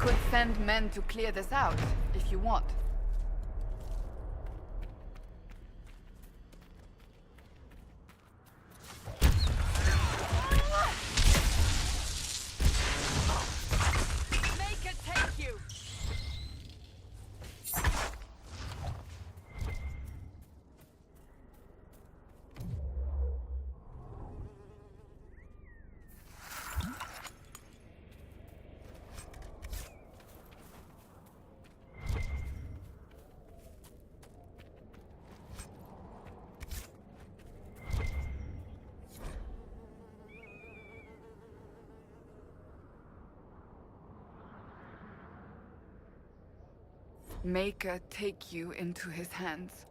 Could send men to clear this out, if you want. Make it take you! Maker take you into his hands.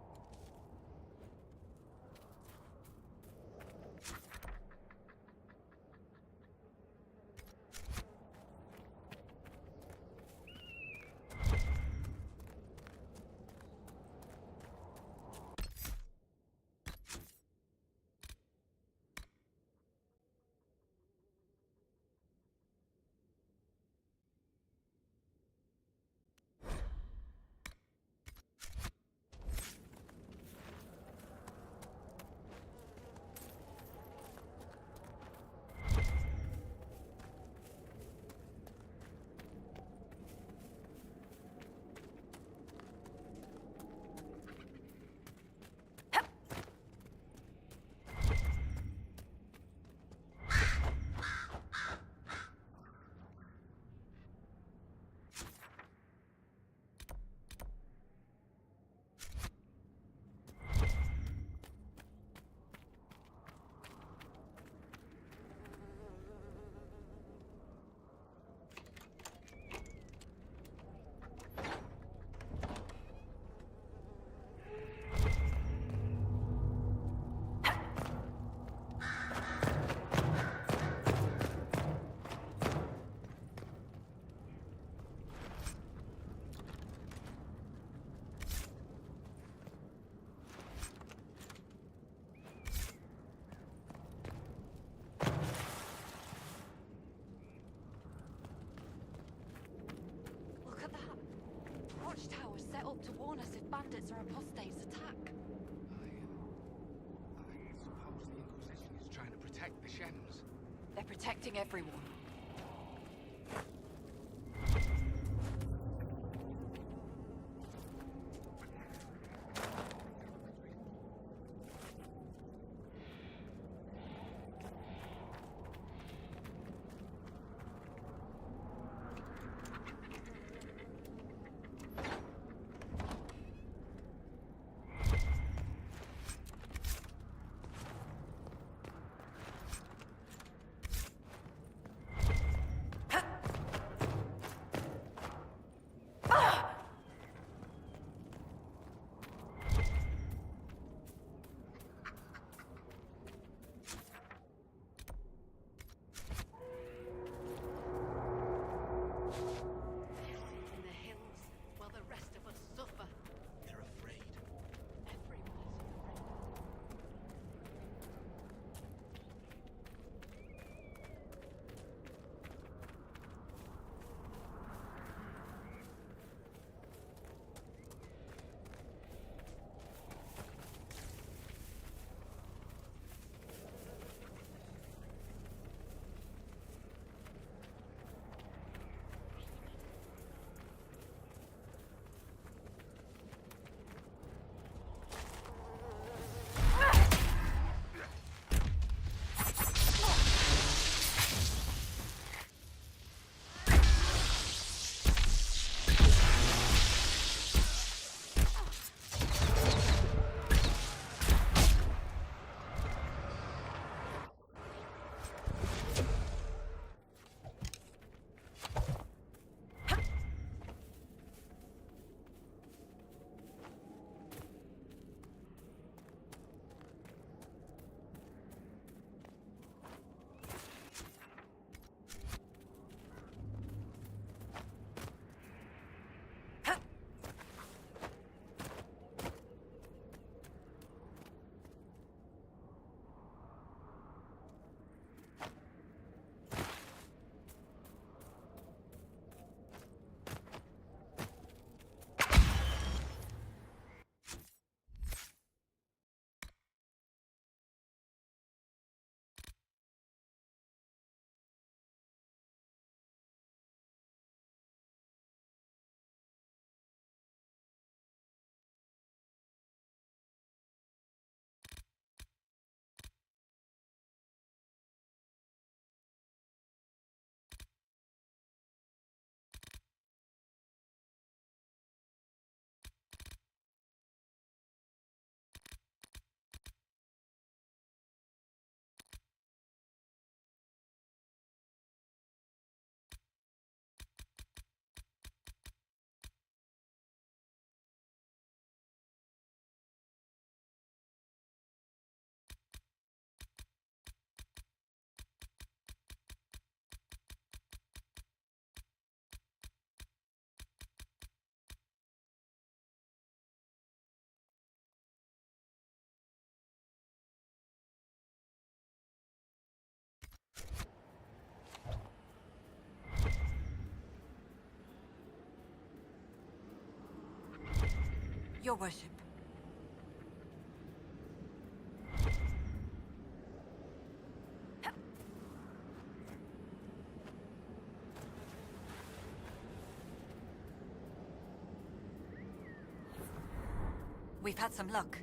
Watchtowers set up to warn us if bandits or apostates attack. I suppose the Inquisition is trying to protect the Shems. They're protecting everyone. Your worship. We've had some luck.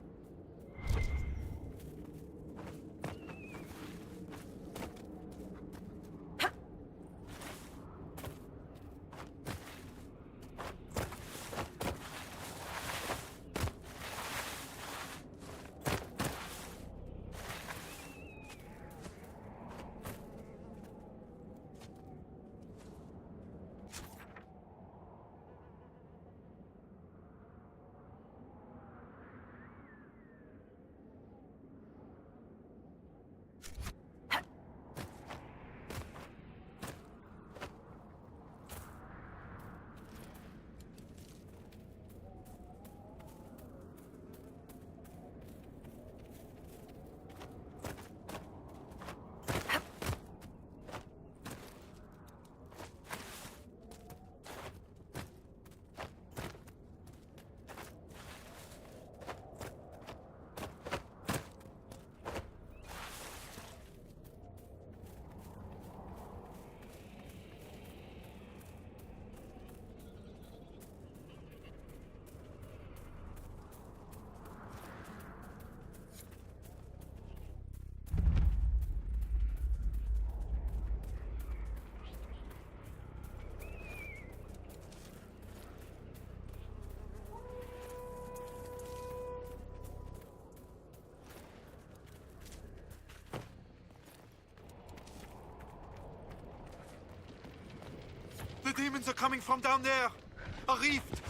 The demons are coming from down there! A rift!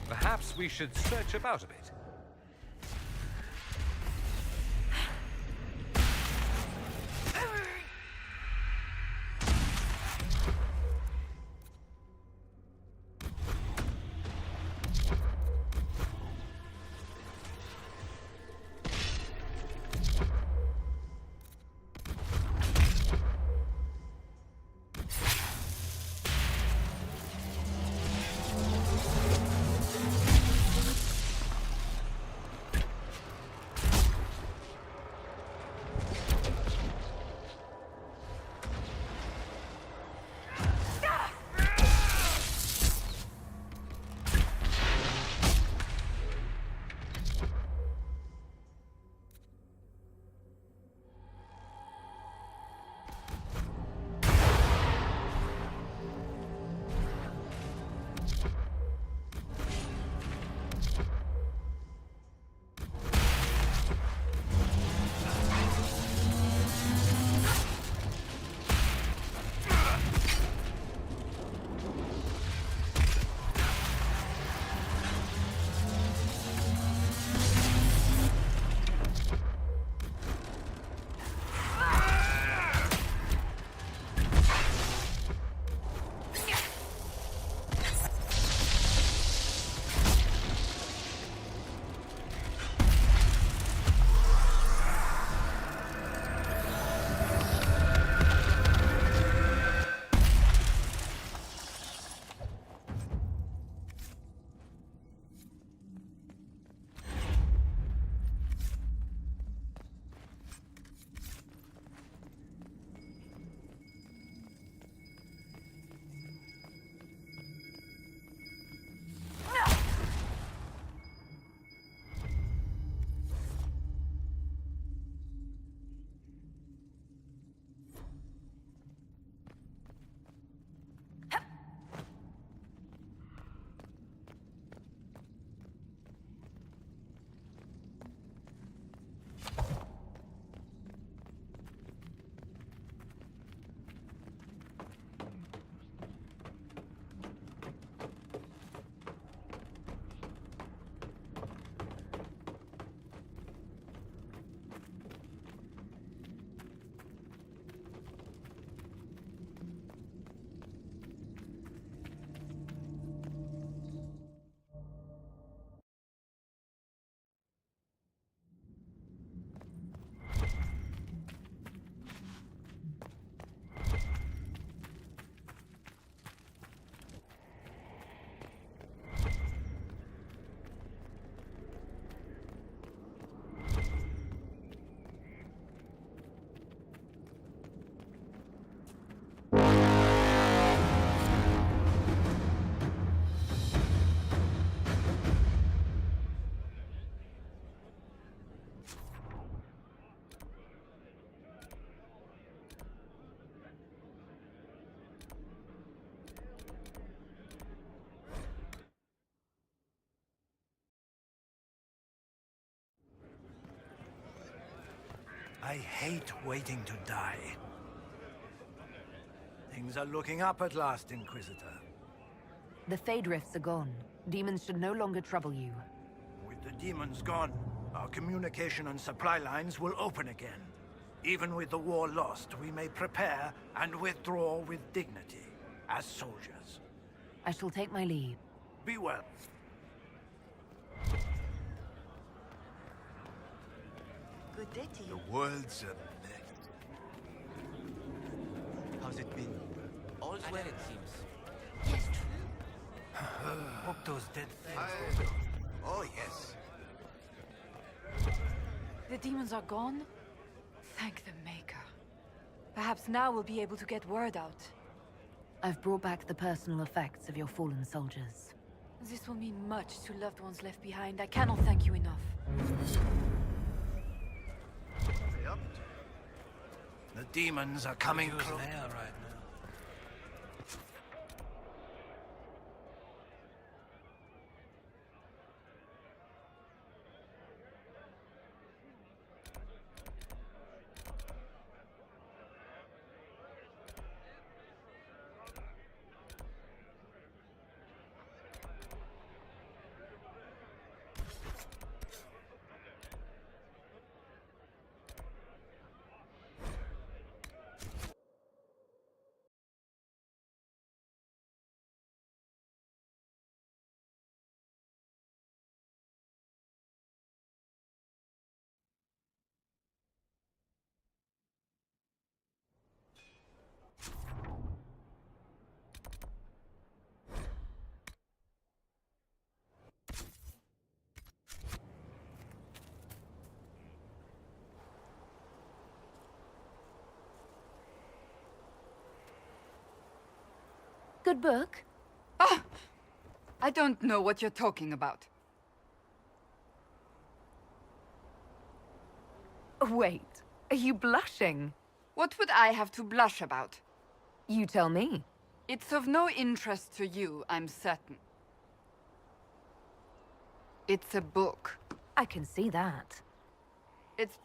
Perhaps we should search about a bit. hate waiting to die. Things are looking up at last, Inquisitor. The Fade Rifts are gone. Demons should no longer trouble you. With the demons gone, our communication and supply lines will open again. Even with the war lost, we may prepare and withdraw with dignity, as soldiers. I shall take my leave. Be well. Good day to you. The world's a mess. How's it been? All's well, it seems. Yes, true. Hope those dead things... Oh, yes. The demons are gone? Thank the Maker. Perhaps now we'll be able to get word out. I've brought back the personal effects of your fallen soldiers. This will mean much to loved ones left behind. I cannot thank you enough. The demons are coming Who's close. there right now? Good book. Ah! I don't know what you're talking about. Wait, are you blushing? What would I have to blush about? You tell me. It's of no interest to you, I'm certain. It's a book. I can see that. It's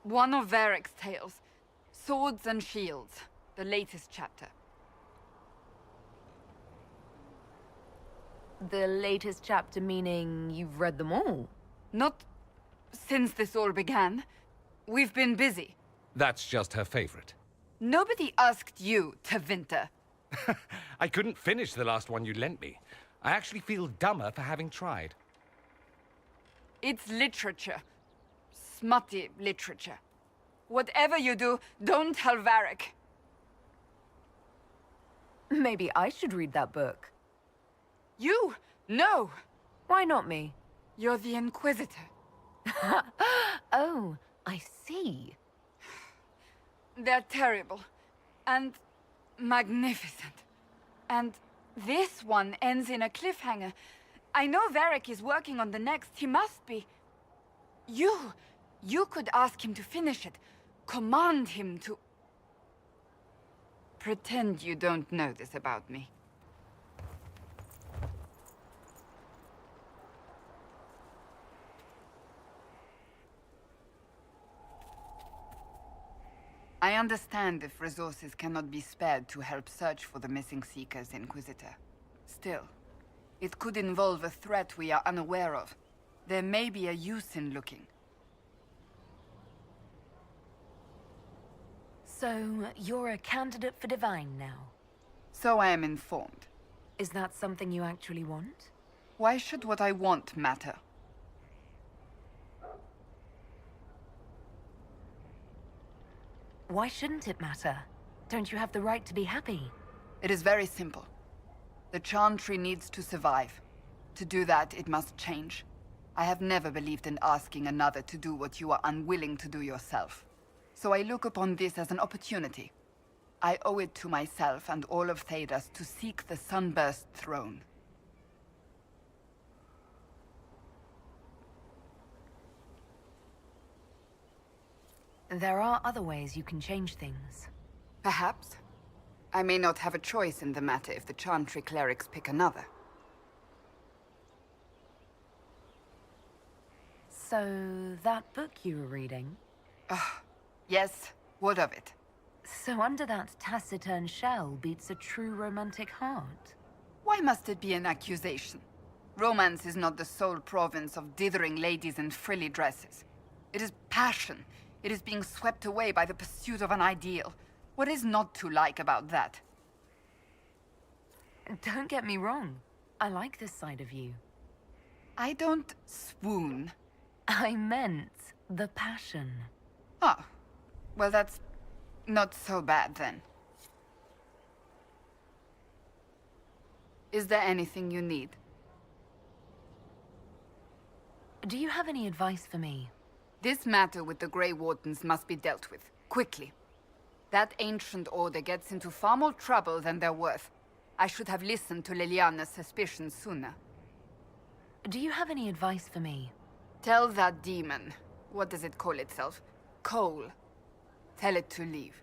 one of Varric's tales. Swords and Shields, the latest chapter. The latest chapter meaning you've read them all? Not since this all began. We've been busy. That's just her favorite. Nobody asked you to winter. I couldn't finish the last one you lent me. I actually feel dumber for having tried. It's literature. Smutty literature. Whatever you do, don't tell Varric. Maybe I should read that book. You? No! Why not me? You're the Inquisitor. Oh, I see. They're terrible. And magnificent. And this one ends in a cliffhanger. I know Varric is working on the next. He must be. You could ask him to finish it. Command him to... Pretend you don't know this about me. I understand if resources cannot be spared to help search for the missing Seekers, Inquisitor. Still, it could involve a threat we are unaware of. There may be a use in looking. So, you're a candidate for Divine now? So I am informed. Is that something you actually want? Why should what I want matter? Why shouldn't it matter? Don't you have the right to be happy? It is very simple. The Chantry needs to survive. To do that, it must change. I have never believed in asking another to do what you are unwilling to do yourself. So I look upon this as an opportunity. I owe it to myself and all of Thedas to seek the Sunburst throne. There are other ways you can change things. Perhaps. I may not have a choice in the matter if the Chantry clerics pick another. So, that book you were reading? Yes, what of it? So under that taciturn shell beats a true romantic heart. Why must it be an accusation? Romance is not the sole province of dithering ladies in frilly dresses. It is passion. It is being swept away by the pursuit of an ideal. What is not to like about that? Don't get me wrong. I like this side of you. I don't swoon. I meant the passion. Ah, well that's not so bad then. Is there anything you need? Do you have any advice for me? This matter with the Grey Wardens must be dealt with, quickly. That ancient order gets into far more trouble than they're worth. I should have listened to Liliana's suspicions sooner. Do you have any advice for me? Tell that demon, what does it call itself? Cole. Tell it to leave.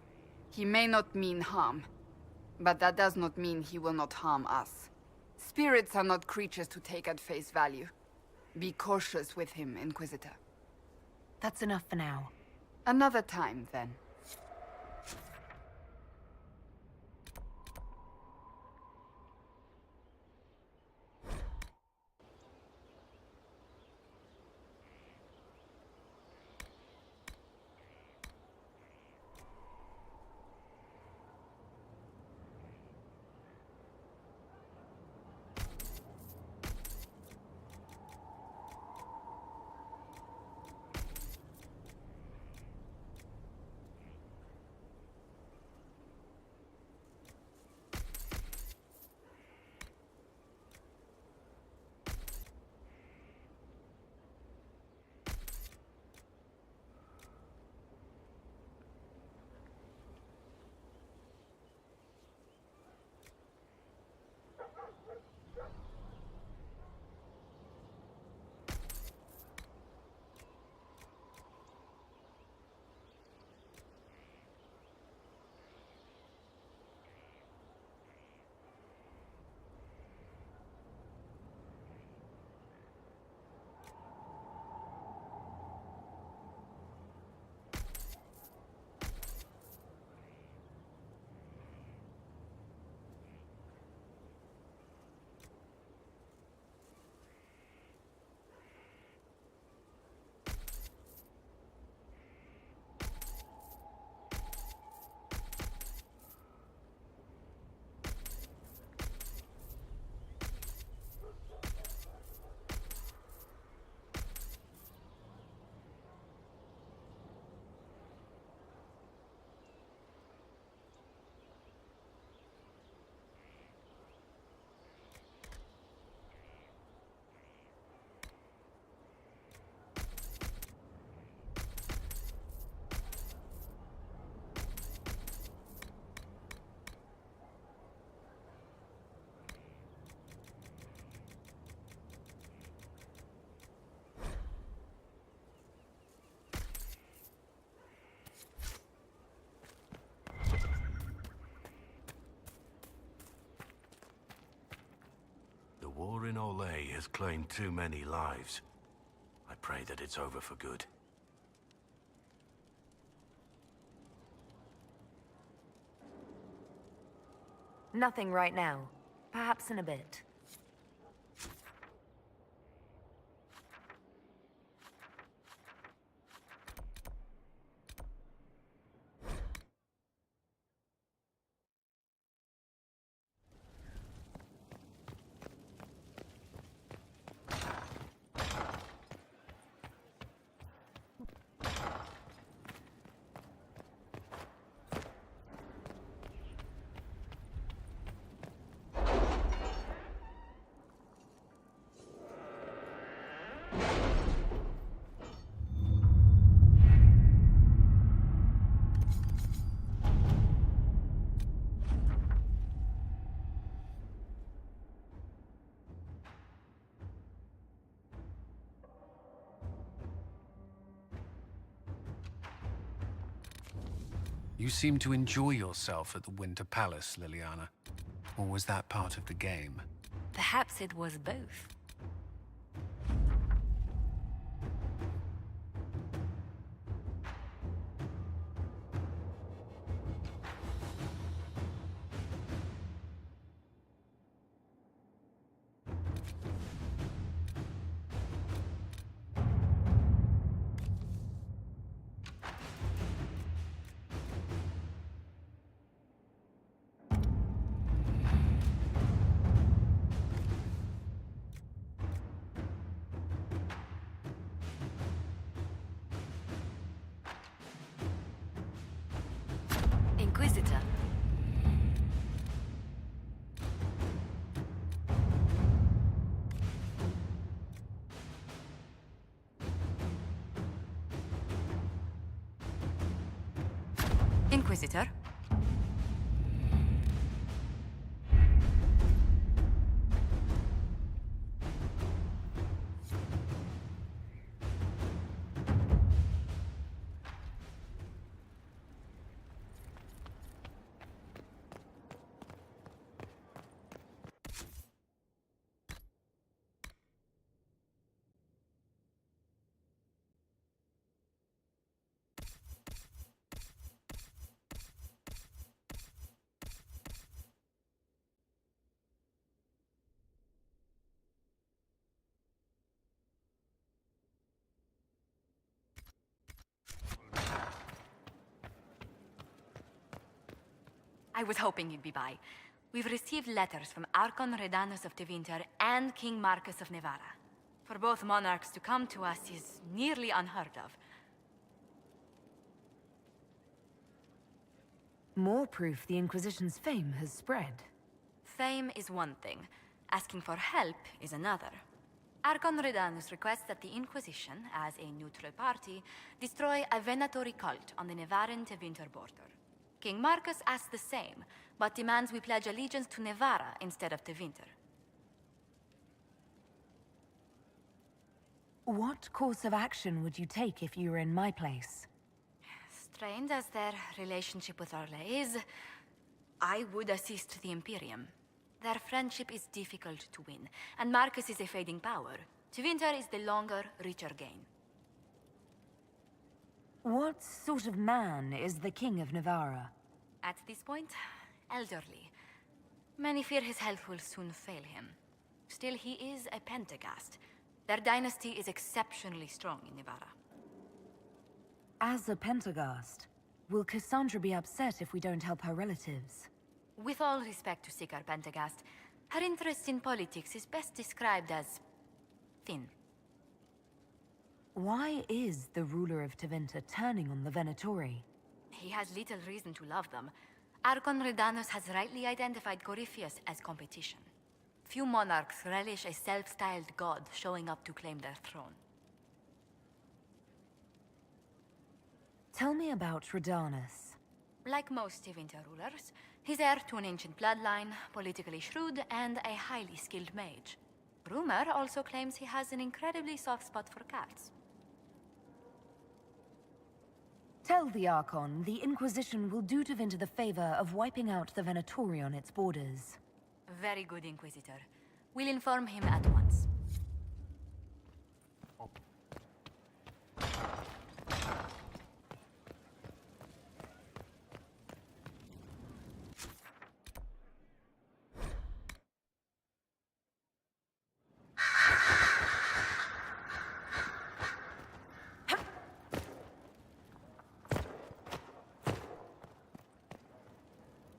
He may not mean harm, but that does not mean he will not harm us. Spirits are not creatures to take at face value. Be cautious with him, Inquisitor. That's enough for now. Another time, then. The war in Olay has claimed too many lives. I pray that it's over for good. Nothing right now. Perhaps in a bit. You seem to enjoy yourself at the Winter Palace, Liliana. Or was that part of the game? Perhaps it was both. Inquisitor. Inquisitor? I was hoping you'd be by. We've received letters from Archon Redanus of Tevinter and King Marcus of Nevada. For both monarchs to come to us is nearly unheard of. More proof the Inquisition's fame has spread. Fame is one thing. Asking for help is another. Archon Redanus requests that the Inquisition, as a neutral party, destroy a venatory cult on the Nevaran-Tevinter border. King Marcus asks the same, but demands we pledge allegiance to Nevara instead of Tevinter. What course of action would you take if you were in my place? Strained as their relationship with Orlais is, I would assist the Imperium. Their friendship is difficult to win, and Marcus is a fading power. Tevinter is the longer, richer gain. What sort of man is the King of Navarra? At this point, elderly. Many fear his health will soon fail him. Still, he is a Pentagast. Their dynasty is exceptionally strong in Navarra. As a Pentagast, will Cassandra be upset if we don't help her relatives? With all respect to Sikar Pentagast, her interest in politics is best described as thin. Why is the ruler of Tevinter turning on the Venatori? He has little reason to love them. Archon Redanus has rightly identified Corypheus as competition. Few monarchs relish a self-styled god showing up to claim their throne. Tell me about Redanus. Like most Tevinter rulers, he's heir to an ancient bloodline, politically shrewd, and a highly skilled mage. Rumor also claims he has an incredibly soft spot for cats. Tell the Archon the Inquisition will do Tevinter the favor of wiping out the Venatori on its borders. Very good, Inquisitor. We'll inform him at once.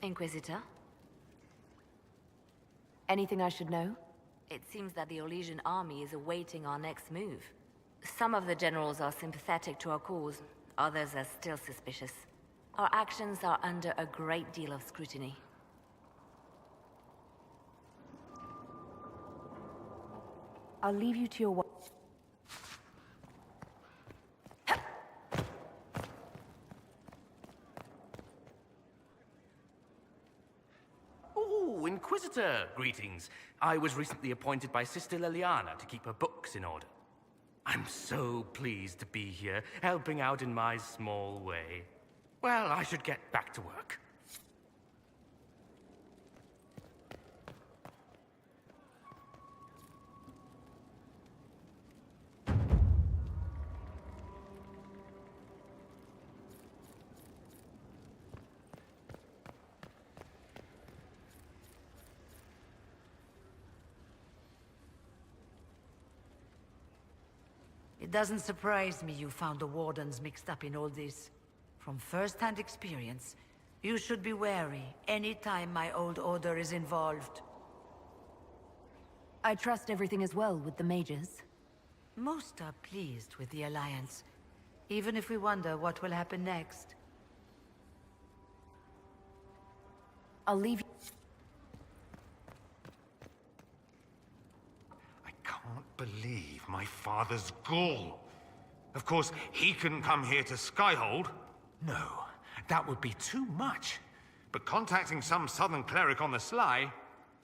Inquisitor? Anything I should know? It seems that the Orlesian army is awaiting our next move. Some of the generals are sympathetic to our cause, others are still suspicious. Our actions are under a great deal of scrutiny. I'll leave you to your... Oh, Inquisitor, greetings. I was recently appointed by Sister Liliana to keep her books in order. I'm so pleased to be here, helping out in my small way. Well, I should get back to work. It doesn't surprise me you found the Wardens mixed up in all this. From first-hand experience, you should be wary any time my old order is involved. I trust everything is well with the mages. Most are pleased with the Alliance, even if we wonder what will happen next. I'll leave you. I can't believe my father's gall. Of course, he couldn't come here to Skyhold. No, that would be too much. But contacting some southern cleric on the sly,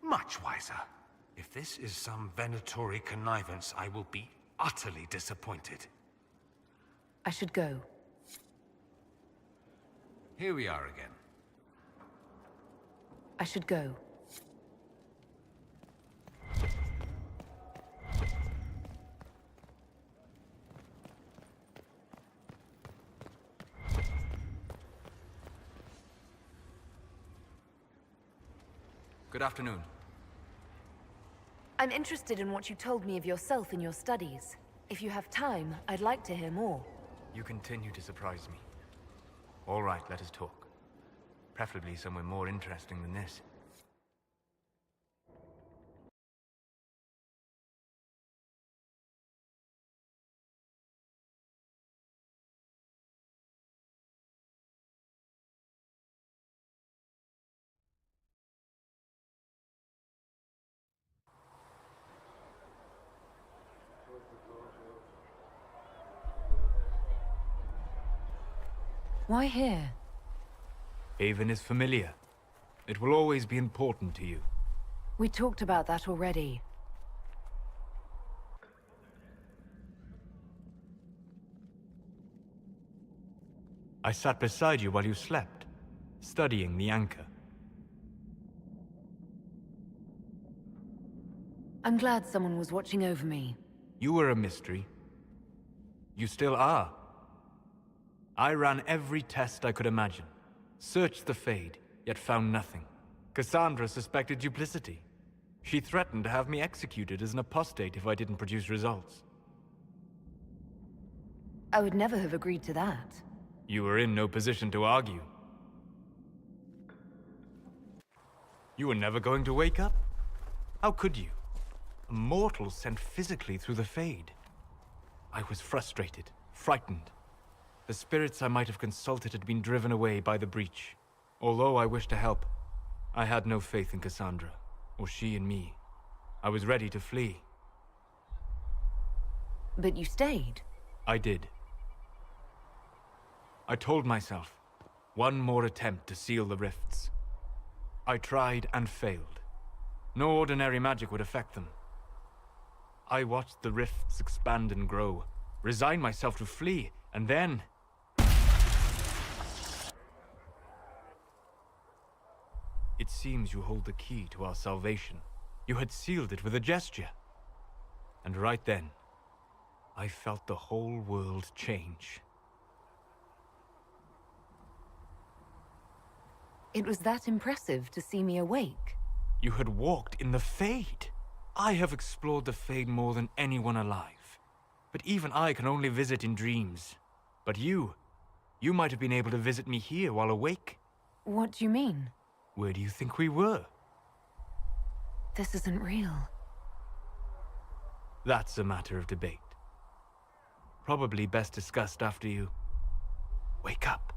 much wiser. If this is some Venatori connivance, I will be utterly disappointed. I should go. Here we are again. I should go. Good afternoon. I'm interested in what you told me of yourself in your studies. If you have time, I'd like to hear more. You continue to surprise me. All right, let us talk. Preferably somewhere more interesting than this. Why here? Haven is familiar. It will always be important to you. We talked about that already. I sat beside you while you slept, studying the anchor. I'm glad someone was watching over me. You were a mystery. You still are. I ran every test I could imagine. Searched the Fade, yet found nothing. Cassandra suspected duplicity. She threatened to have me executed as an apostate if I didn't produce results. I would never have agreed to that. You were in no position to argue. You were never going to wake up? How could you? A mortal sent physically through the Fade. I was frustrated, frightened. The spirits I might have consulted had been driven away by the breach. Although I wished to help, I had no faith in Cassandra, or she in me. I was ready to flee. But you stayed. I did. I told myself, one more attempt to seal the rifts. I tried and failed. No ordinary magic would affect them. I watched the rifts expand and grow, resigned myself to flee, and then... It seems you hold the key to our salvation. You had sealed it with a gesture. And right then, I felt the whole world change. It was that impressive to see me awake. You had walked in the Fade. I have explored the Fade more than anyone alive. But even I can only visit in dreams. But you might have been able to visit me here while awake. What do you mean? Where do you think we were? This isn't real. That's a matter of debate. Probably best discussed after you wake up.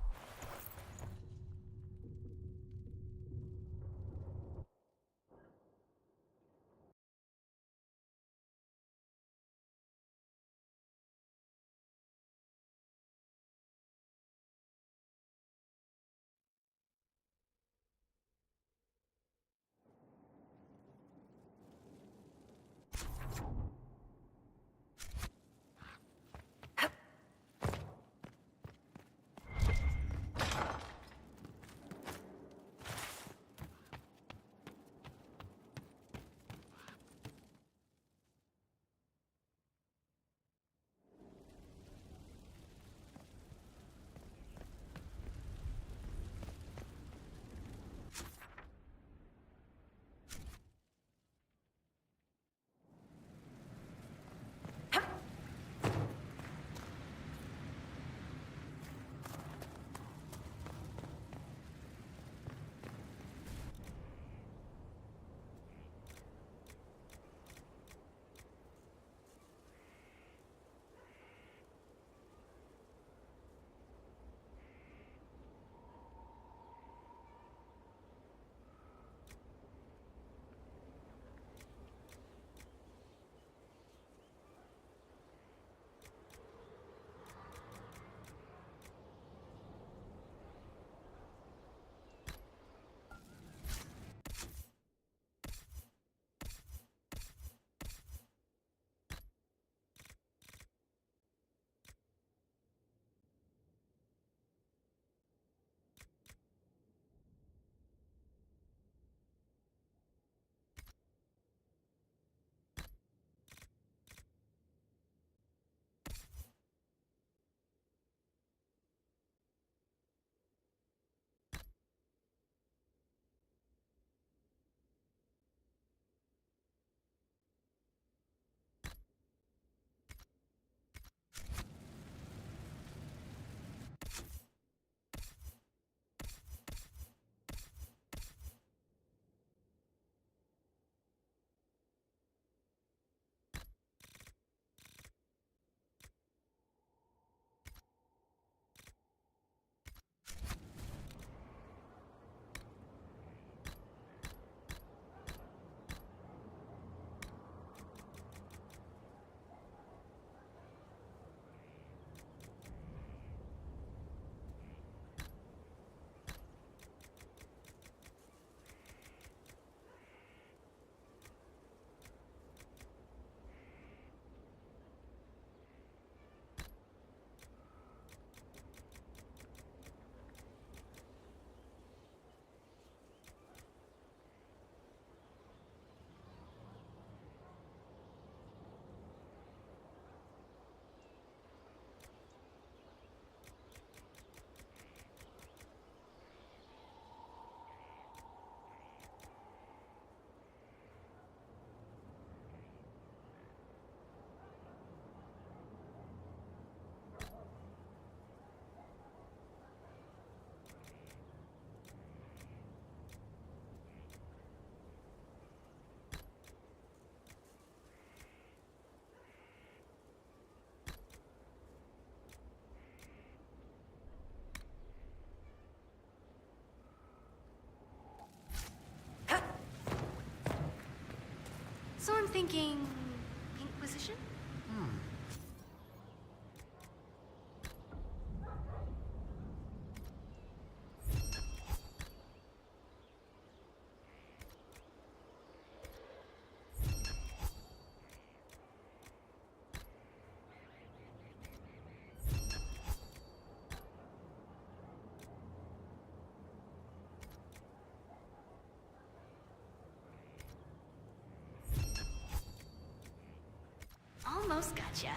thinking Inquisition? Almost gotcha.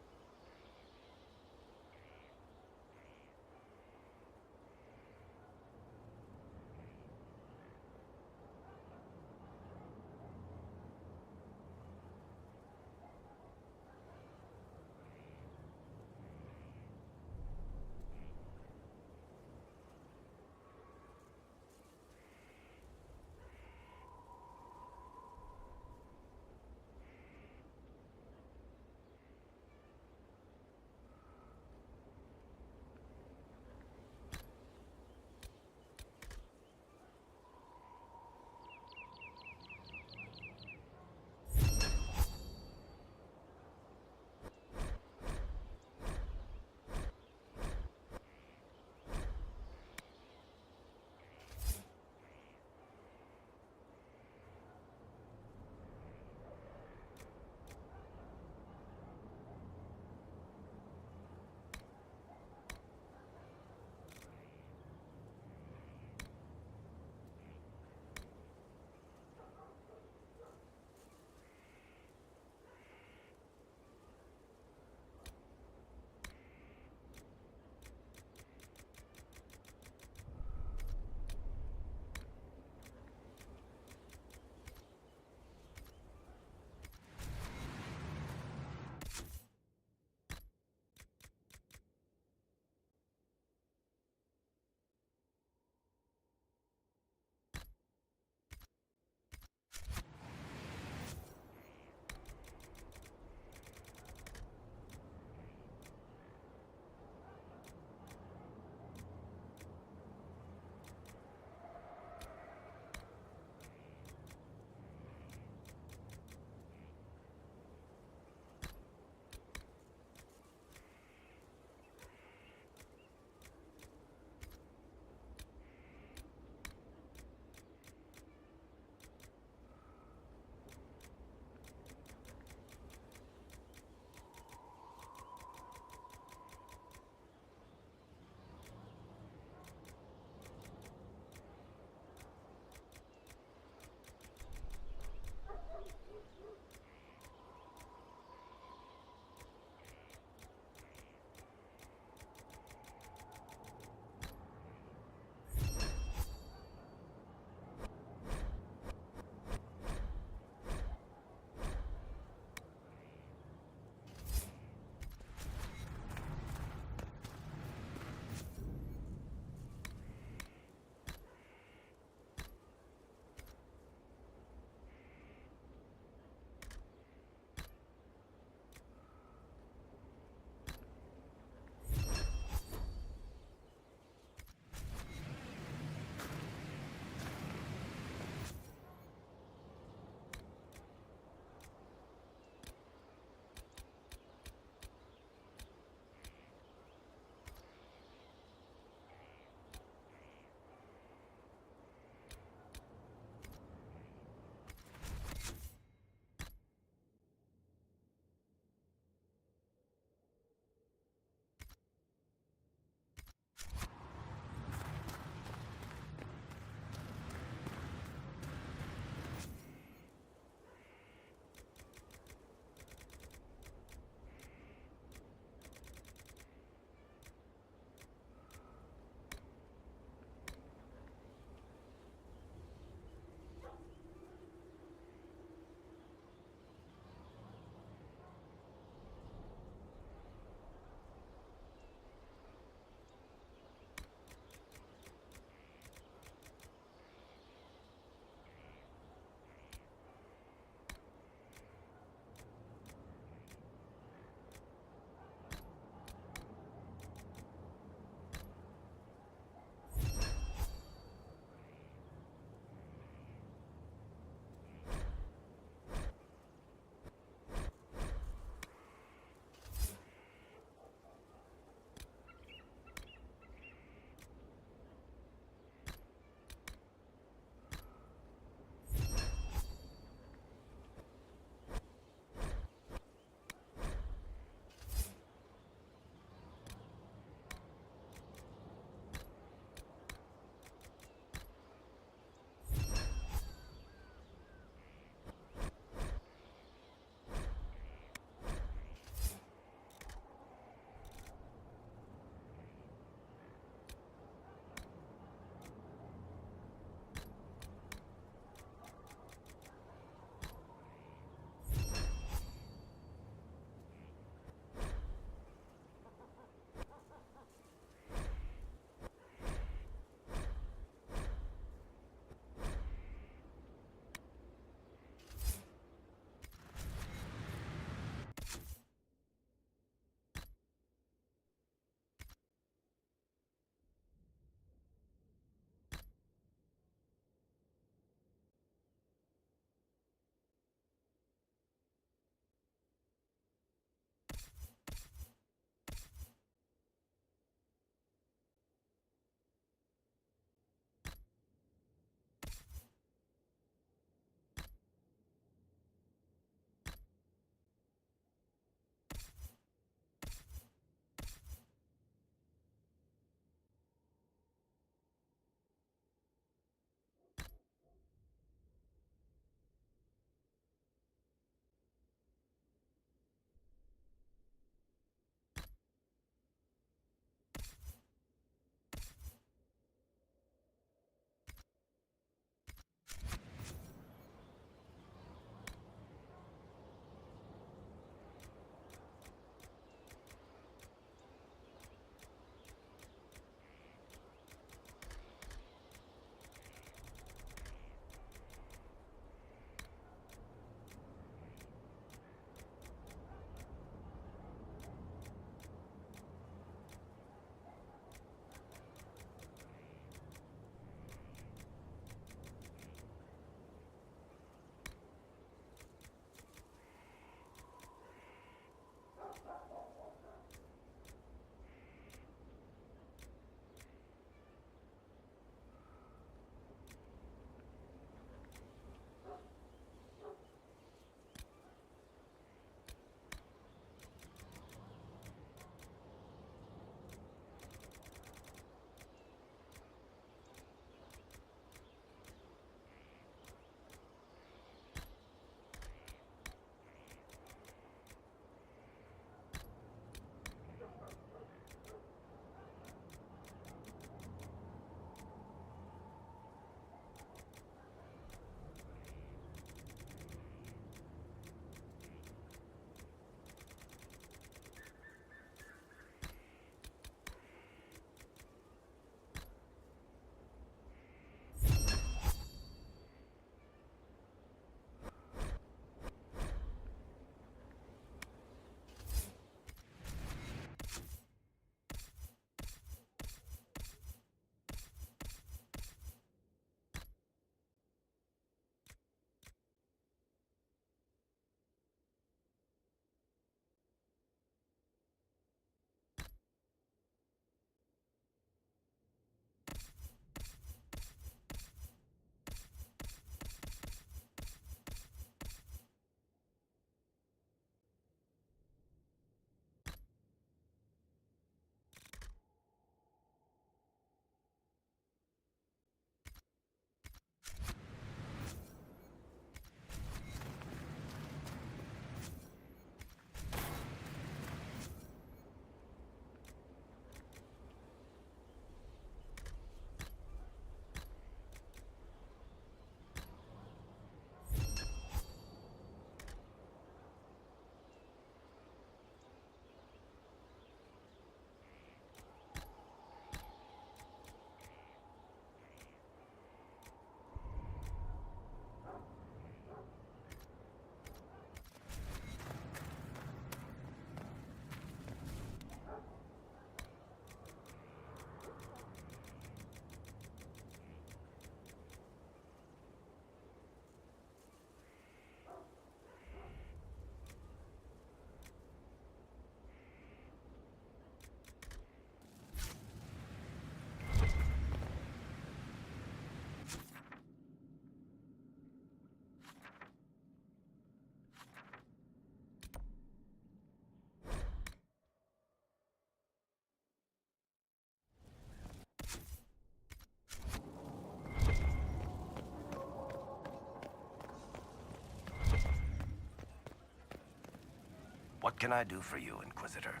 What can I do for you, Inquisitor?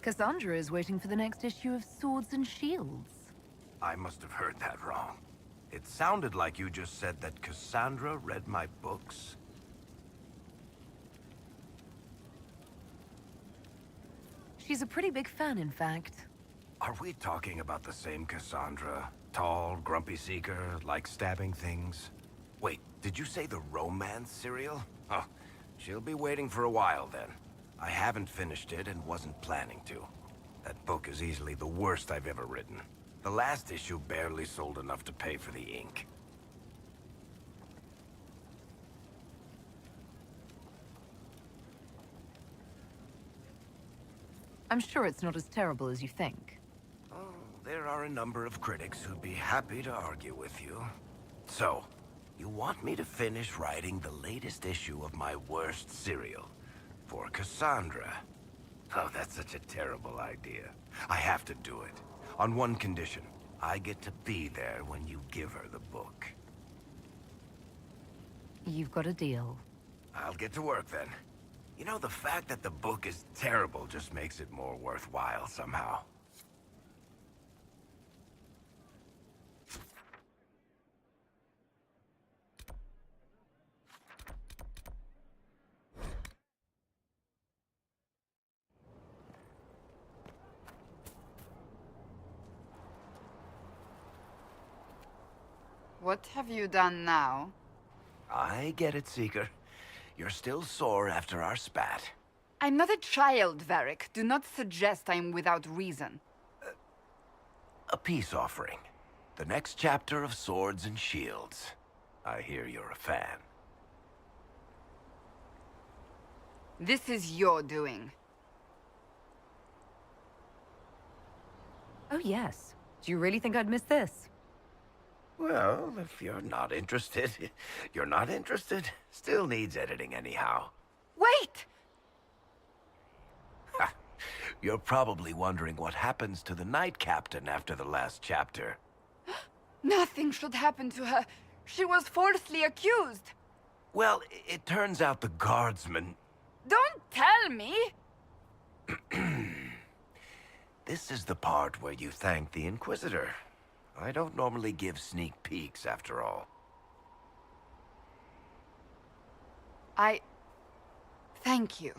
Cassandra is waiting for the next issue of Swords and Shields. I must have heard that wrong. It sounded like you just said that Cassandra read my books. She's a pretty big fan, in fact. Are we talking about the same Cassandra? Tall, grumpy seeker, like stabbing things? Wait, did you say the romance serial? Oh, she'll be waiting for a while then. I haven't finished it and wasn't planning to. That book is easily the worst I've ever written. The last issue barely sold enough to pay for the ink. I'm sure it's not as terrible as you think. Oh, there are a number of critics who'd be happy to argue with you. So, you want me to finish writing the latest issue of my worst serial for Cassandra? Oh, that's such a terrible idea. I have to do it. On one condition. I get to be there when you give her the book. You've got a deal. I'll get to work then. You know, the fact that the book is terrible just makes it more worthwhile somehow. What have you done now? I get it, Seeker. You're still sore after our spat. I'm not a child, Varric. Do not suggest I'm without reason. A peace offering. The next chapter of Swords and Shields. I hear you're a fan. This is your doing. Oh, yes. Do you really think I'd miss this? Well, if you're not interested, you're not interested. Still needs editing anyhow. Wait! You're probably wondering what happens to the Knight Captain after the last chapter. Nothing should happen to her. She was falsely accused. Well, it turns out the guardsman... Don't tell me! This is the part where you thank the Inquisitor. I don't normally give sneak peeks, after all. Thank you.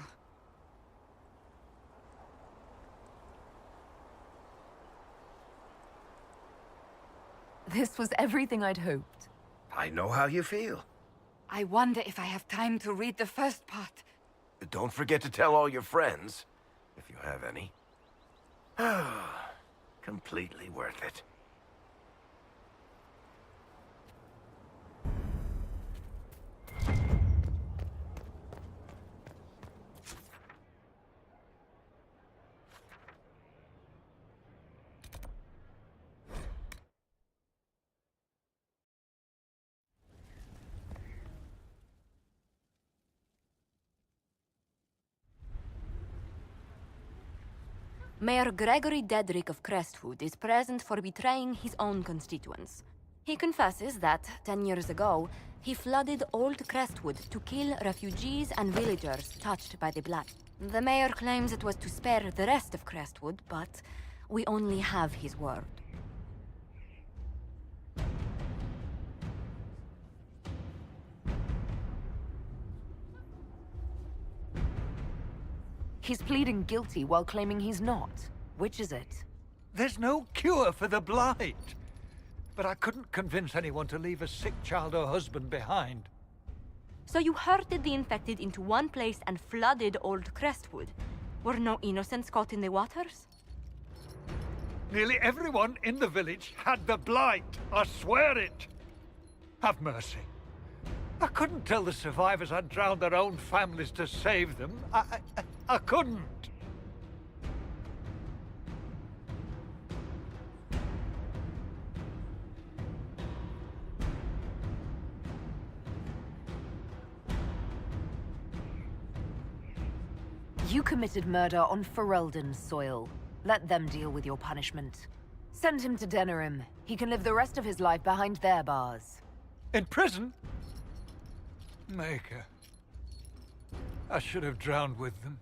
This was everything I'd hoped. I know how you feel. I wonder if I have time to read the first part. Don't forget to tell all your friends, if you have any. Completely worth it. Mayor Gregory Dedrick of Crestwood is present for betraying his own constituents. He confesses that, 10 years ago, he flooded Old Crestwood to kill refugees and villagers touched by the Blight. The mayor claims it was to spare the rest of Crestwood, but we only have his word. He's pleading guilty while claiming he's not. Which is it? There's no cure for the Blight. But I couldn't convince anyone to leave a sick child or husband behind. So you herded the infected into one place and flooded Old Crestwood? Were no innocents caught in the waters? Nearly everyone in the village had the Blight. I swear it. Have mercy. I couldn't tell the survivors I'd drowned their own families to save them. I couldn't. You committed murder on Ferelden's soil. Let them deal with your punishment. Send him to Denerim. He can live the rest of his life behind their bars. In prison? Maker. I should have drowned with them.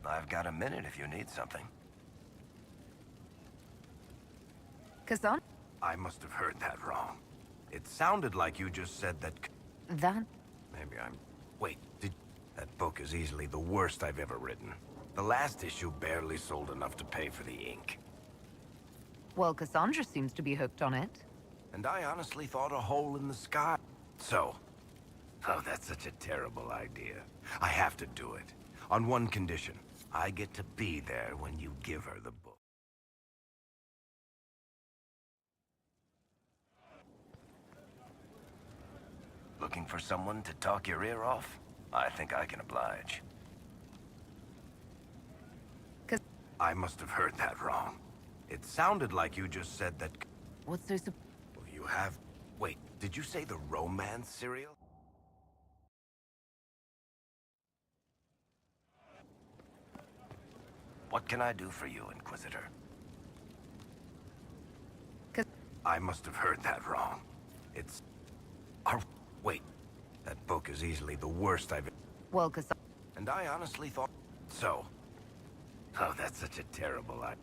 I've got a minute if you need something. Cassandra? I must have heard that wrong. It sounded like you just said that... That? Maybe I'm... Wait, That book is easily the worst I've ever written. The last issue barely sold enough to pay for the ink. Well, Cassandra seems to be hooked on it. And I honestly thought a hole in the sky. So... Oh, that's such a terrible idea. I have to do it. On one condition. I get to be there when you give her the book. Looking for someone to talk your ear off? I think I can oblige. I must have heard that wrong. It sounded like you just said that... What's so... Well, you have... Wait, did you say the romance serial? What can I do for you, Inquisitor? I must have heard that wrong. It's... Wait, that book is easily the worst I've... Well, Cassandra... And I honestly thought... So... Oh, that's such a terrible idea.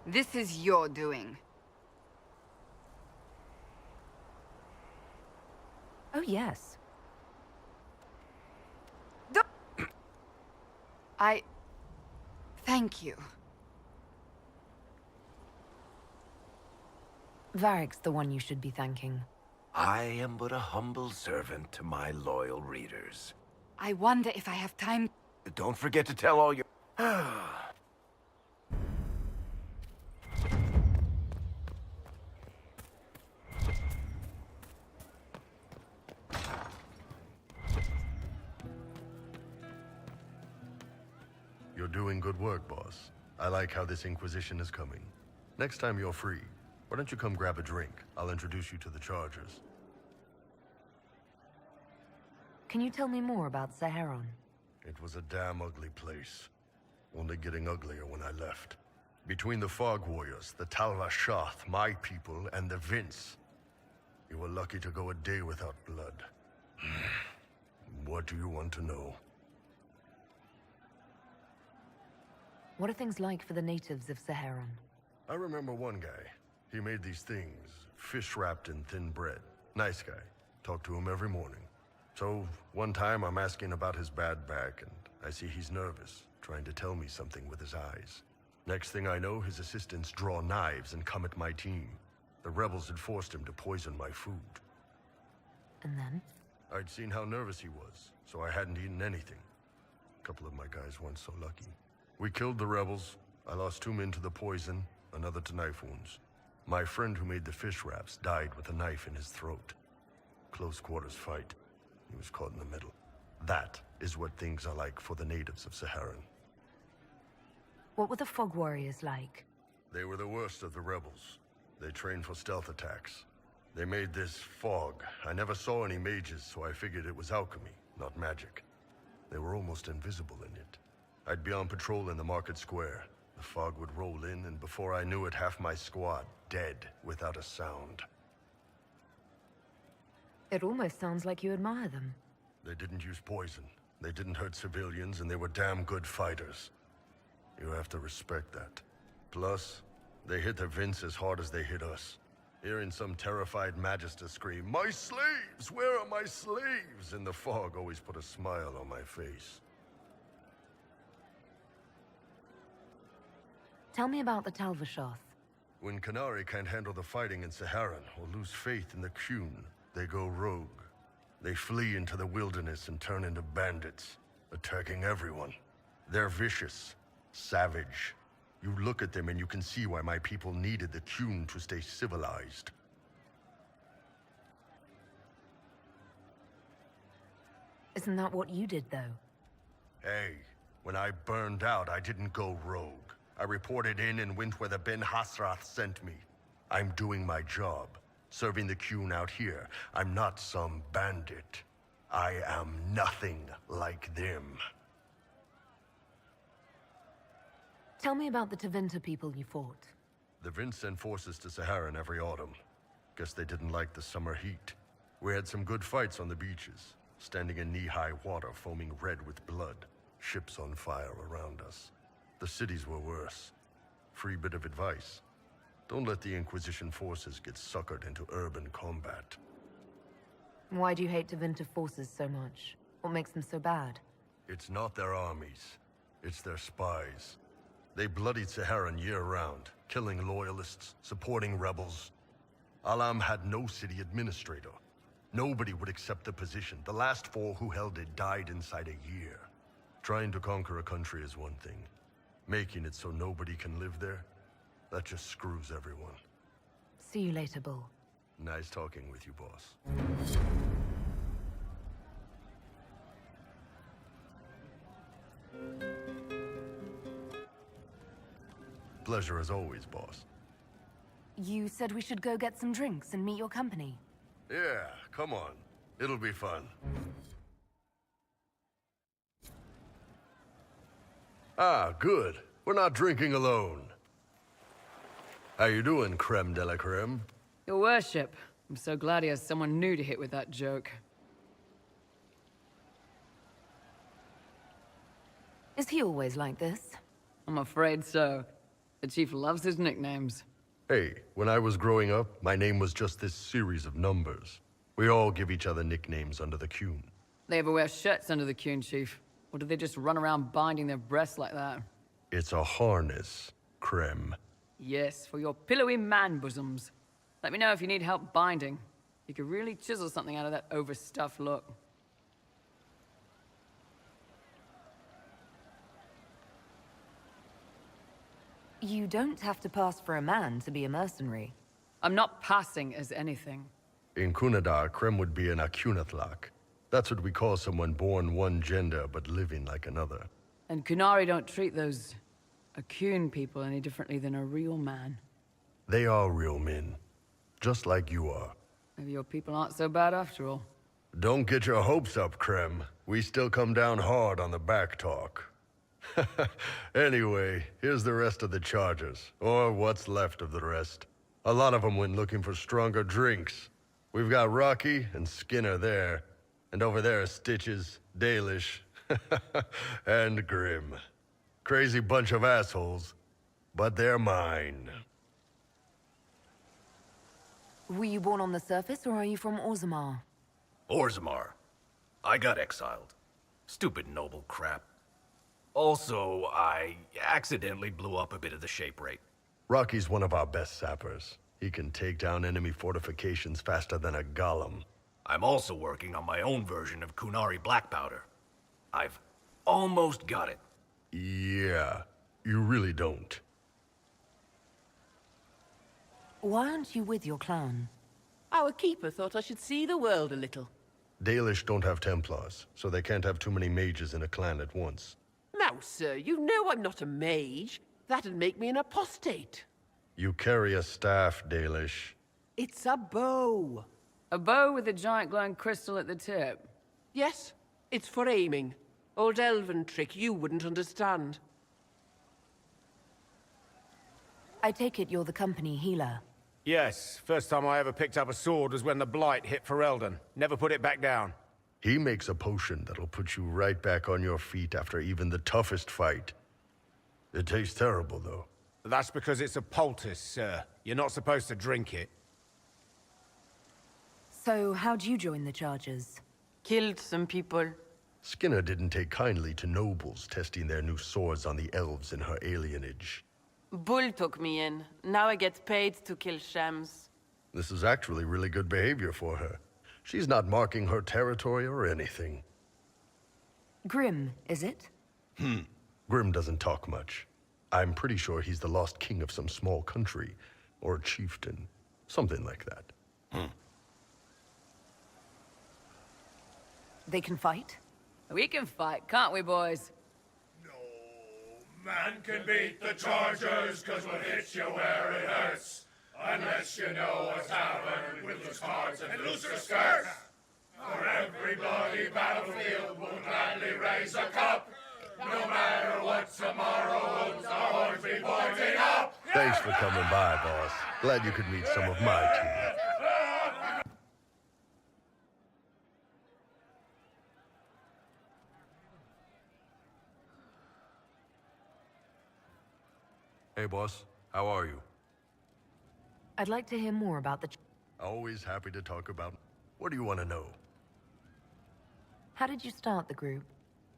This is your doing. Oh, yes. Thank you. Varric's the one you should be thanking. I am but a humble servant to my loyal readers. I wonder if I have time... Don't forget to tell all your... You're doing good work, boss. I like how this Inquisition is coming. Next time you're free, why don't you come grab a drink? I'll introduce you to the Chargers. Can you tell me more about Saharon? It was a damn ugly place. Only getting uglier when I left. Between the Fog Warriors, the Talvashath, my people, and the Vince. You were lucky to go a day without blood. What do you want to know? What are things like for the natives of Saharon? I remember one guy. He made these things, fish wrapped in thin bread. Nice guy. Talk to him every morning. So, one time I'm asking about his bad back, and I see he's nervous, trying to tell me something with his eyes. Next thing I know, his assistants draw knives and come at my team. The rebels had forced him to poison my food. And then? I'd seen how nervous he was, so I hadn't eaten anything. A couple of my guys weren't so lucky. We killed the rebels. I lost 2 men to the poison, another to knife wounds. My friend who made the fish wraps died with a knife in his throat. Close quarters fight. He was caught in the middle. That is what things are like for the natives of Saharan. What were the Fog Warriors like? They were the worst of the rebels. They trained for stealth attacks. They made this fog. I never saw any mages, so I figured it was alchemy, not magic. They were almost invisible in it. I'd be on patrol in the market square. The fog would roll in, and before I knew it, half my squad dead without a sound. It almost sounds like you admire them. They didn't use poison. They didn't hurt civilians, and they were damn good fighters. You have to respect that. Plus, they hit the Vince as hard as they hit us. Hearing some terrified Magister scream, "My slaves! Where are my slaves?" in the fog always put a smile on my face. Tell me about the Talvashath. When Canary can't handle the fighting in Saharan or lose faith in the Qun, they go rogue. They flee into the wilderness and turn into bandits, attacking everyone. They're vicious, savage, You look at them and you can see why my people needed the Qun to stay civilized. Isn't that what you did, though? Hey, when I burned out, I didn't go rogue. I reported in and went where the Ben Hasrath sent me. I'm doing my job, serving the Qun out here. I'm not some bandit. I am nothing like them. Tell me about the Tevinter people you fought. The Vince sent forces to Saharan every autumn. Guess they didn't like the summer heat. We had some good fights on the beaches, standing in knee-high water foaming red with blood, ships on fire around us. The cities were worse. Free bit of advice. Don't let the Inquisition forces get suckered into urban combat. Why do you hate Tevinter forces so much? What makes them so bad? It's not their armies. It's their spies. They bloodied Saharan year-round, killing loyalists, supporting rebels. Alam had no city administrator. Nobody would accept the position. The last 4 who held it died inside a year. Trying to conquer a country is one thing. Making it so nobody can live there, that just screws everyone. See you later, Bull. Nice talking with you, boss. Pleasure as always, boss. You said we should go get some drinks and meet your company. Yeah, come on. It'll be fun. Ah, good. We're not drinking alone. How you doing, creme de la creme? Your worship. I'm so glad he has someone new to hit with that joke. Is he always like this? I'm afraid so. The chief loves his nicknames. Hey, when I was growing up, my name was just this series of numbers. We all give each other nicknames under the Qun. They ever wear shirts under the Qun, chief? Or do they just run around binding their breasts like that? It's a harness, creme. Yes, for your pillowy man bosoms. Let me know if you need help binding. You could really chisel something out of that overstuffed look. You don't have to pass for a man to be a mercenary. I'm not passing as anything. In Kunadar, creme would be an Akunathlak. That's what we call someone born one gender but living like another. And Kunari don't treat those Akun people any differently than a real man. They are real men, just like you are. Maybe your people aren't so bad after all. Don't get your hopes up, creme. We still come down hard on the back talk. Anyway, here's the rest of the charges, or what's left of the rest. A lot of them went looking for stronger drinks. We've got Rocky and Skinner there, and over there are Stitches, Dalish, and Grim. Crazy bunch of assholes, but they're mine. Were you born on the surface, or are you from Orzammar? Orzammar. I got exiled. Stupid noble crap. Also, I accidentally blew up a bit of the shape rate. Rocky's one of our best sappers. He can take down enemy fortifications faster than a golem. I'm also working on my own version of Kunari black powder. I've almost got it. Yeah, you really don't. Why aren't you with your clan? Our keeper thought I should see the world a little. Dalish don't have Templars, so they can't have too many mages in a clan at once. Now, sir, you know I'm not a mage. That'd make me an apostate. You carry a staff, Dalish. It's a bow. A bow with a giant glowing crystal at the tip? Yes, it's for aiming. Old elven trick you wouldn't understand. I take it you're the company healer. Yes, first time I ever picked up a sword was when the Blight hit Ferelden. Never put it back down. He makes a potion that'll put you right back on your feet after even the toughest fight. It tastes terrible, though. That's because it's a poultice, sir. You're not supposed to drink it. So, how'd you join the charges? Killed some people. Skinner didn't take kindly to nobles testing their new swords on the elves in her alienage. Bull took me in. Now I get paid to kill shams. This is actually really good behavior for her. She's not marking her territory or anything. Grim, is it? Grim doesn't talk much. I'm pretty sure he's the lost king of some small country, or a chieftain, something like that. They can fight? We can fight, can't we, boys? Man can beat the Chargers, 'cause we'll hit you where it hurts. Unless you know a tavern with loose cards and looser skirts. For every bloody battlefield will gladly raise a cup. No matter what tomorrow holds, our horns be pointing up. Thanks for coming by, boss. Glad you could meet some of my team. Hey, boss. How are you? I'd like to hear more about the... Always happy to talk about... What do you want to know? How did you start the group?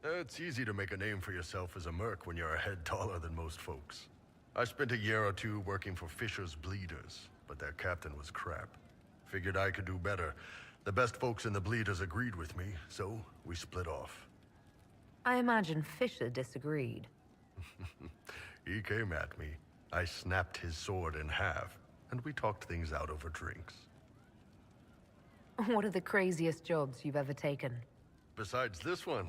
It's easy to make a name for yourself as a merc when you're a head taller than most folks. I spent a year or two working for Fisher's Bleeders, but their captain was crap. Figured I could do better. The best folks in the Bleeders agreed with me, so we split off. I imagine Fisher disagreed. He came at me. I snapped his sword in half, and we talked things out over drinks. What are the craziest jobs you've ever taken? Besides this one,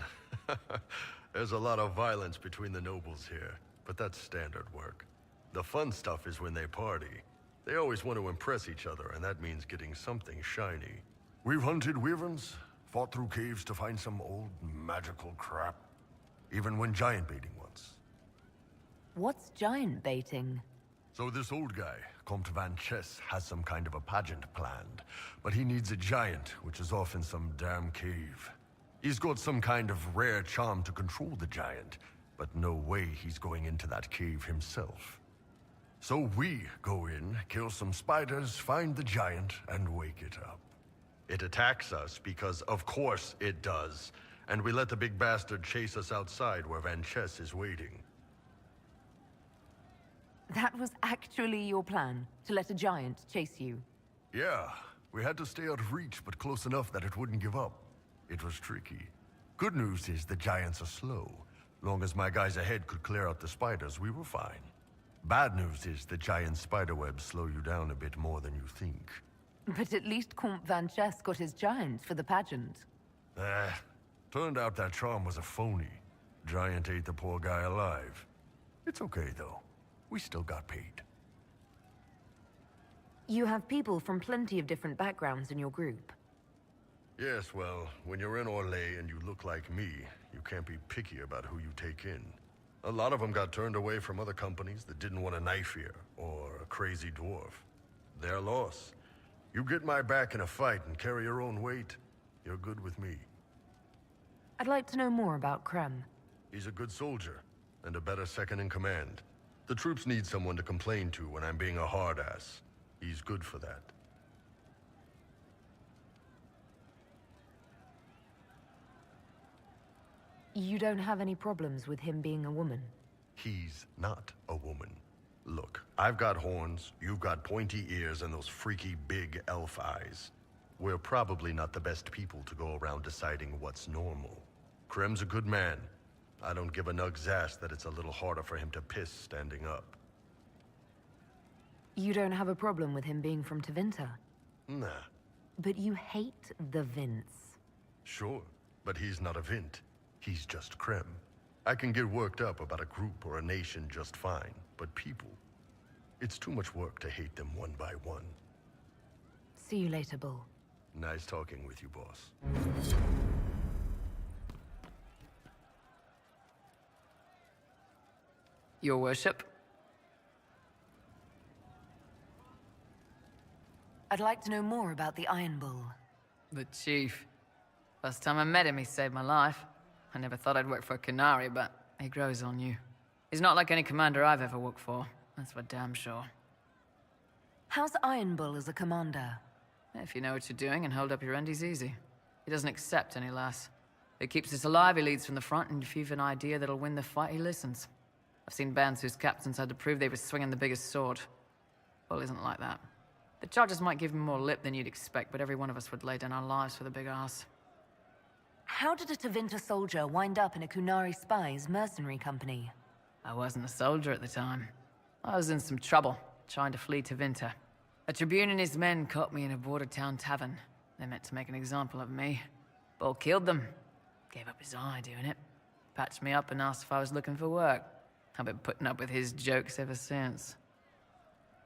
there's a lot of violence between the nobles here, but that's standard work. The fun stuff is when they party. They always want to impress each other, and that means getting something shiny. We've hunted wyverns, fought through caves to find some old magical crap. Even went giant baiting once. What's giant baiting? So this old guy, Comte Van Chess, has some kind of a pageant planned, but he needs a giant, which is off in some damn cave. He's got some kind of rare charm to control the giant, but no way he's going into that cave himself. So we go in, kill some spiders, find the giant, and wake it up. It attacks us because, of course, it does, and we let the big bastard chase us outside where Van Chess is waiting. That was actually your plan, to let a giant chase you? Yeah, we had to stay out of reach, but close enough that it wouldn't give up. It was tricky. Good news is the giants are slow. Long as my guys ahead could clear out the spiders, we were fine. Bad news is the giant spiderwebs slow you down a bit more than you think. But at least Comte Van Chess got his giant for the pageant. Turned out that charm was a phony. Giant ate the poor guy alive. It's okay, though. We still got paid. You have people from plenty of different backgrounds in your group. Yes, well, when you're in Orlais and you look like me, you can't be picky about who you take in. A lot of them got turned away from other companies that didn't want a knife here, or a crazy dwarf. Their loss. You get my back in a fight and carry your own weight, you're good with me. I'd like to know more about Krem. He's a good soldier, and a better second in command. The troops need someone to complain to when I'm being a hard-ass. He's good for that. You don't have any problems with him being a woman? He's not a woman. Look, I've got horns, you've got pointy ears, and those freaky big elf eyes. We're probably not the best people to go around deciding what's normal. Krem's a good man. I don't give a nug's ass that it's a little harder for him to piss standing up. You don't have a problem with him being from Tevinter? Nah. But you hate the Vince. Sure, but he's not a Vint. He's just Krem. I can get worked up about a group or a nation just fine, but people... It's too much work to hate them one by one. See you later, Bull. Nice talking with you, boss. Your worship? I'd like to know more about the Iron Bull. The chief. Last time I met him, he saved my life. I never thought I'd work for a Canary, but he grows on you. He's not like any commander I've ever worked for. That's for damn sure. How's Iron Bull as a commander? If you know what you're doing and hold up your end, he's easy. He doesn't accept any less. He keeps us alive, he leads from the front, and if you've an idea that'll win the fight, he listens. I've seen bands whose captains had to prove they were swinging the biggest sword. Bull isn't like that. The Chargers might give him more lip than you'd expect, but every one of us would lay down our lives for the big ass. How did a Tevinter soldier wind up in a Kunari spy's mercenary company? I wasn't a soldier at the time. I was in some trouble, trying to flee to Vinter. A Tribune and his men caught me in a border town tavern. They meant to make an example of me. Bull killed them. Gave up his eye doing it. Patched me up and asked if I was looking for work. I've been putting up with his jokes ever since.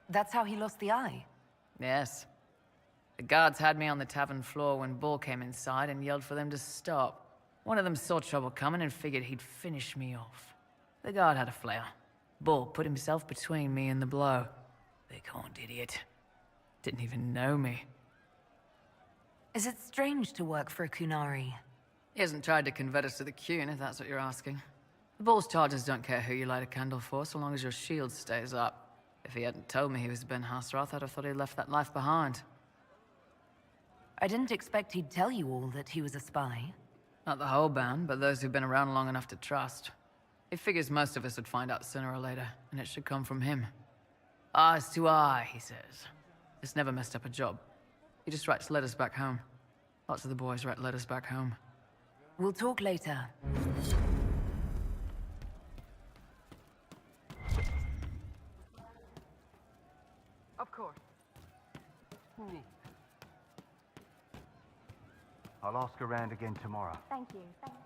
That's how he lost the eye? Yes. The guards had me on the tavern floor when Bull came inside and yelled for them to stop. One of them saw trouble coming and figured he'd finish me off. The guard had a flare. Bull put himself between me and the blow. Big horned idiot. Didn't even know me. Is it strange to work for a Kunari? He hasn't tried to convert us to the Kun, if that's what you're asking. The Bull's charges don't care who you light a candle for, so long as your shield stays up. If he hadn't told me he was Ben Hasrath, I'd have thought he'd left that life behind. I didn't expect he'd tell you all that he was a spy. Not the whole band, but those who've been around long enough to trust. He figures most of us would find out sooner or later, and it should come from him. Eyes to eye, he says. It's never messed up a job. He just writes letters back home. Lots of the boys write letters back home. We'll talk later. Of course. I'll ask around again tomorrow. Thank you, thank you.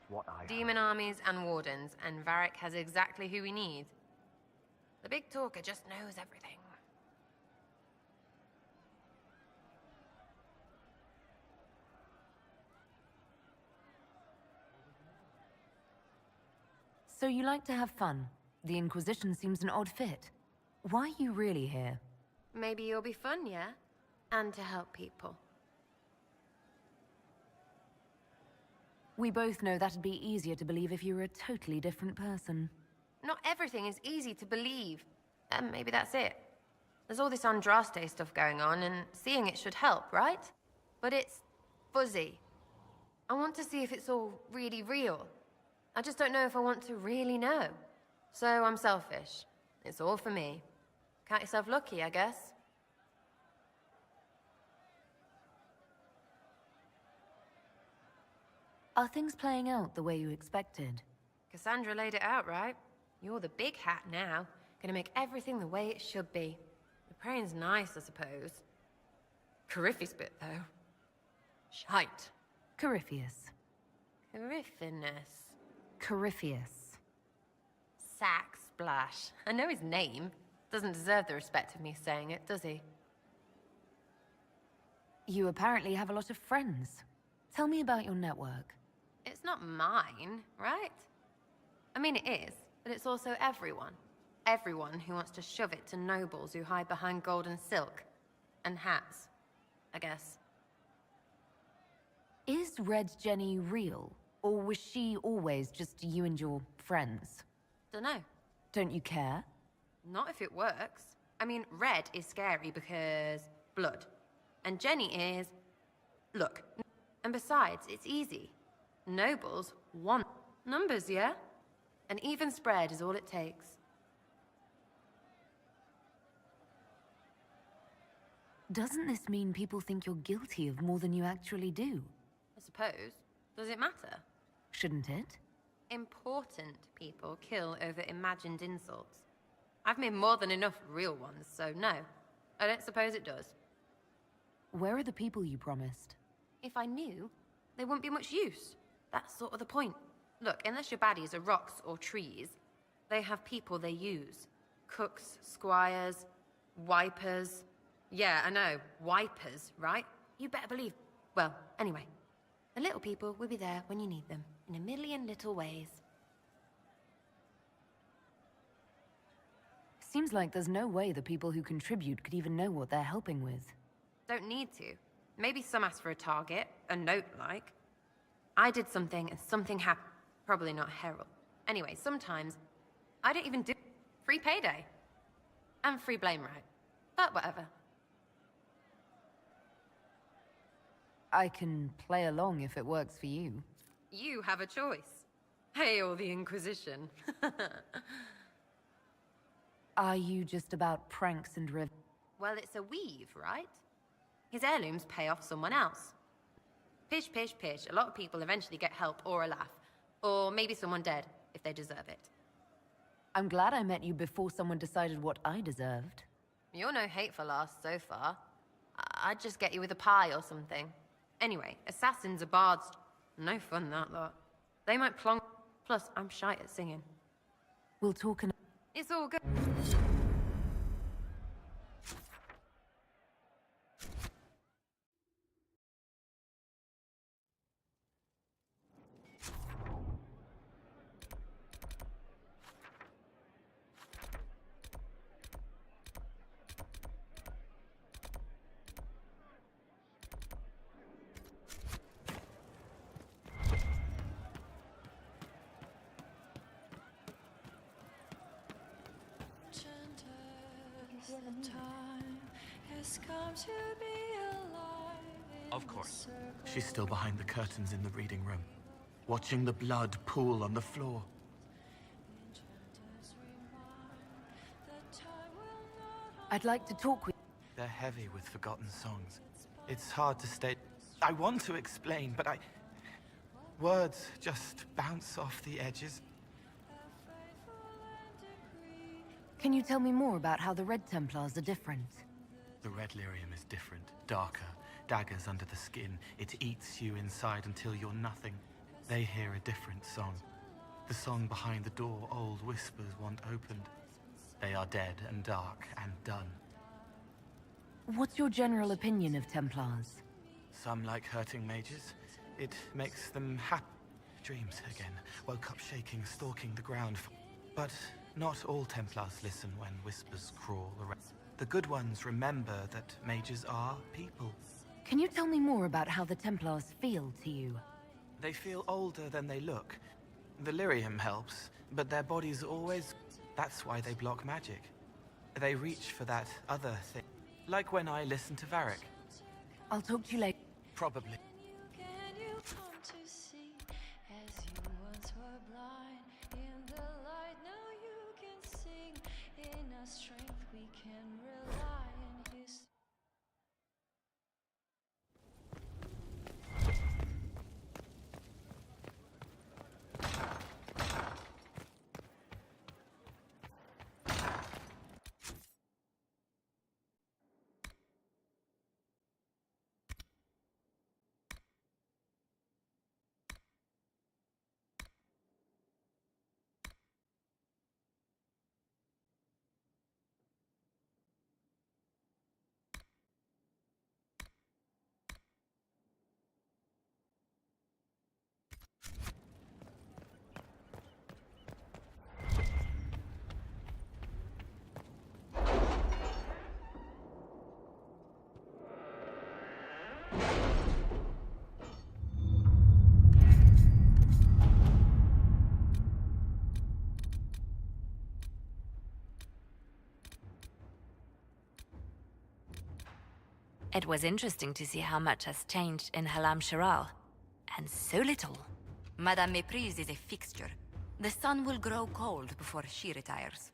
What I Demon armies and wardens, and Varric has exactly who we need. The big talker just knows everything. So you like to have fun. The Inquisition seems an odd fit. Why are you really here? Maybe you'll be fun, yeah? And to help people. We both know that'd be easier to believe if you were a totally different person. Not everything is easy to believe. And maybe that's it. There's all this Andraste stuff going on, and seeing it should help, right? But it's fuzzy. I want to see if it's all really real. I just don't know if I want to really know. So I'm selfish. It's all for me. Count yourself lucky, I guess. Are things playing out the way you expected? Cassandra laid it out, right? You're the big hat now. Gonna make everything the way it should be. The praying's nice, I suppose. Corypheus bit, though. Shite. Corypheus. Coryphinus. Corypheus. Sack Splash. I know his name. Doesn't deserve the respect of me saying it, does he? You apparently have a lot of friends. Tell me about your network. It's not mine, right? I mean, it is, but it's also everyone. Everyone who wants to shove it to nobles who hide behind gold and silk. And hats, I guess. Is Red Jenny real? Or was she always just you and your friends? Dunno. Don't you care? Not if it works. I mean, Red is scary because blood. And Jenny is... Look. And besides, it's easy. Nobles want numbers, yeah? An even spread is all it takes. Doesn't this mean people think you're guilty of more than you actually do? I suppose. Does it matter? Shouldn't it? Important people kill over imagined insults. I've made more than enough real ones, so no. I don't suppose it does. Where are the people you promised? If I knew, they wouldn't be much use. That's sort of the point. Look, unless your baddies are rocks or trees, they have people they use. Cooks, squires, wipers. Yeah, I know, wipers, right? You better believe... Well, anyway. The little people will be there when you need them, in a million little ways. Seems like there's no way the people who contribute could even know what they're helping with. Don't need to. Maybe some ask for a target, a note like. I did something and something happened. Probably not Herald. Anyway, sometimes I don't even do free payday. And free blame right. But whatever. I can play along if it works for you. You have a choice. Hail the Inquisition. Are you just about pranks and Well, it's a weave, right? His heirlooms pay off someone else. Pish, pish, pish. A lot of people eventually get help or a laugh. Or maybe someone dead, if they deserve it. I'm glad I met you before someone decided what I deserved. You're no hateful ass so far. I'd just get you with a pie or something. Anyway, assassins are bards. No fun, that lot. They might plonk. Plus, I'm shy at singing. We'll talk in... It's all good. Of course. She's still behind the curtains in the reading room, watching the blood pool on the floor. I'd like to talk with... They're heavy with forgotten songs. It's hard to state... I want to explain, but words just bounce off the edges. Can you tell me more about how the Red Templars are different? The red lyrium is different, darker. Daggers under the skin. It eats you inside until you're nothing. They hear a different song. The song behind the door old whispers want opened. They are dead and dark and done. What's your general opinion of Templars? Some like hurting mages. It makes them happy. Dreams again. Woke up shaking, stalking the ground. But not all Templars listen when whispers crawl around. The good ones remember that mages are people. Can you tell me more about how the Templars feel to you? They feel older than they look. The lyrium helps, but their bodies always... That's why they block magic. They reach for that other thing. Like when I listen to Varric. I'll talk to you later. Probably. It was interesting to see how much has changed in Halam Shiral. And so little. Madame Méprise is a fixture. The sun will grow cold before she retires.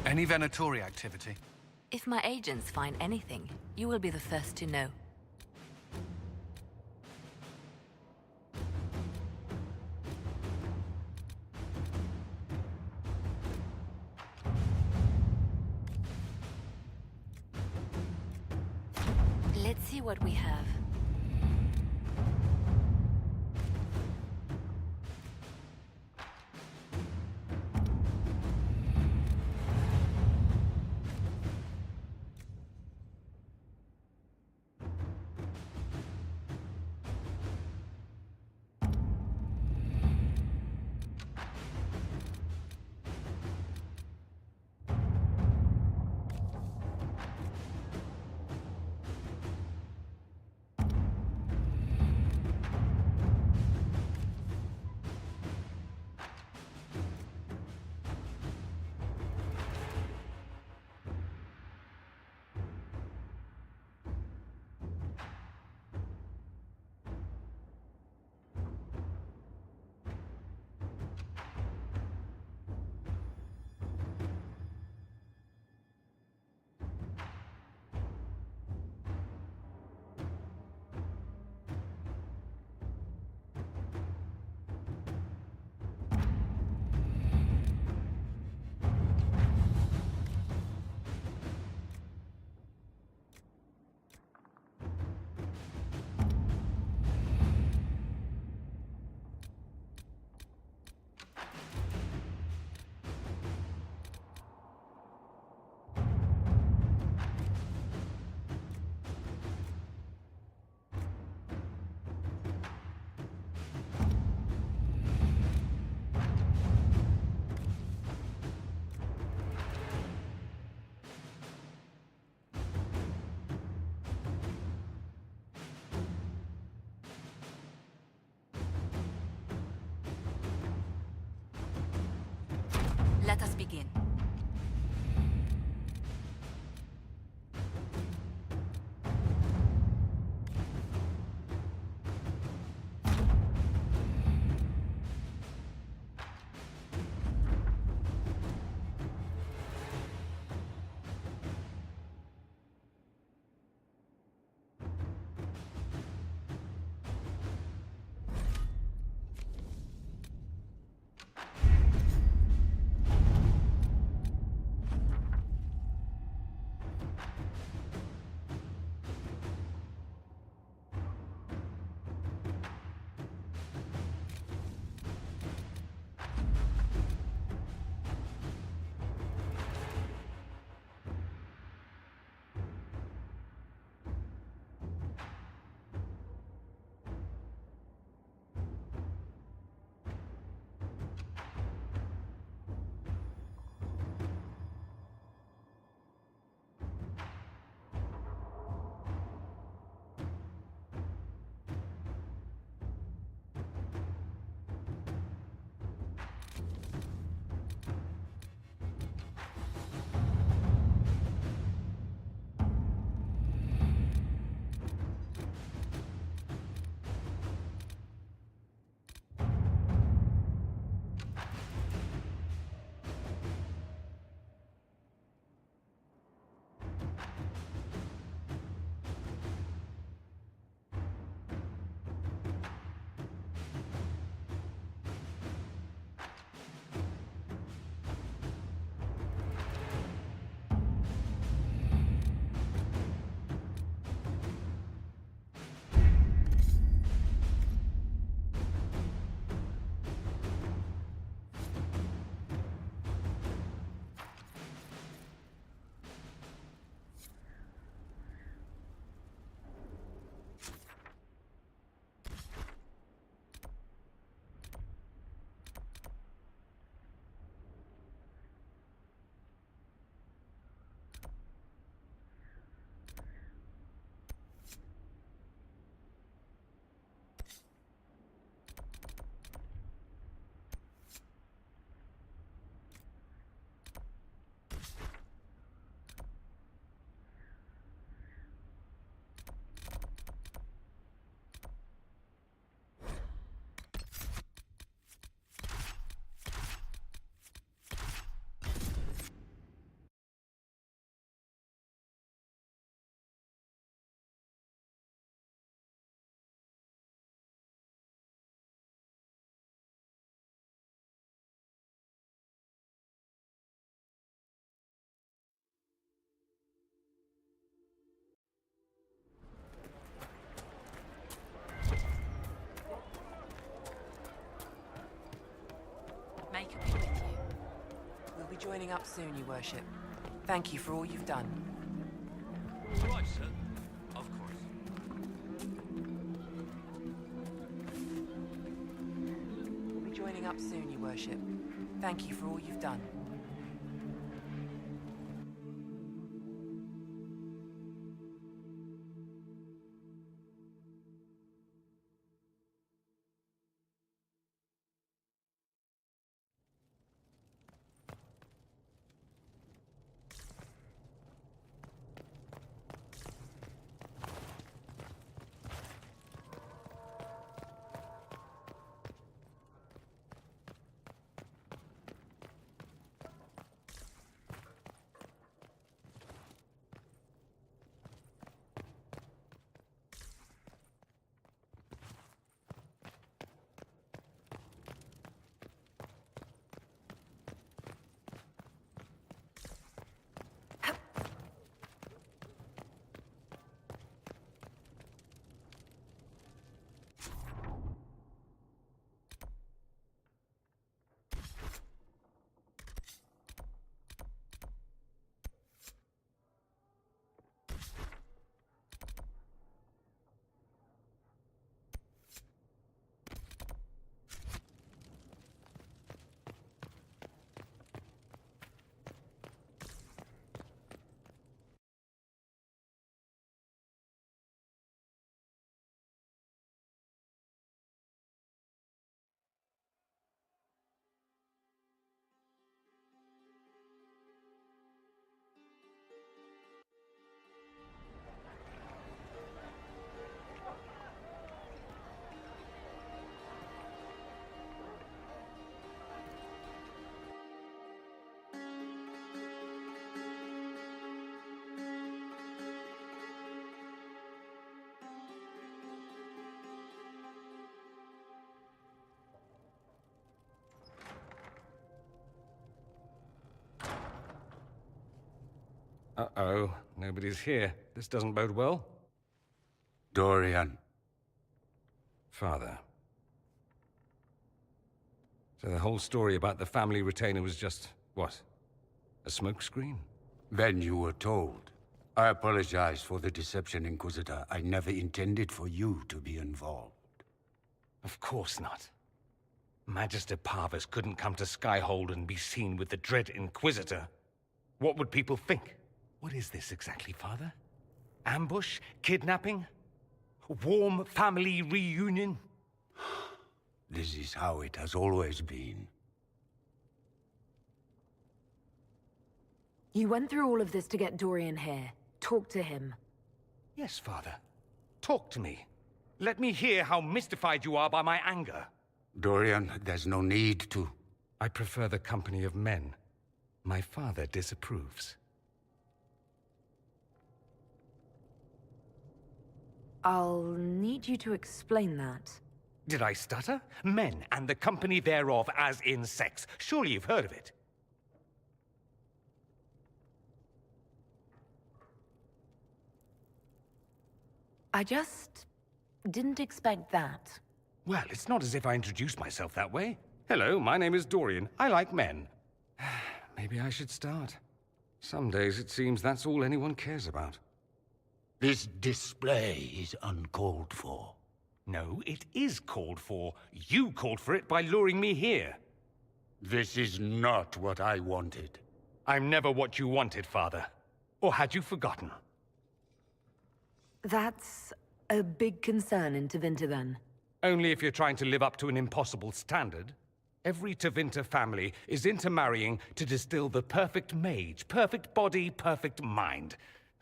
Any Venatori activity? If my agents find anything, you will be the first to know. Let's see what we have. Let us begin. May it be with you. We'll be joining up soon, Your Worship. Thank you for all you've done. Right, sir. Of course. We'll be joining up soon, Your Worship. Thank you for all you've done. Uh-oh, nobody's here. This doesn't bode well. Dorian. Father. So the whole story about the family retainer was just, what? A smokescreen? Then you were told. I apologize for the deception, Inquisitor. I never intended for you to be involved. Of course not. Magister Parvus couldn't come to Skyhold and be seen with the dread Inquisitor. What would people think? What is this exactly, Father? Ambush? Kidnapping? Warm family reunion? This is how it has always been. You went through all of this to get Dorian here. Talk to him. Yes, Father. Talk to me. Let me hear how mystified you are by my anger. Dorian, there's no need to. I prefer the company of men. My father disapproves. I'll need you to explain that. Did I stutter? Men and the company thereof, as in sex. Surely you've heard of it. I just didn't expect that. Well, it's not as if I introduced myself that way. Hello, my name is Dorian. I like men. Maybe I should start. Some days it seems that's all anyone cares about. This display is uncalled for. No, it is called for. You called for it by luring me here. This is not what I wanted. I'm never what you wanted, Father. Or had you forgotten? That's a big concern in Tevinter, then. Only if you're trying to live up to an impossible standard. Every Tevinter family is intermarrying to distill the perfect mage, perfect body, perfect mind,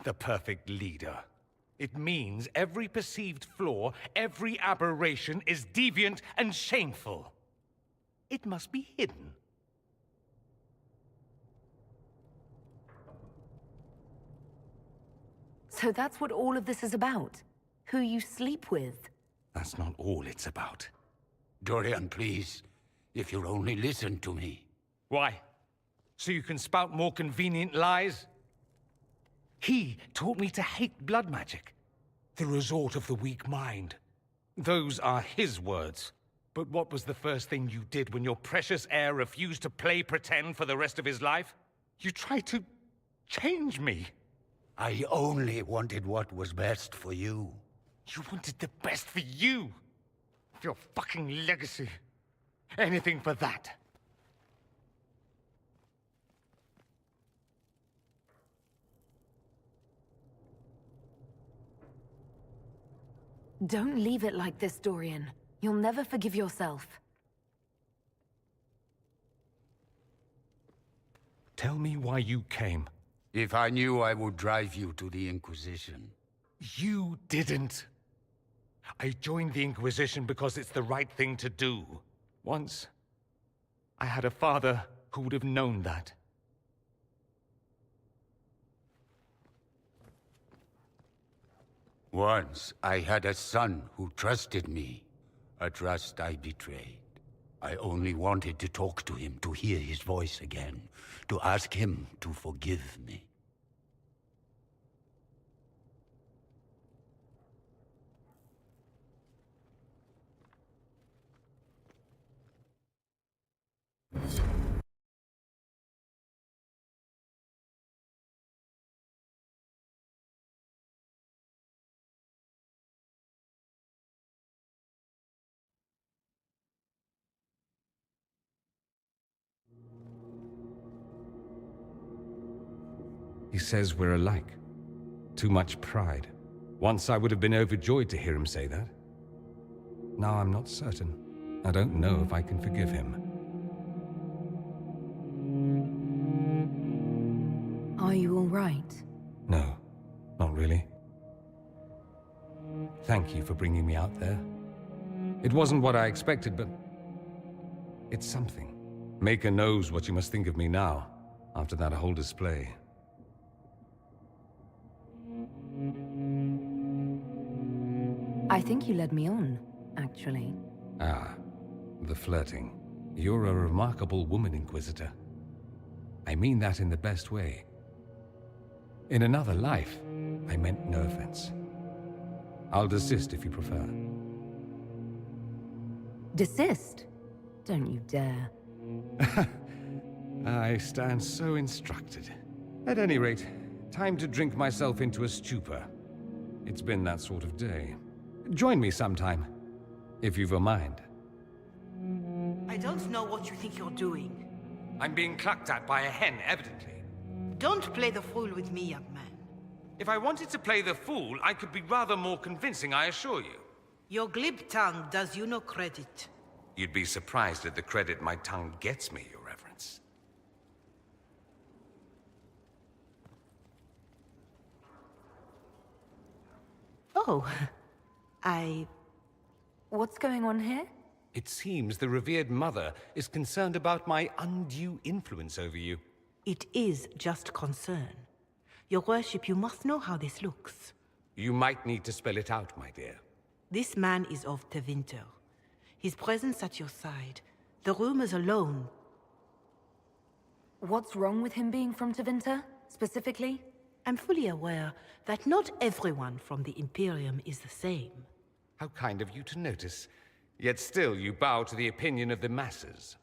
the perfect leader. It means every perceived flaw, every aberration is deviant and shameful. It must be hidden. So that's what all of this is about? Who you sleep with? That's not all it's about. Dorian, please. If you'll only listen to me. Why? So you can spout more convenient lies? He taught me to hate blood magic. The resort of the weak mind. Those are his words. But what was the first thing you did when your precious heir refused to play pretend for the rest of his life? You tried to change me. I only wanted what was best for you. You wanted the best for you. Your fucking legacy. Anything for that. Don't leave it like this, Dorian. You'll never forgive yourself. Tell me why you came. If I knew, I would drive you to the Inquisition. You didn't. I joined the Inquisition because it's the right thing to do. Once, I had a father who would have known that. Once, I had a son who trusted me. A trust I betrayed. I only wanted to talk to him, to hear his voice again, to ask him to forgive me. He says we're alike. Too much pride. Once I would have been overjoyed to hear him say that. Now I'm not certain. I don't know if I can forgive him. Are you all right? No, not really. Thank you for bringing me out there. It wasn't what I expected, but it's something. Maker knows what you must think of me now, after that whole display. I think you led me on, actually. Ah, the flirting. You're a remarkable woman, Inquisitor. I mean that in the best way. In another life, I meant no offense. I'll desist if you prefer. Desist? Don't you dare. I stand so instructed. At any rate, time to drink myself into a stupor. It's been that sort of day. Join me sometime, if you've a mind. I don't know what you think you're doing. I'm being clucked at by a hen, evidently. Don't play the fool with me, young man. If I wanted to play the fool, I could be rather more convincing, I assure you. Your glib tongue does you no credit. You'd be surprised at the credit my tongue gets me, Your Reverence. Oh, What's going on here? It seems the revered mother is concerned about my undue influence over you. It is just concern. Your worship, you must know how this looks. You might need to spell it out, my dear. This man is of Tevinter. His presence at your side, the rumors alone. What's wrong with him being from Tevinter, specifically? I'm fully aware that not everyone from the Imperium is the same. How kind of you to notice. Yet still you bow to the opinion of the masses.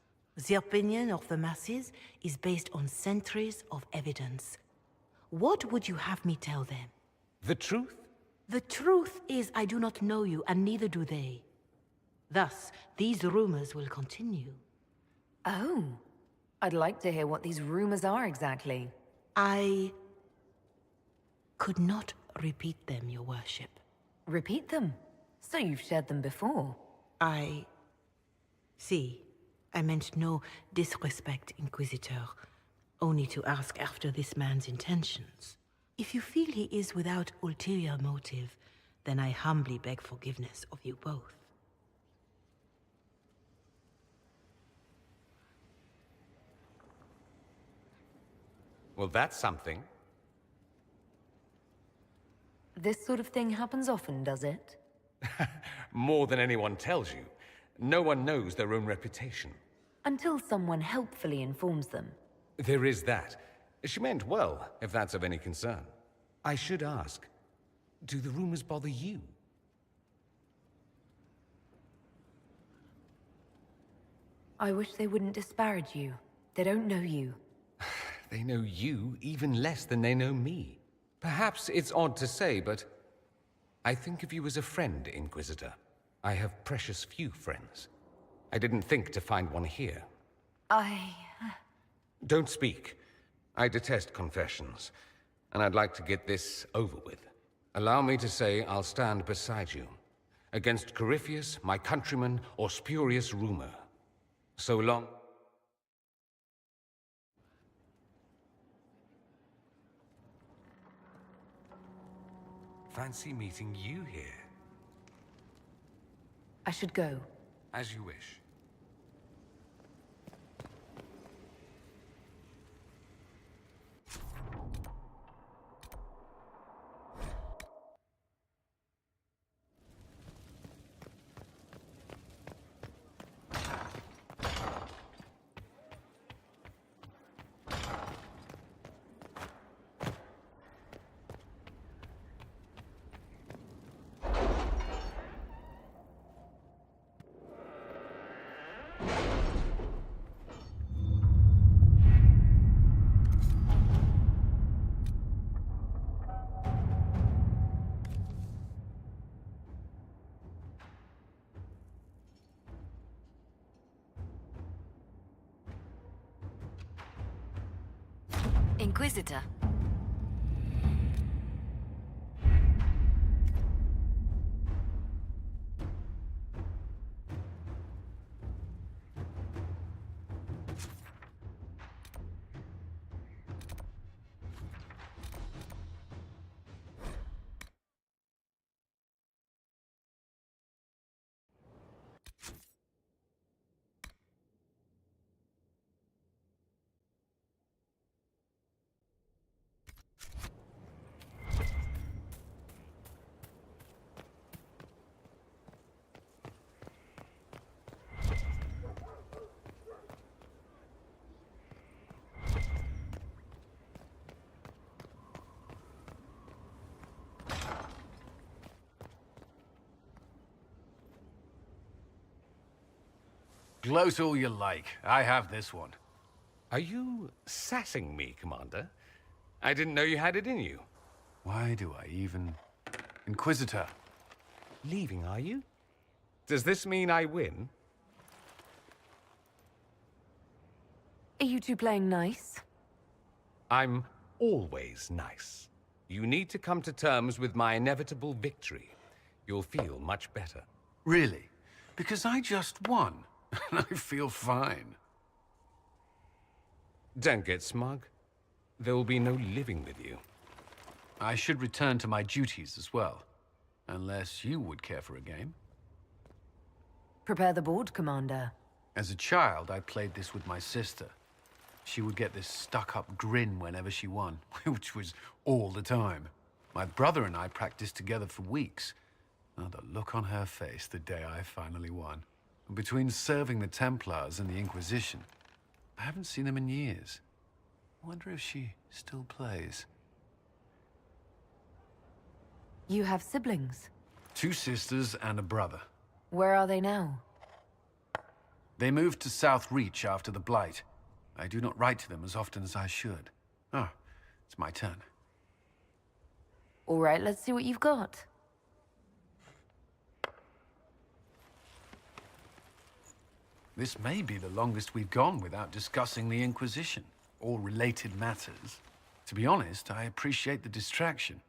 The opinion of the masses is based on centuries of evidence. What would you have me tell them? The truth? The truth is I do not know you, and neither do they. Thus, these rumors will continue. Oh. I'd like to hear what these rumors are exactly. I could not repeat them, Your Worship. Repeat them? So you've shared them before. See, I meant no disrespect, Inquisitor. Only to ask after this man's intentions. If you feel he is without ulterior motive, then I humbly beg forgiveness of you both. Well, that's something. This sort of thing happens often, does it? More than anyone tells you. No one knows their own reputation. Until someone helpfully informs them. There is that. She meant well, if that's of any concern. I should ask, do the rumors bother you? I wish they wouldn't disparage you. They don't know you. They know you even less than they know me. Perhaps it's odd to say, but I think of you as a friend, Inquisitor. I have precious few friends. I didn't think to find one here. Don't speak. I detest confessions, and I'd like to get this over with. Allow me to say I'll stand beside you, against Corypheus, my countryman, or spurious rumor. So long... Fancy meeting you here. I should go. As you wish. Inquisitor. Gloat all you like. I have this one. Are you sassing me, Commander? I didn't know you had it in you. Why do I even... Inquisitor. Leaving, are you? Does this mean I win? Are you two playing nice? I'm always nice. You need to come to terms with my inevitable victory. You'll feel much better. Really? Because I just won, and I feel fine. Don't get smug. There will be no living with you. I should return to my duties as well. Unless you would care for a game. Prepare the board, Commander. As a child, I played this with my sister. She would get this stuck-up grin whenever she won, which was all the time. My brother and I practiced together for weeks. Oh, the look on her face the day I finally won. Between serving the Templars and the Inquisition, I haven't seen them in years. I wonder if she still plays. You have siblings? 2 sisters and a brother. Where are they now? They moved to South Reach after the Blight. I do not write to them as often as I should. Oh, it's my turn. All right, let's see what you've got. This may be the longest we've gone without discussing the Inquisition, or related matters. To be honest, I appreciate the distraction.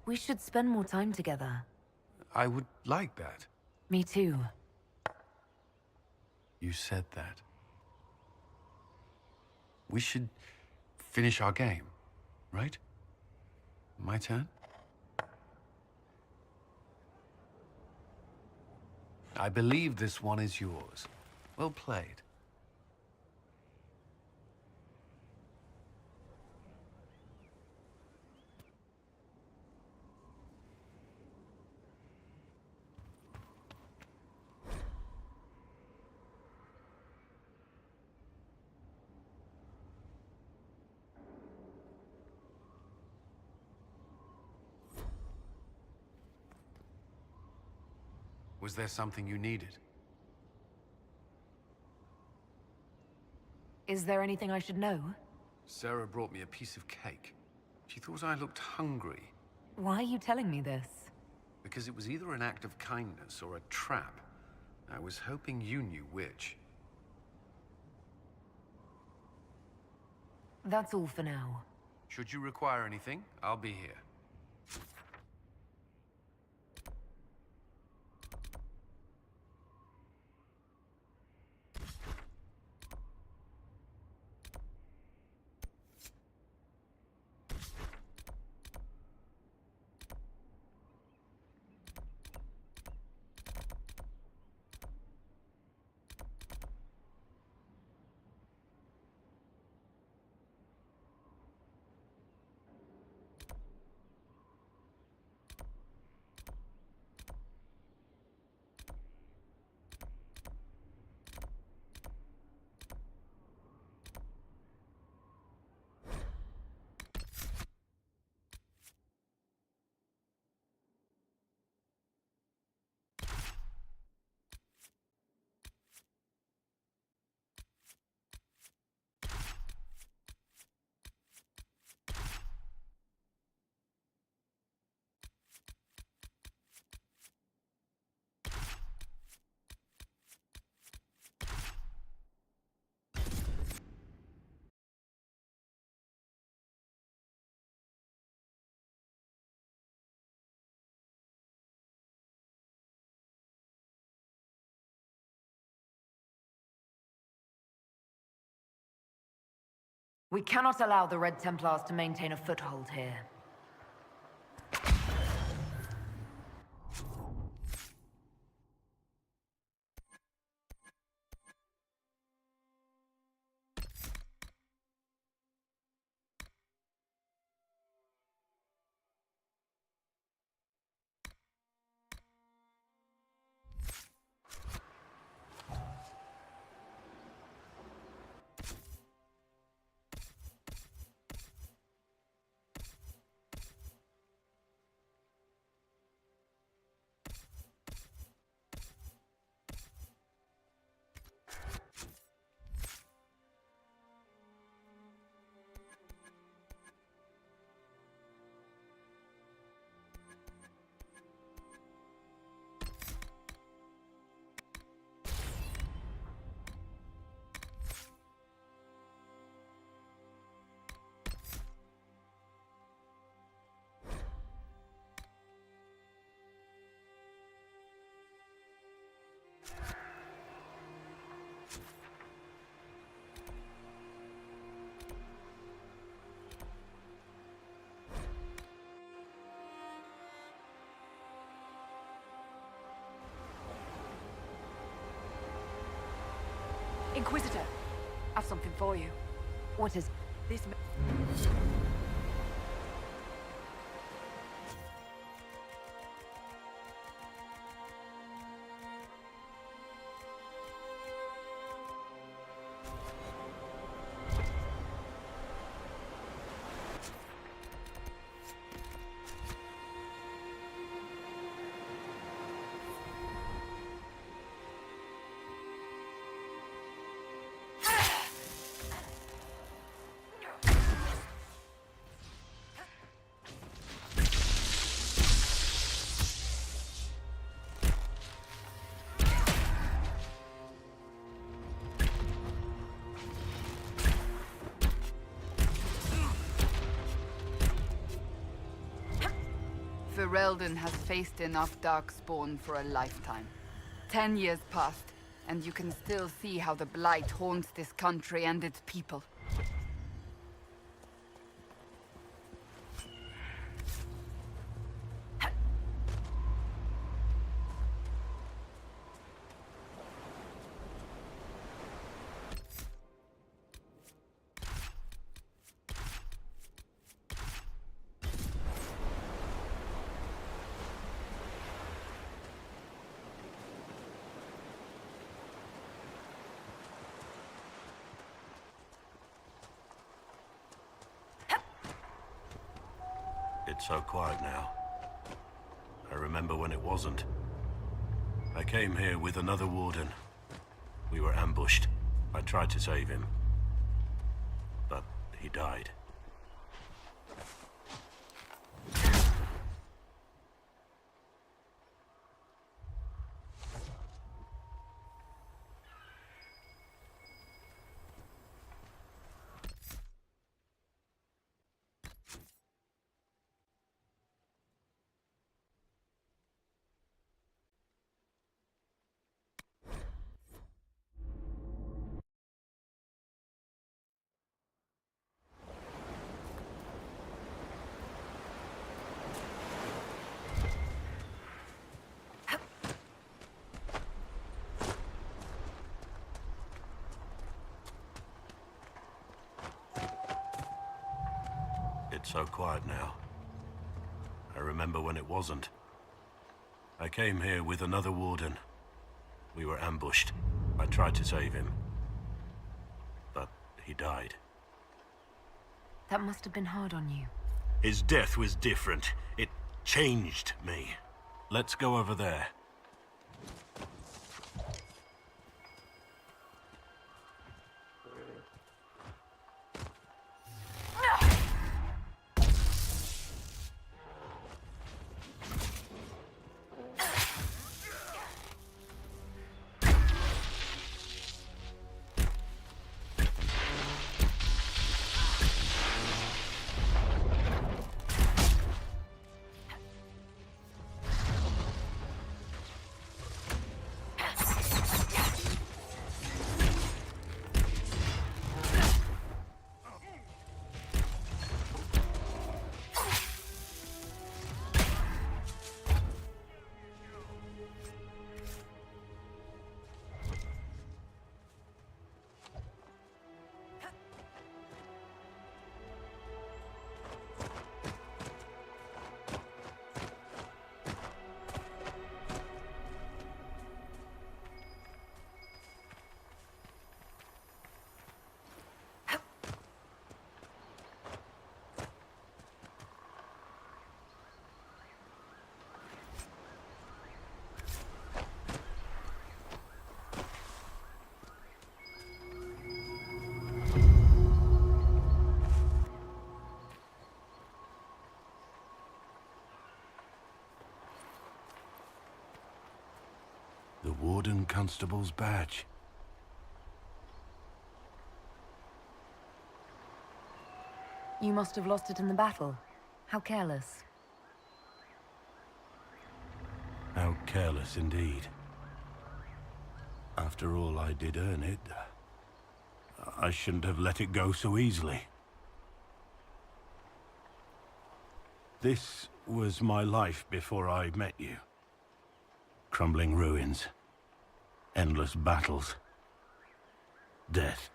We should spend more time together. I would like that. Me too. You said that. We should finish our game, right? My turn? I believe this one is yours. Well played. Was there something you needed? Is there anything I should know? Sarah brought me a piece of cake. She thought I looked hungry. Why are you telling me this? Because it was either an act of kindness or a trap. I was hoping you knew which. That's all for now. Should you require anything, I'll be here. We cannot allow the Red Templars to maintain a foothold here. Inquisitor, I've something for you. What is... This... Ferelden has faced enough Darkspawn for a lifetime. 10 years passed, and you can still see how the Blight haunts this country and its people. It's so quiet now. I remember when it wasn't. I came here with another warden. We were ambushed. I tried to save him, but he died. It's so quiet now. I remember when it wasn't. I came here with another warden. We were ambushed. I tried to save him, but he died. That must have been hard on you. His death was different. It changed me. Let's go over there. The Warden Constable's badge. You must have lost it in the battle. How careless. How careless indeed. After all, I did earn it. I shouldn't have let it go so easily. This was my life before I met you. Crumbling ruins. Endless battles. death.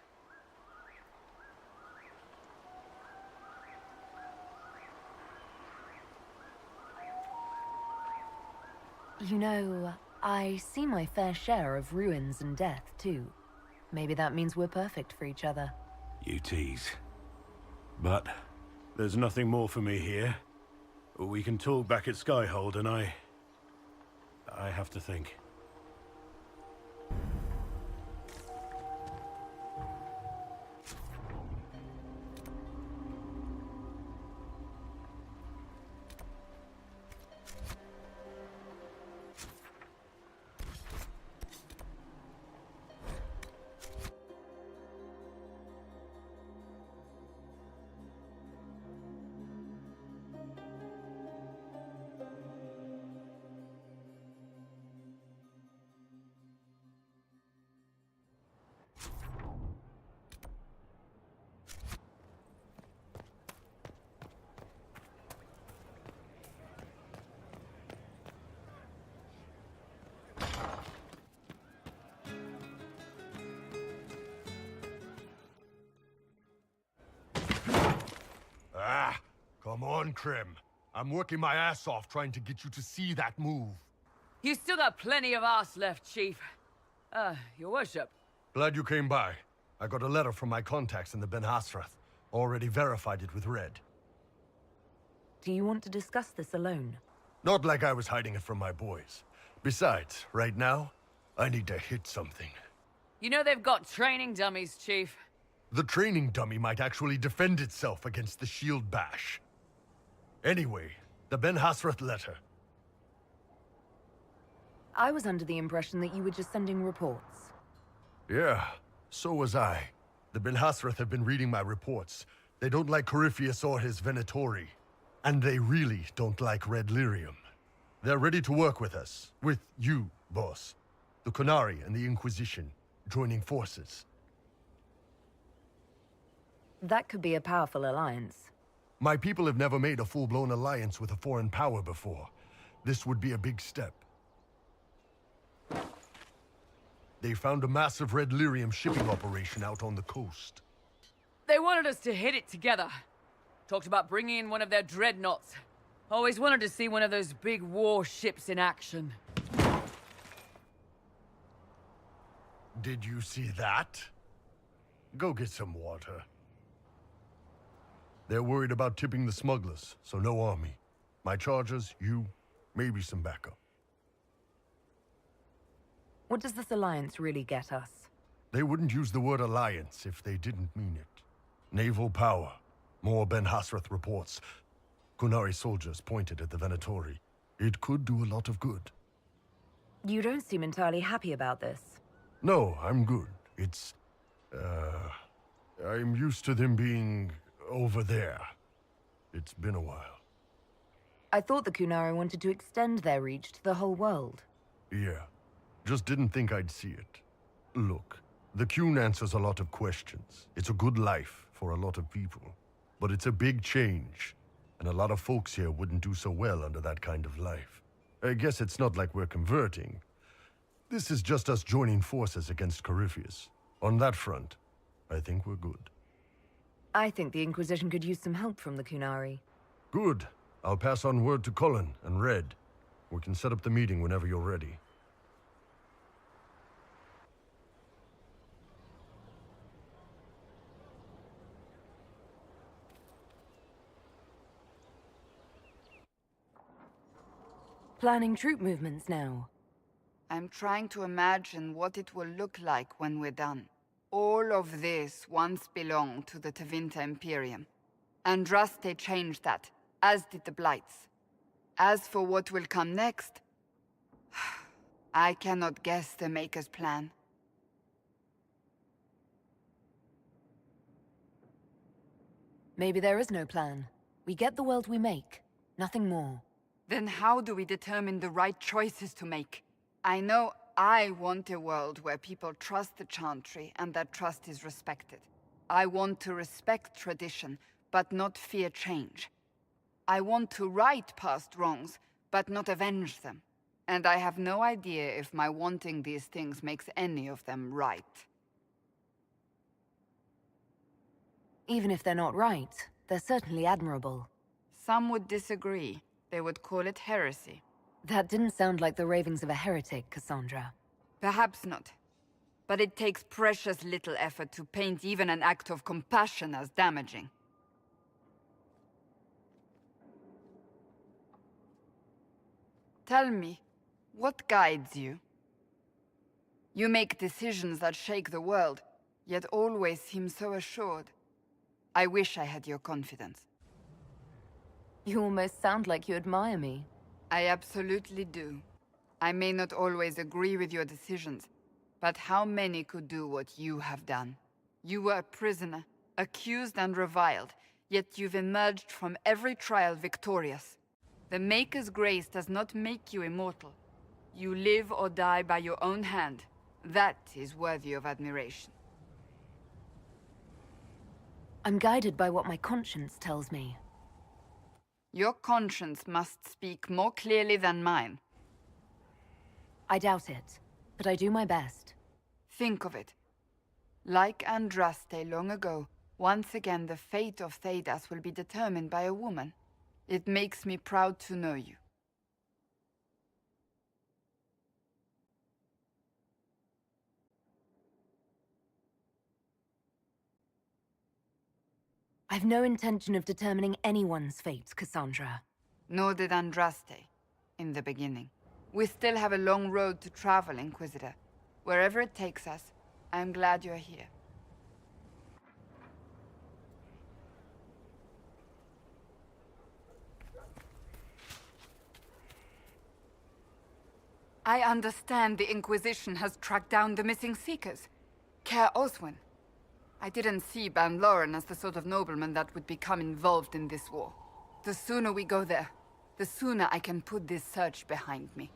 You know, I see my fair share of ruins and death, too. Maybe that means we're perfect for each other. You tease. But there's nothing more for me here. We can talk back at Skyhold, and I have to think. Come on, Krim. I'm working my ass off trying to get you to see that move. You still got plenty of arse left, Chief. Your worship. Glad you came by. I got a letter from my contacts in the Ben Hasrath. Already verified it with Red. Do you want to discuss this alone? Not like I was hiding it from my boys. Besides, right now, I need to hit something. You know they've got training dummies, Chief. The training dummy might actually defend itself against the shield bash. Anyway, the Ben Hasrath letter. I was under the impression that you were just sending reports. Yeah, so was I. The Ben Hasrath have been reading my reports. They don't like Corypheus or his Venatori. And they really don't like Red Lyrium. They're ready to work with us. With you, boss. The Qunari and the Inquisition, joining forces. That could be a powerful alliance. My people have never made a full-blown alliance with a foreign power before. This would be a big step. They found a massive Red Lyrium shipping operation out on the coast. They wanted us to hit it together. Talked about bringing in one of their dreadnoughts. Always wanted to see one of those big warships in action. Did you see that? Go get some water. They're worried about tipping the smugglers, so no army. My chargers, you, maybe some backup. What does this alliance really get us? They wouldn't use the word alliance if they didn't mean it. Naval power. More Ben Hasrath reports. Qunari soldiers pointed at the Venatori. It could do a lot of good. You don't seem entirely happy about this. No, I'm good. It's... I'm used to them being over there. It's been a while. I thought the Qunari wanted to extend their reach to the whole world. Yeah. Just didn't think I'd see it. Look, the Qun answers a lot of questions. It's a good life for a lot of people. But it's a big change, and a lot of folks here wouldn't do so well under that kind of life. I guess it's not like we're converting. This is just us joining forces against Corypheus. On that front, I think we're good. I think the Inquisition could use some help from the Qunari. Good. I'll pass on word to Cullen and Red. We can set up the meeting whenever you're ready. Planning troop movements now. I'm trying to imagine what it will look like when we're done. All of this once belonged to the Tevinter Imperium. Andraste changed that, as did the Blights. As for what will come next, I cannot guess the Maker's plan. Maybe there is no plan. We get the world we make, nothing more. Then how do we determine the right choices to make? I know I want a world where people trust the Chantry and that trust is respected. I want to respect tradition, but not fear change. I want to right past wrongs, but not avenge them. And I have no idea if my wanting these things makes any of them right. Even if they're not right, they're certainly admirable. Some would disagree. They would call it heresy. That didn't sound like the ravings of a heretic, Cassandra. Perhaps not. But it takes precious little effort to paint even an act of compassion as damaging. Tell me, what guides you? You make decisions that shake the world, yet always seem so assured. I wish I had your confidence. You almost sound like you admire me. I absolutely do. I may not always agree with your decisions, but how many could do what you have done? You were a prisoner, accused and reviled, yet you've emerged from every trial victorious. The Maker's grace does not make you immortal. You live or die by your own hand. That is worthy of admiration. I'm guided by what my conscience tells me. Your conscience must speak more clearly than mine. I doubt it, but I do my best. Think of it. Like Andraste long ago, once again the fate of Thedas will be determined by a woman. It makes me proud to know you. I've no intention of determining anyone's fate, Cassandra. Nor did Andraste, in the beginning. We still have a long road to travel, Inquisitor. Wherever it takes us, I'm glad you're here. I understand the Inquisition has tracked down the missing Seekers. Care Oswin. I didn't see Ban Loren as the sort of nobleman that would become involved in this war. The sooner we go there, the sooner I can put this search behind me.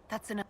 That's enough.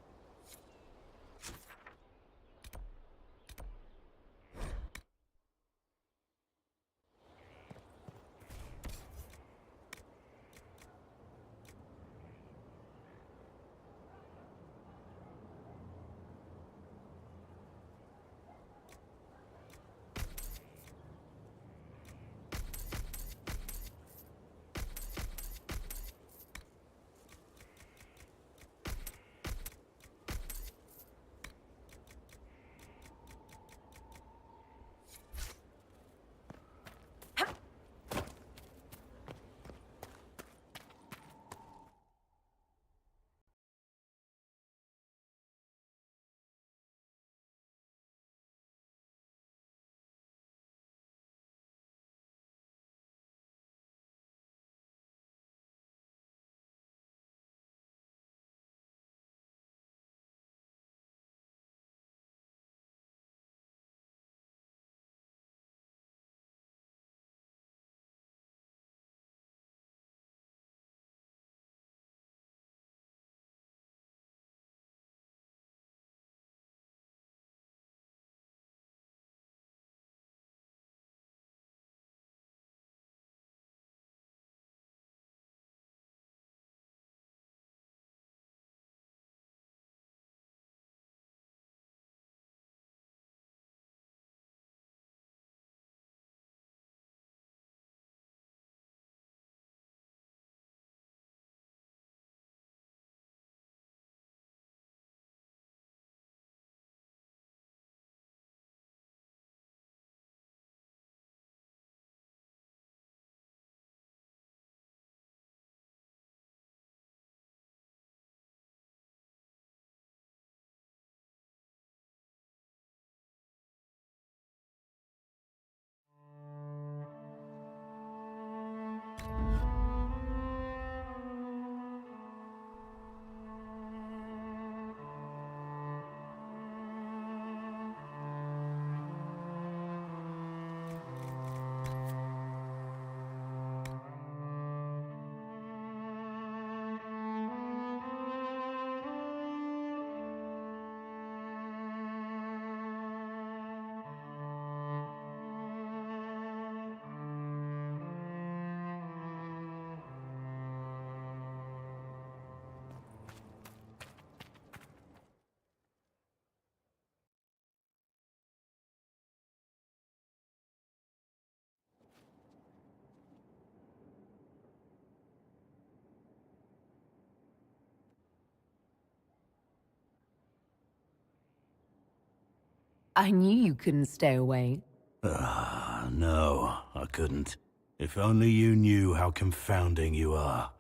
I knew you couldn't stay away. No, I couldn't. If only you knew how confounding you are.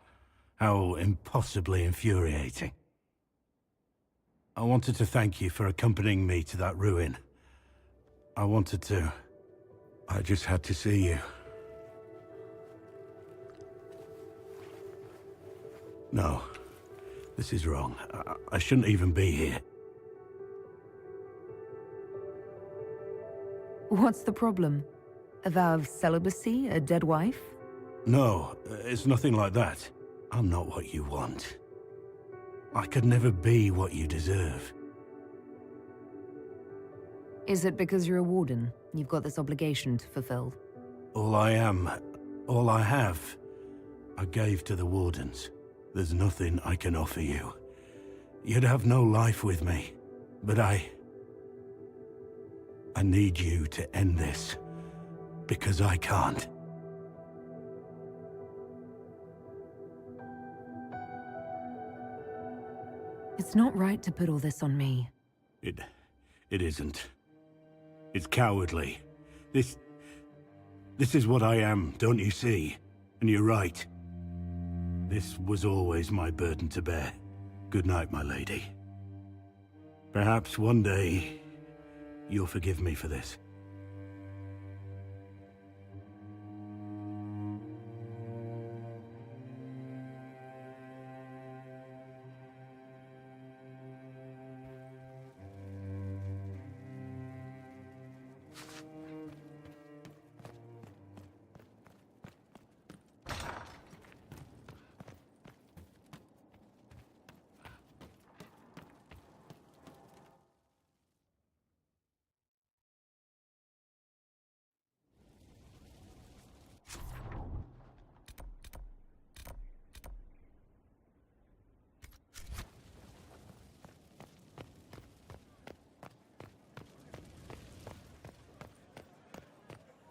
How impossibly infuriating. I wanted to thank you for accompanying me to that ruin. I wanted to. I just had to see you. No, this is wrong. I shouldn't even be here. What's the problem? A vow of celibacy? A dead wife? No, it's nothing like that. I'm not what you want. I could never be what you deserve. Is it because you're a warden? You've got this obligation to fulfill? All I am, all I have, I gave to the wardens. There's nothing I can offer you. You'd have no life with me, but I need you to end this, because I can't. It's not right to put all this on me. It isn't. It's cowardly. This is what I am, don't you see? And you're right. This was always my burden to bear. Good night, my lady. Perhaps one day, you'll forgive me for this.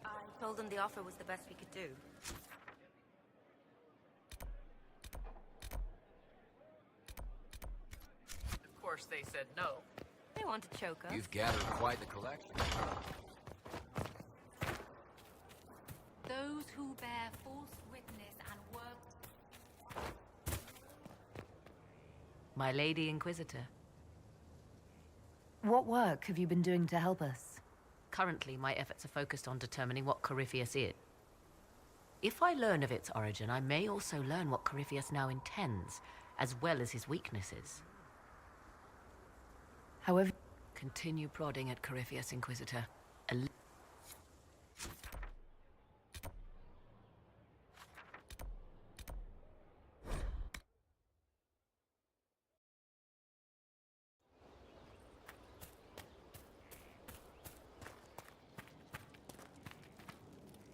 I told them the offer was the best we could do. Of course they said no. They want to choke us. You've gathered quite the collection. Those who bear false witness and work... My Lady Inquisitor. What work have you been doing to help us? Currently, my efforts are focused on determining what Corypheus is. If I learn of its origin, I may also learn what Corypheus now intends, as well as his weaknesses. However... Continue prodding at Corypheus, Inquisitor.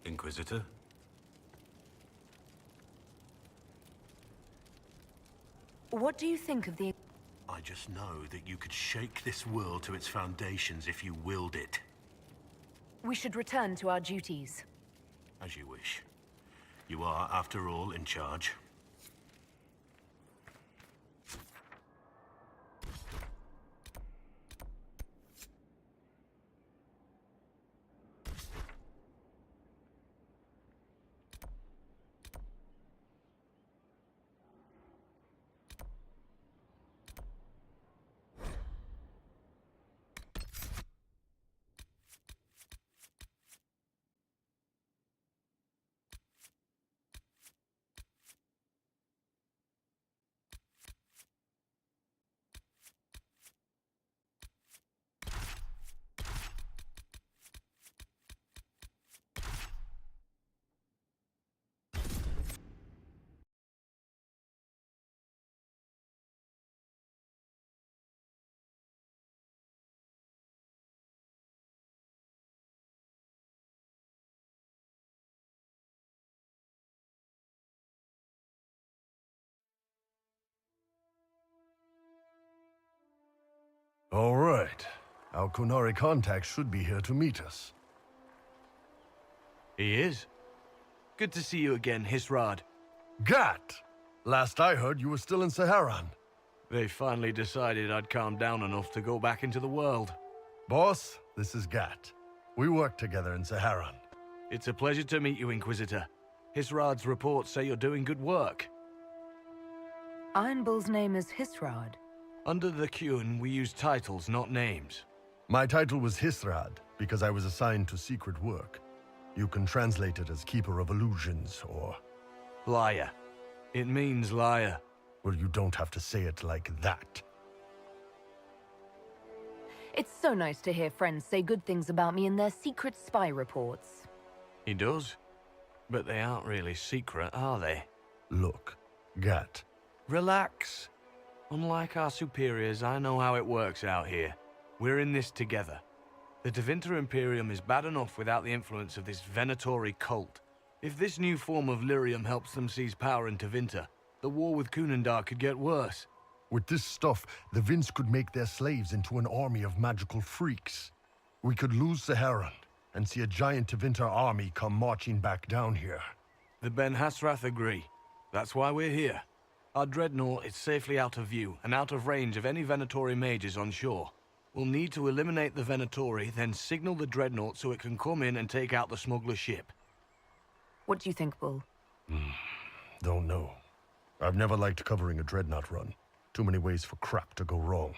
Inquisitor? What do you think of the... I just know that you could shake this world to its foundations if you willed it. We should return to our duties. As you wish. You are, after all, in charge. All right. Our Qunari contact should be here to meet us. He is. Good to see you again, Hisrad. Gat! Last I heard, you were still in Saharan. They finally decided I'd calmed down enough to go back into the world. Boss, this is Gat. We worked together in Saharan. It's a pleasure to meet you, Inquisitor. Hisrad's reports say you're doing good work. Iron Bull's name is Hisrad. Under the Qun, we use titles, not names. My title was Hisrad because I was assigned to secret work. You can translate it as Keeper of Illusions or... Liar. It means liar. Well, you don't have to say it like that. It's so nice to hear friends say good things about me in their secret spy reports. He does. But they aren't really secret, are they? Look, Gat. Relax. Unlike our superiors, I know how it works out here. We're in this together. The Tevinter Imperium is bad enough without the influence of this Venatori cult. If this new form of lyrium helps them seize power in Tevinter, the war with Kunandar could get worse. With this stuff, the Vince could make their slaves into an army of magical freaks. We could lose Saharan and see a giant Tevinter army come marching back down here. The Ben Hasrath agree. That's why we're here. Our dreadnought is safely out of view and out of range of any Venatori mages on shore. We'll need to eliminate the Venatori, then signal the dreadnought so it can come in and take out the smuggler ship. What do you think, Bull? Don't know. I've never liked covering a dreadnought run. Too many ways for crap to go wrong.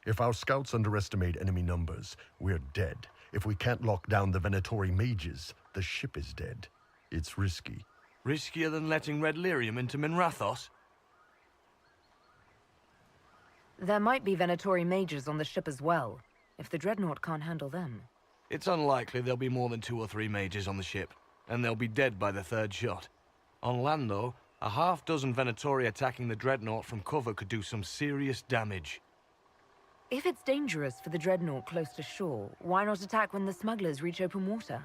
If our scouts underestimate enemy numbers, we're dead. If we can't lock down the Venatori mages, the ship is dead. It's risky. Riskier than letting Red Lyrium into Minrathos? There might be Venatori mages on the ship as well, if the dreadnought can't handle them. It's unlikely there'll be more than 2 or 3 mages on the ship, and they'll be dead by the 3rd shot. On land, though, a half-dozen Venatori attacking the dreadnought from cover could do some serious damage. If it's dangerous for the dreadnought close to shore, why not attack when the smugglers reach open water?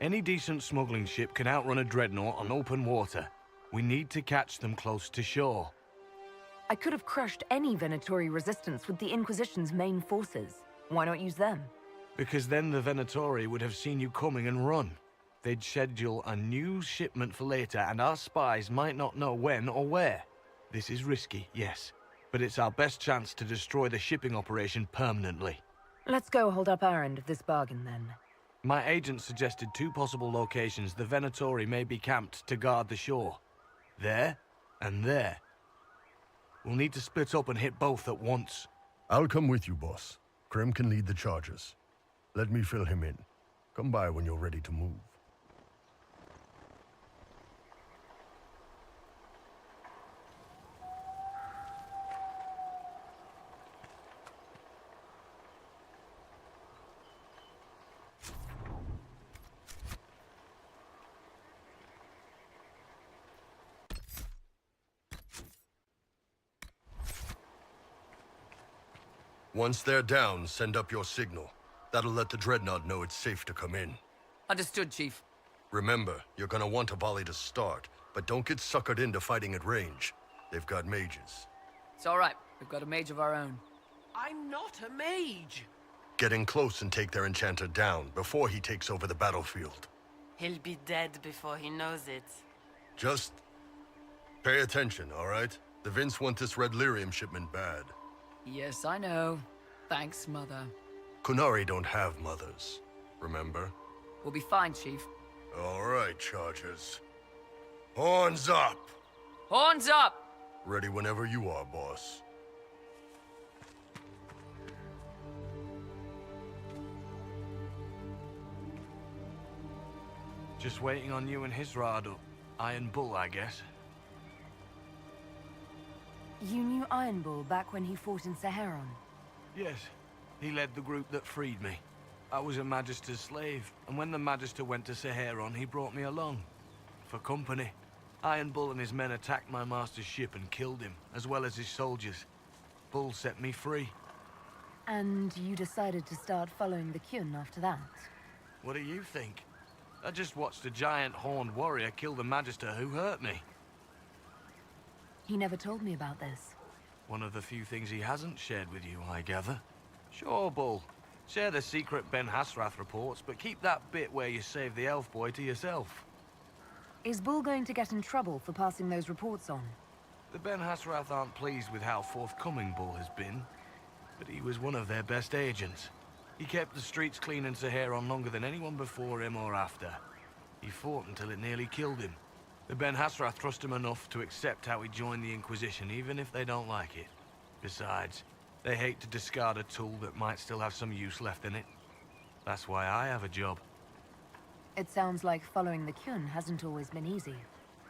Any decent smuggling ship can outrun a dreadnought on open water. We need to catch them close to shore. I could have crushed any Venatori resistance with the Inquisition's main forces. Why not use them? Because then the Venatori would have seen you coming and run. They'd schedule a new shipment for later, and our spies might not know when or where. This is risky, yes, but it's our best chance to destroy the shipping operation permanently. Let's go hold up our end of this bargain, then. My agent suggested 2 possible locations the Venatori may be camped to guard the shore. There and there. We'll need to split up and hit both at once. I'll come with you, boss. Krem can lead the charges. Let me fill him in. Come by when you're ready to move. Once they're down, send up your signal. That'll let the dreadnought know it's safe to come in. Understood, Chief. Remember, you're gonna want a volley to start, but don't get suckered into fighting at range. They've got mages. It's all right. We've got a mage of our own. I'm not a mage. Get in close and take their enchanter down before he takes over the battlefield. He'll be dead before he knows it. Just pay attention, all right? The Vince want this red lyrium shipment bad. Yes, I know. Thanks, Mother. Kunari don't have mothers, remember? We'll be fine, Chief. All right, Chargers. Horns up! Horns up! Ready whenever you are, boss. Just waiting on you and Hisrad, or Iron Bull, I guess. You knew Iron Bull back when he fought in Saharan? Yes. He led the group that freed me. I was a Magister's slave, and when the Magister went to Saharan, he brought me along. For company. Iron Bull and his men attacked my master's ship and killed him, as well as his soldiers. Bull set me free. And you decided to start following the Qun after that? What do you think? I just watched a giant horned warrior kill the Magister who hurt me. He never told me about this. One of the few things he hasn't shared with you, I gather. Sure, Bull. Share the secret Ben Hasrath reports, but keep that bit where you saved the elf boy to yourself. Is Bull going to get in trouble for passing those reports on? The Ben Hasrath aren't pleased with how forthcoming Bull has been, but he was one of their best agents. He kept the streets clean in Saharon longer than anyone before him or after. He fought until it nearly killed him. The Ben Hasrath trust him enough to accept how he joined the Inquisition, even if they don't like it. Besides, they hate to discard a tool that might still have some use left in it. That's why I have a job. It sounds like following the Kyun hasn't always been easy.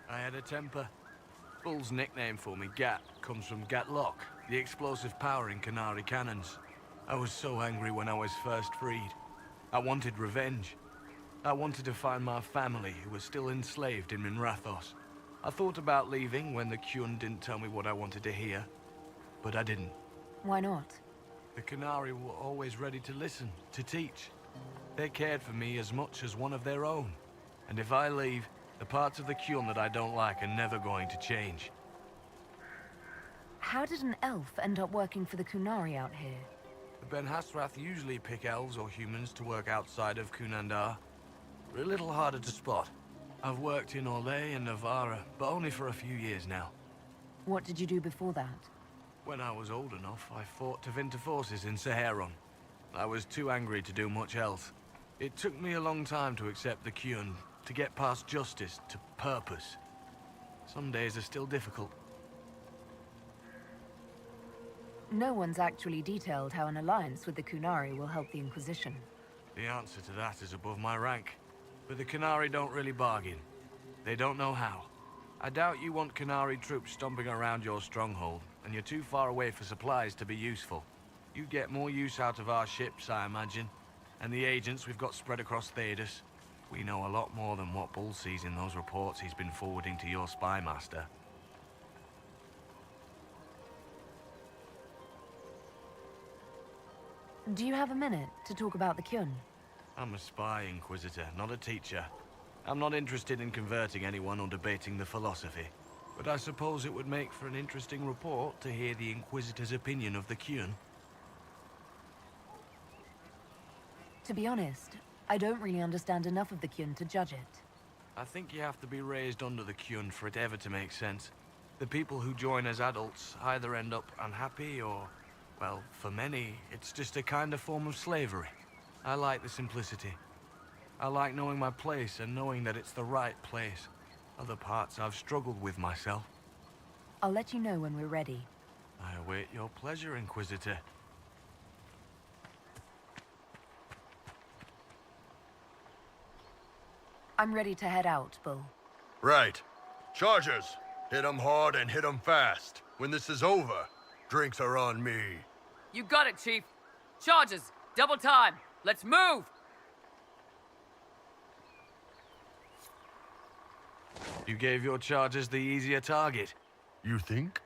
I had a temper. Bull's nickname for me, Gat, comes from Gatlock, the explosive power in Canary cannons. I was so angry when I was first freed. I wanted revenge. I wanted to find my family, who was still enslaved in Minrathos. I thought about leaving when the Kyun didn't tell me what I wanted to hear, but I didn't. Why not? The Canary were always ready to listen, to teach. They cared for me as much as one of their own. And if I leave, the parts of the Kyun that I don't like are never going to change. How did an elf end up working for the Kunari out here? The Ben Hasrath usually pick elves or humans to work outside of Kunandar. We're a little harder to spot. I've worked in Orlais and Navarra, but only for a few years now. What did you do before that? When I was old enough, I fought Tevinter forces in Saharon. I was too angry to do much else. It took me a long time to accept the Kyun, to get past justice to purpose. Some days are still difficult. No one's actually detailed how an alliance with the Kunari will help the Inquisition. The answer to that is above my rank. But the Canary don't really bargain. They don't know how. I doubt you want Canary troops stomping around your stronghold, and you're too far away for supplies to be useful. You get more use out of our ships, I imagine. And the agents we've got spread across Thedas. We know a lot more than what Bull sees in those reports he's been forwarding to your spy master. Do you have a minute to talk about the Kyun? I'm a spy, Inquisitor, not a teacher. I'm not interested in converting anyone or debating the philosophy. But I suppose it would make for an interesting report to hear the Inquisitor's opinion of the Kyun. To be honest, I don't really understand enough of the Kyun to judge it. I think you have to be raised under the Kyun for it ever to make sense. The people who join as adults either end up unhappy or, well, for many, it's just a kind of form of slavery. I like the simplicity. I like knowing my place and knowing that it's the right place. Other parts I've struggled with myself. I'll let you know when we're ready. I await your pleasure, Inquisitor. I'm ready to head out, Bull. Right. Chargers! Hit 'em hard and hit 'em fast. When this is over, drinks are on me. You got it, Chief. Charges, double time. Let's move! You gave your chargers the easier target. You think?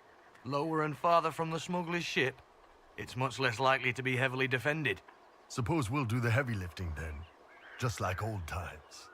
Lower and farther from the smuggler's ship, it's much less likely to be heavily defended. Suppose we'll do the heavy lifting then. Just like old times.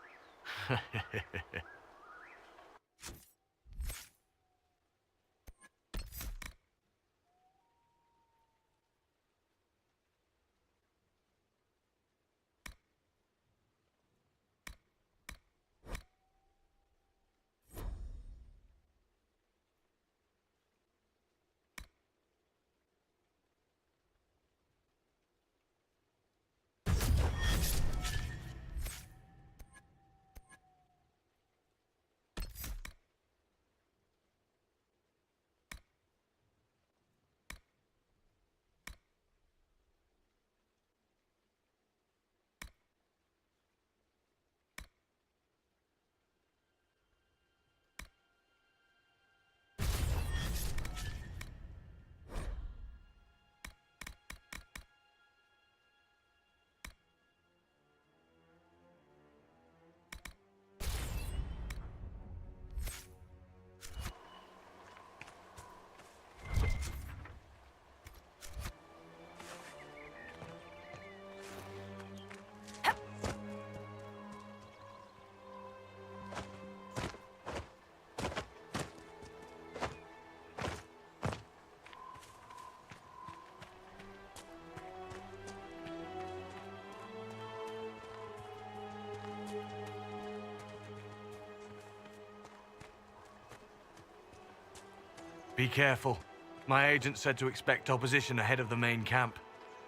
Be careful. My agent said to expect opposition ahead of the main camp.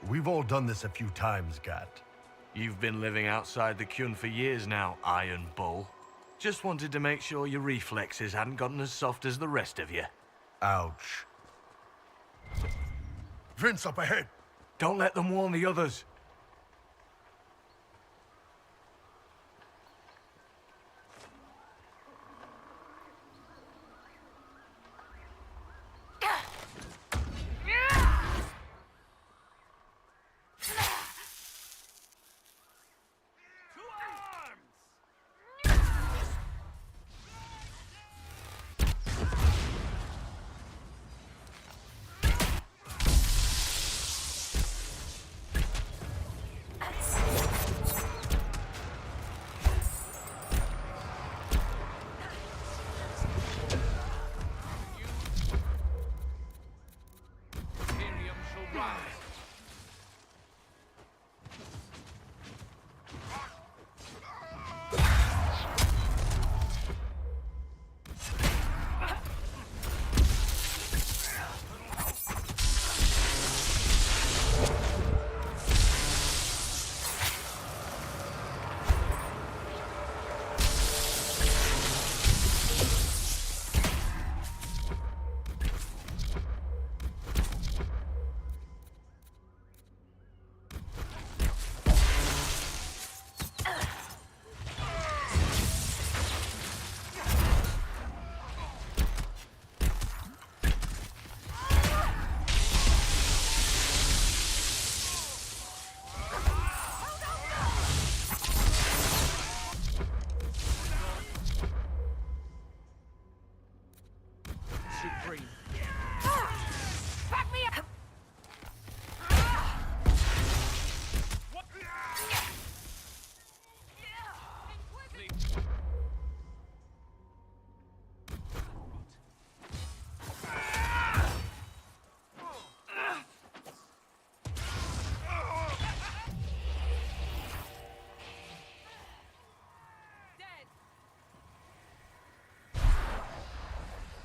We've all done this a few times, Gat. You've been living outside the Kyun for years now, Iron Bull. Just wanted to make sure your reflexes hadn't gotten as soft as the rest of you. Ouch. Vince, up ahead! Don't let them warn the others.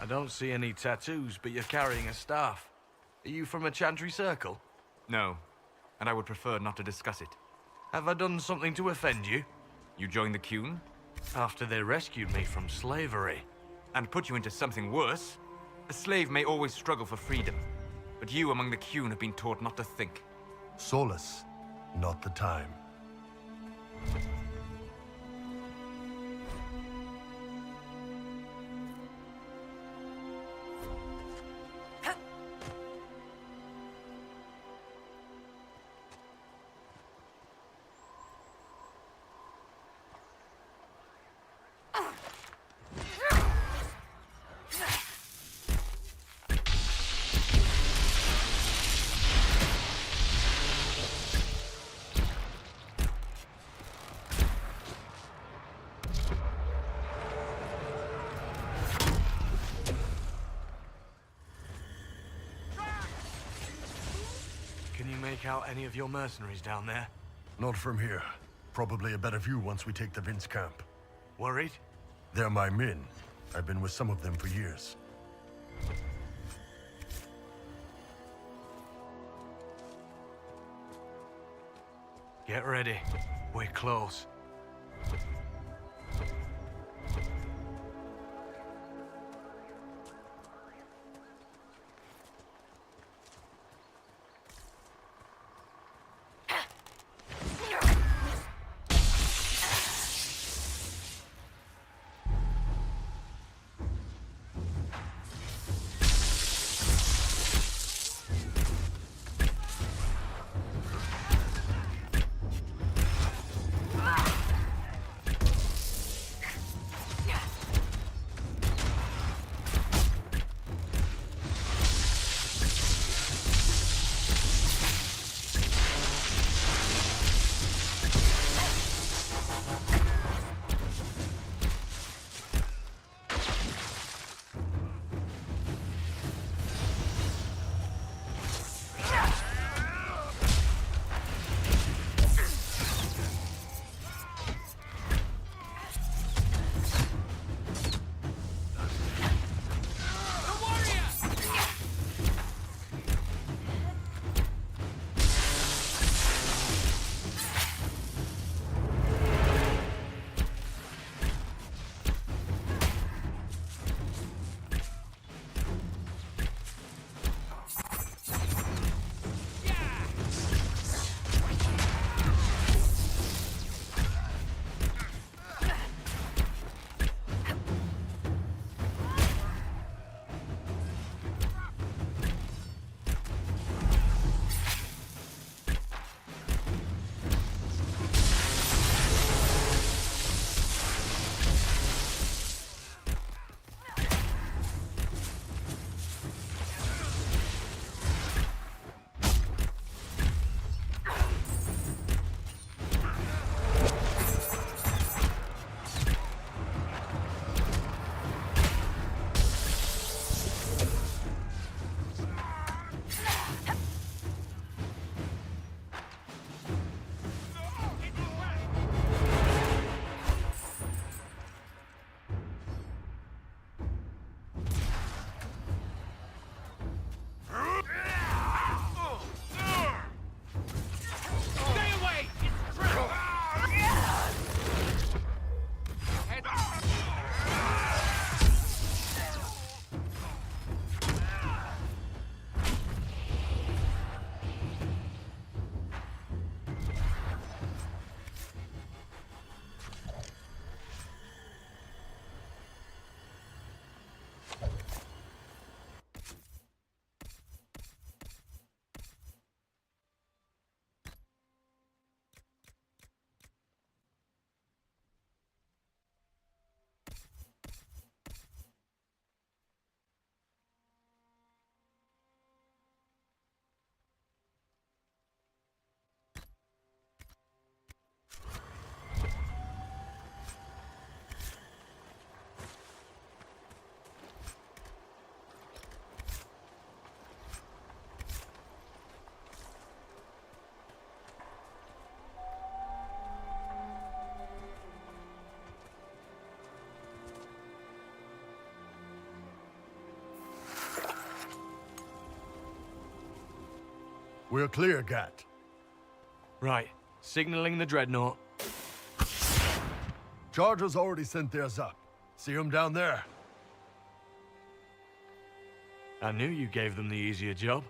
I don't see any tattoos, but you're carrying a staff. Are you from a Chantry circle? No, and I would prefer not to discuss it. Have I done something to offend you? You joined the Kyun? After they rescued me from slavery. And put you into something worse? A slave may always struggle for freedom, but you among the Kyun have been taught not to think. Solace, not the time. Can you make out any of your mercenaries down there? Not from here. Probably a better view once we take the Vince camp. Worried? They're my men. I've been with some of them for years. Get ready. We're close. We're clear, Gat. Right. Signaling the dreadnought. Chargers already sent theirs up. See them down there? I knew you gave them the easier job.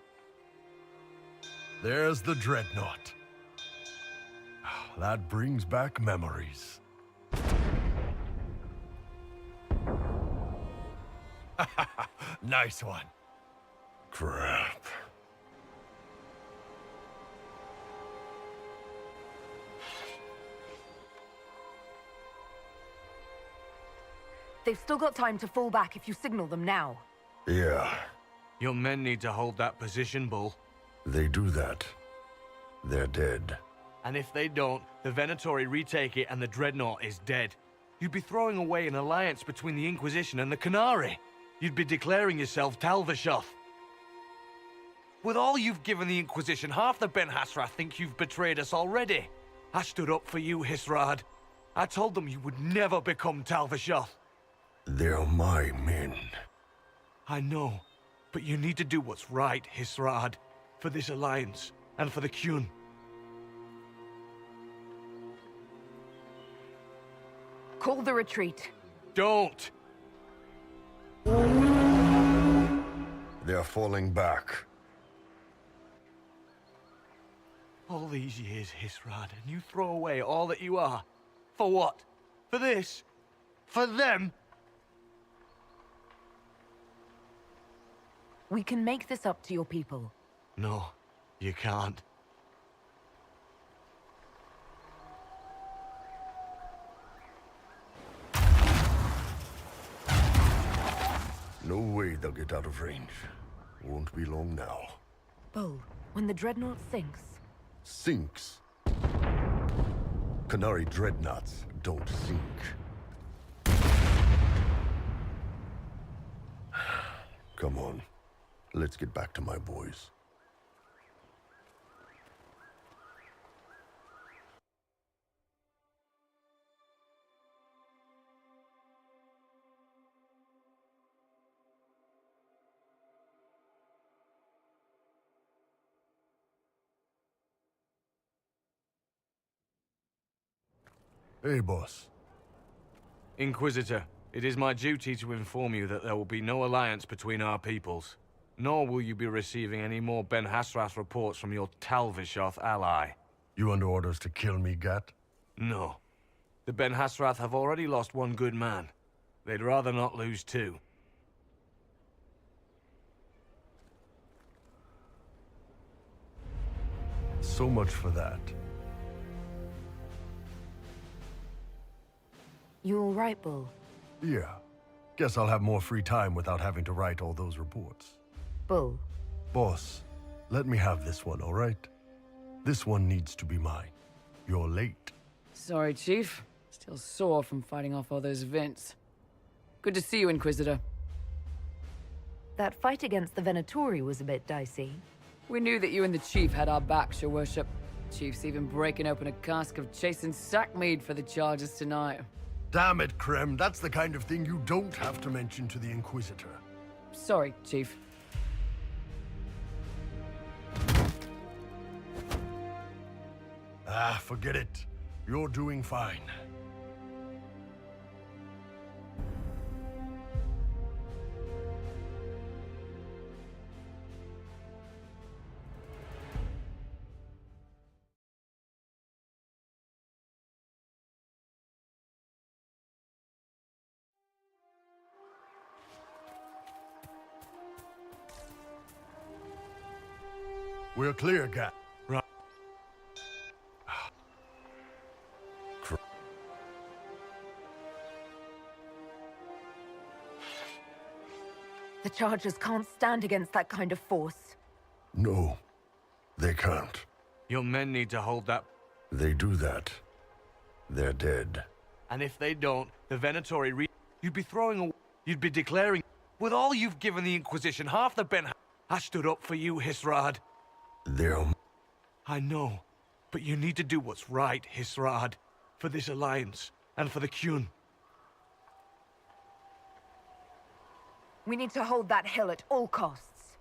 There's the dreadnought. That brings back memories. Nice one. Crap. They've still got time to fall back if you signal them now. Yeah. Your men need to hold that position, Bull. They do that. They're dead. And if they don't, the Venatori retake it and the Dreadnought is dead. You'd be throwing away an alliance between the Inquisition and the Canary. You'd be declaring yourself Talvishoth. With all you've given the Inquisition, half the Ben Hassrath think you've betrayed us already. I stood up for you, Hisrad. I told them you would never become Talvishoth. They're my men. I know, but you need to do what's right, Hisrad, for this alliance and for the Qun. Call the retreat. Don't! They're falling back. All these years, Hisrad, and you throw away all that you are. For what? For this? For them? We can make this up to your people. No, you can't. No way they'll get out of range. Won't be long now. Bull, when the dreadnought sinks... Sinks? Canary dreadnoughts don't sink. Come on. Let's get back to my boys. Hey, boss. Inquisitor, it is my duty to inform you that there will be no alliance between our peoples. Nor will you be receiving any more Ben Hassrath reports from your Talvishoth ally. You under orders to kill me, Gat? No. The Ben Hassrath have already lost one good man. They'd rather not lose two. So much for that. You all right, Bull? Yeah. Guess I'll have more free time without having to write all those reports. Bull. Boss, let me have this one, all right? This one needs to be mine. You're late. Sorry, Chief. Still sore from fighting off all those vents. Good to see you, Inquisitor. That fight against the Venatori was a bit dicey. We knew that you and the Chief had our backs, Your Worship. Chief's even breaking open a cask of chasing sackmead for the charges tonight. Damn it, Krem. That's the kind of thing you don't have to mention to the Inquisitor. Sorry, Chief. Ah, forget it. You're doing fine. We're clear, Gat. Right. The Chargers can't stand against that kind of force. No, they can't. Your men need to hold that... They do that. They're dead. And if they don't, the Venatori You'd be throwing away... You'd be declaring... With all you've given the Inquisition, half the Ben... I stood up for you, Hisrad. They're... I know, but you need to do what's right, Hisrad, for this alliance and for the Qun. We need to hold that hill at all costs.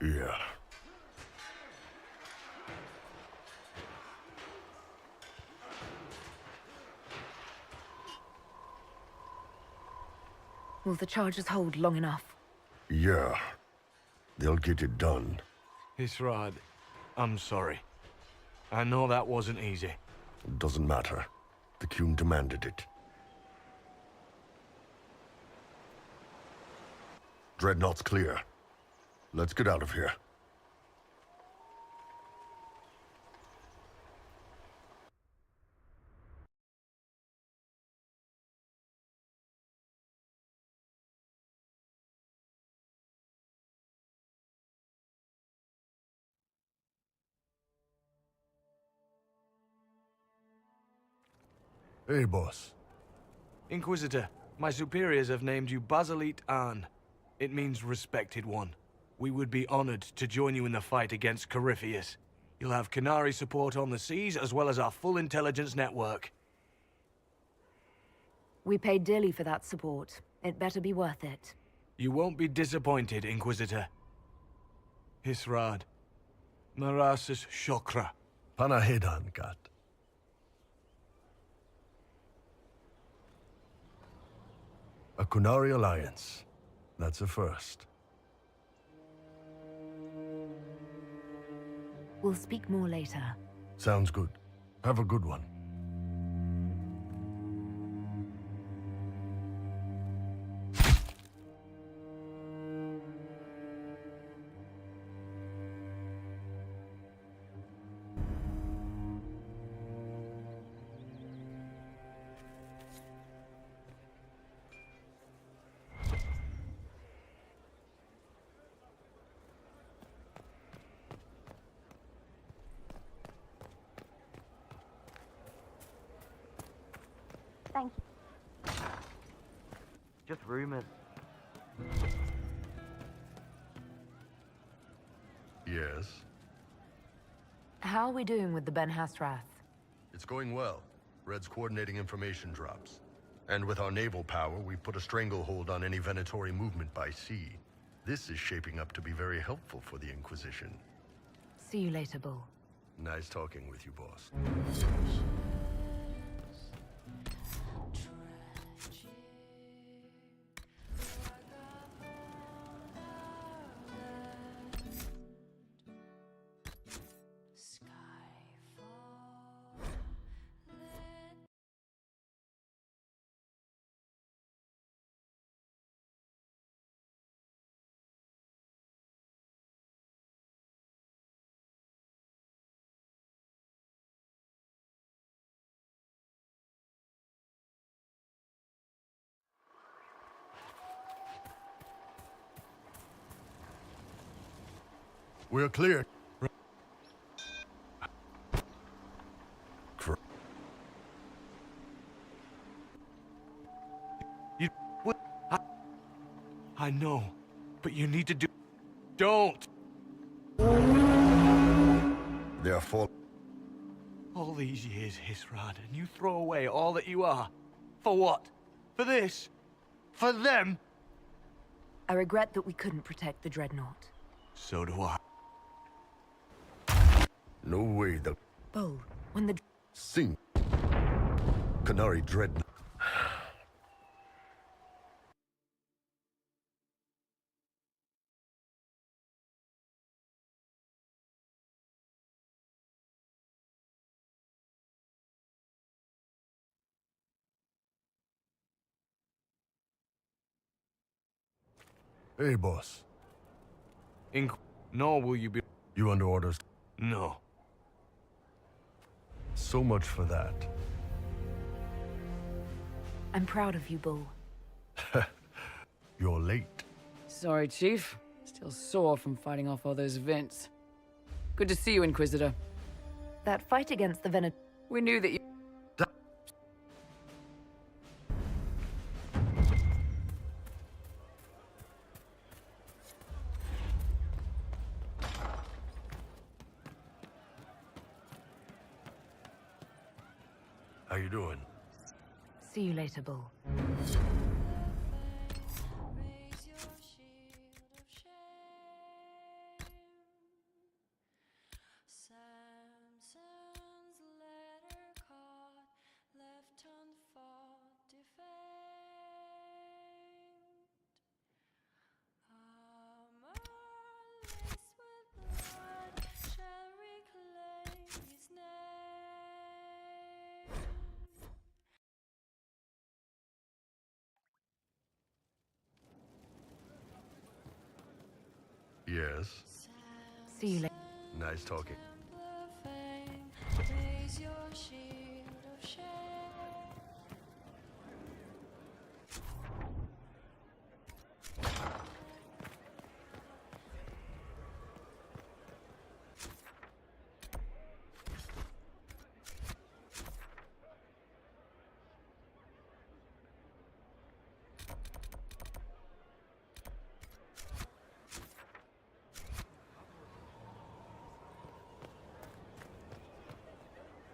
Yeah. Will the charges hold long enough? Yeah. They'll get it done. Hisrad, I'm sorry. I know that wasn't easy. It doesn't matter. The Qun demanded it. Dreadnought's clear. Let's get out of here. Hey, boss. Inquisitor, my superiors have named you Basilit An. It means respected one. We would be honored to join you in the fight against Corypheus. You'll have Qunari support on the seas, as well as our full intelligence network. We paid dearly for that support. It better be worth it. You won't be disappointed, Inquisitor. Hisrad. Marasis Shokra. Panahedan, Gat. A Qunari alliance. That's a first. We'll speak more later. Sounds good. Have a good one. Thank you. Just rumors. Yes? How are we doing with the Ben Hasrath? It's going well. Red's coordinating information drops. And with our naval power, we've put a stranglehold on any Venatori movement by sea. This is shaping up to be very helpful for the Inquisition. See you later, Bull. Nice talking with you, boss. We're clear. You... What? I know, but you need to do... Don't! They're full. All these years, Hisrad, and you throw away all that you are. For what? For this? For them? I regret that we couldn't protect the Dreadnought. So do I. No way the... Bull, when the... Sing. Qunari Dreadnought. Hey, boss. Nor will you be... You under orders? No. So much for that. I'm proud of you, Bull. You're late. Sorry, Chief. Still sore from fighting off all those vents. Good to see you, Inquisitor. That fight against the Venet... We knew that you... How you doing? See you later, Bull. Yes? See you later. Nice talking.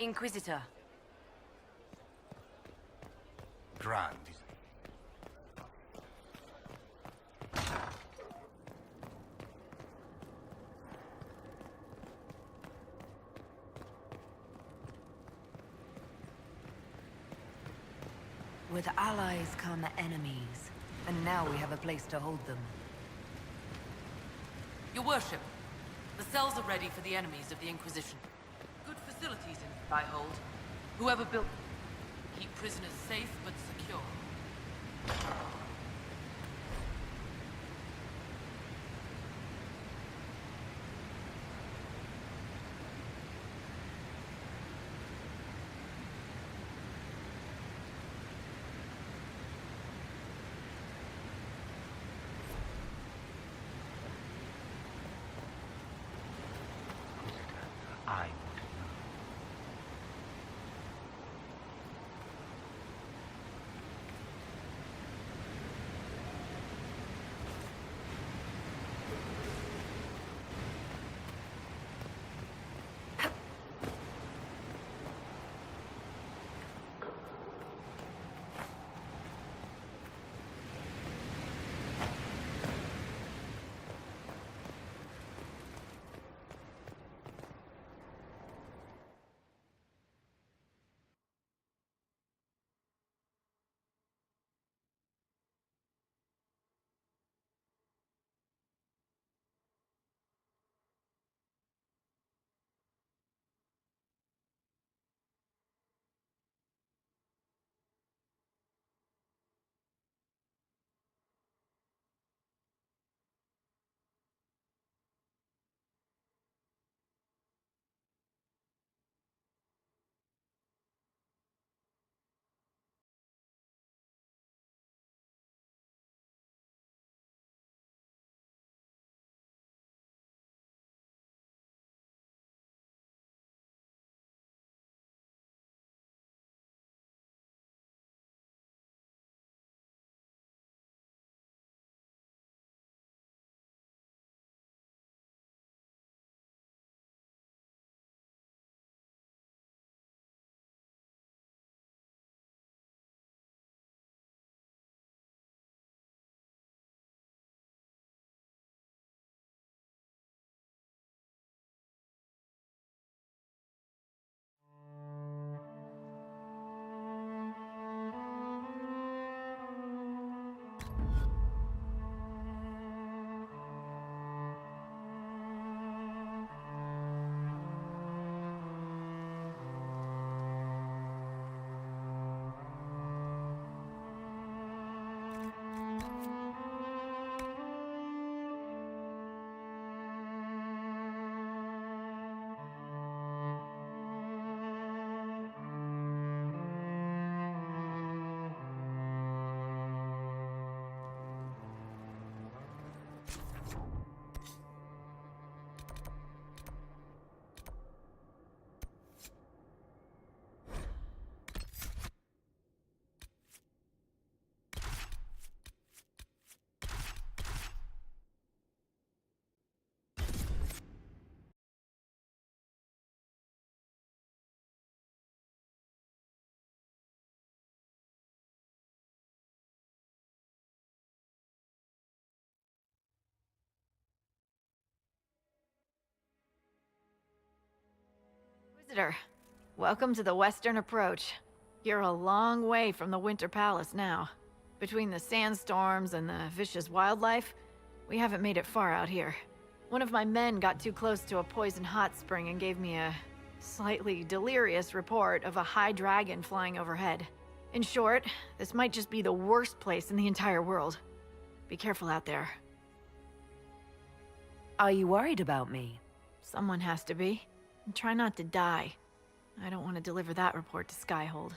Inquisitor. Grand. With allies come enemies, and now we have a place to hold them. Your worship, the cells are ready for the enemies of the Inquisition. Good facilities in I hold. Whoever built keep prisoners safe but secure. I Visitor, welcome to the Western Approach. You're a long way from the Winter Palace now. Between the sandstorms and the vicious wildlife, we haven't made it far out here. One of my men got too close to a poison hot spring and gave me a slightly delirious report of a high dragon flying overhead. In short, this might just be the worst place in the entire world. Be careful out there. Are you worried about me? Someone has to be. And try not to die. I don't want to deliver that report to Skyhold.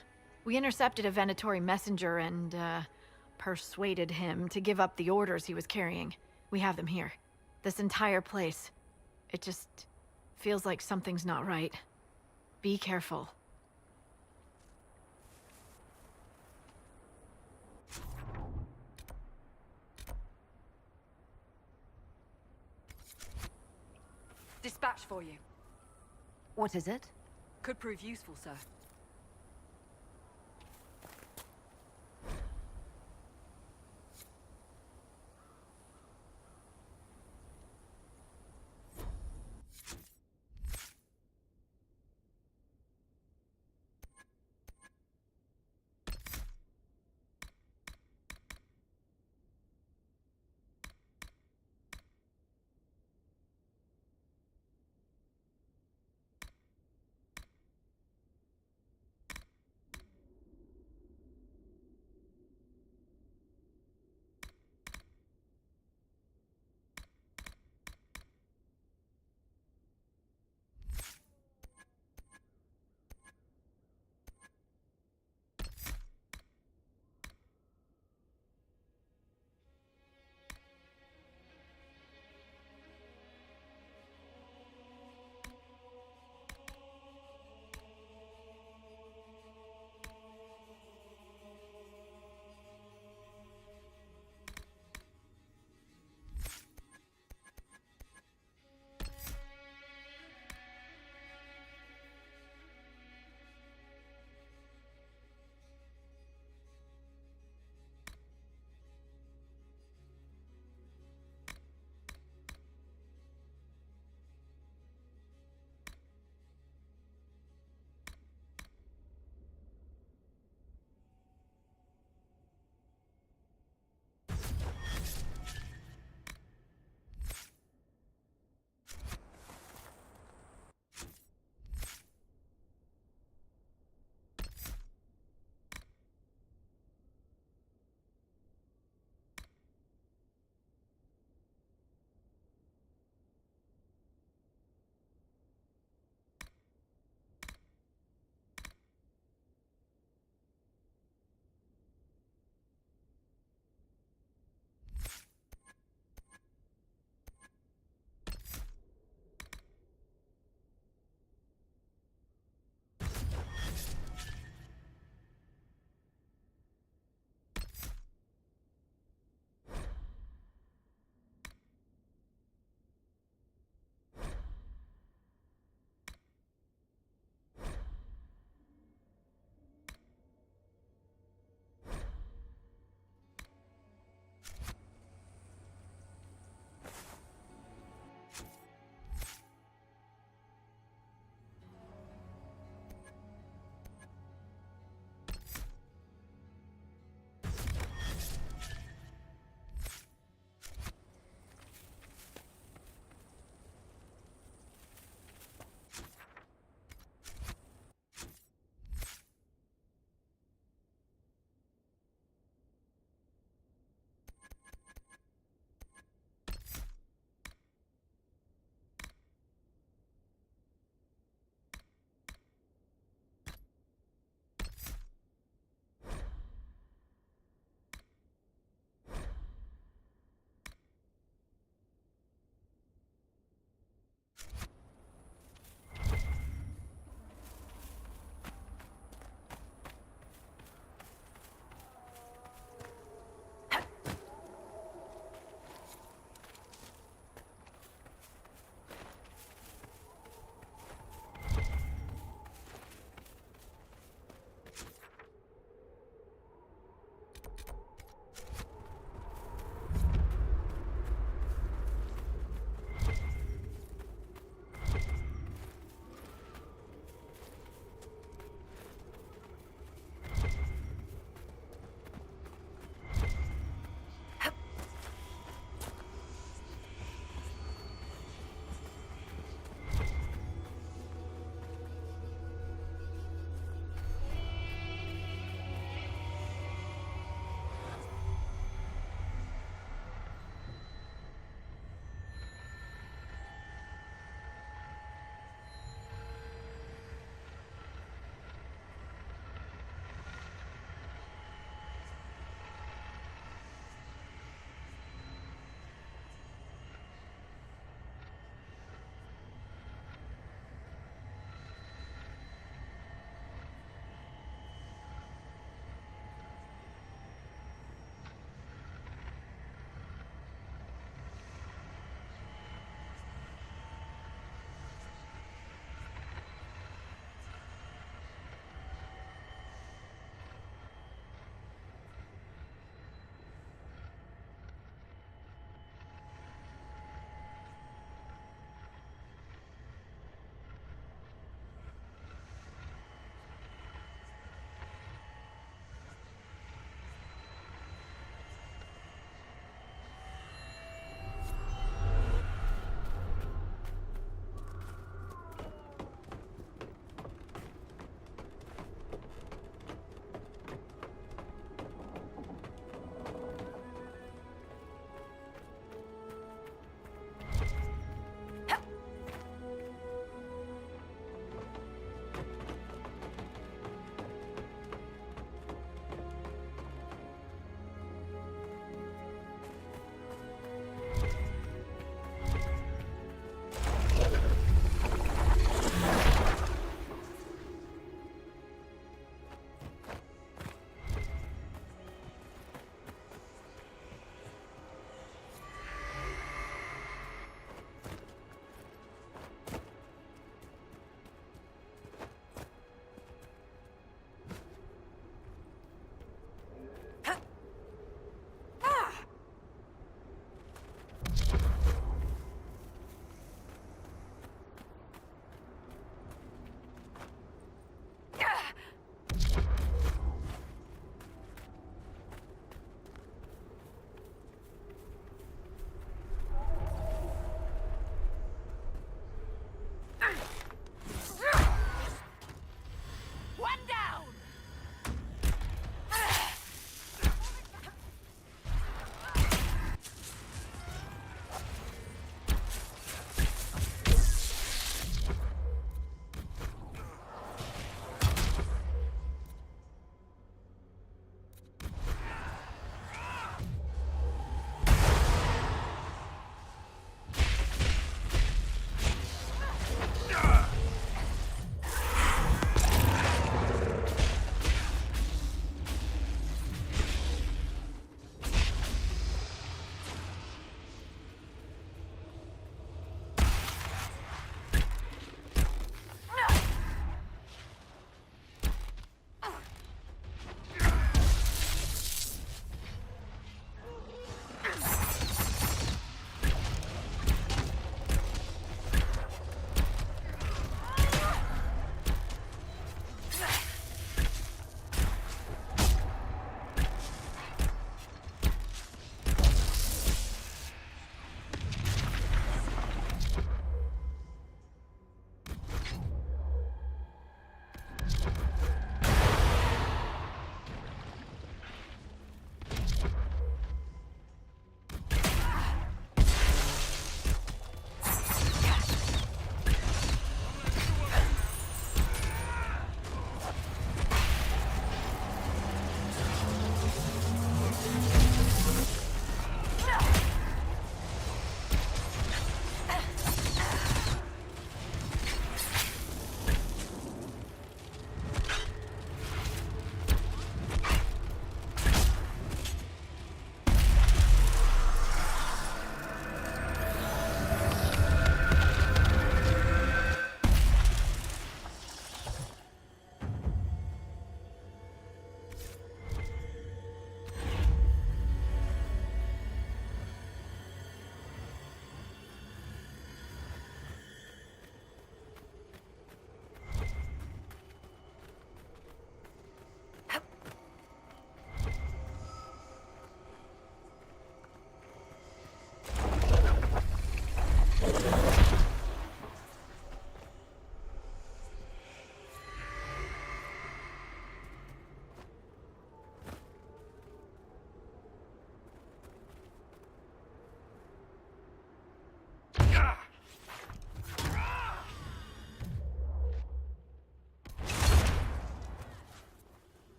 We intercepted a Venatori messenger and, persuaded him to give up the orders he was carrying. We have them here. This entire place. It just feels like something's not right. Be careful. Dispatch for you. What is it? Could prove useful, sir.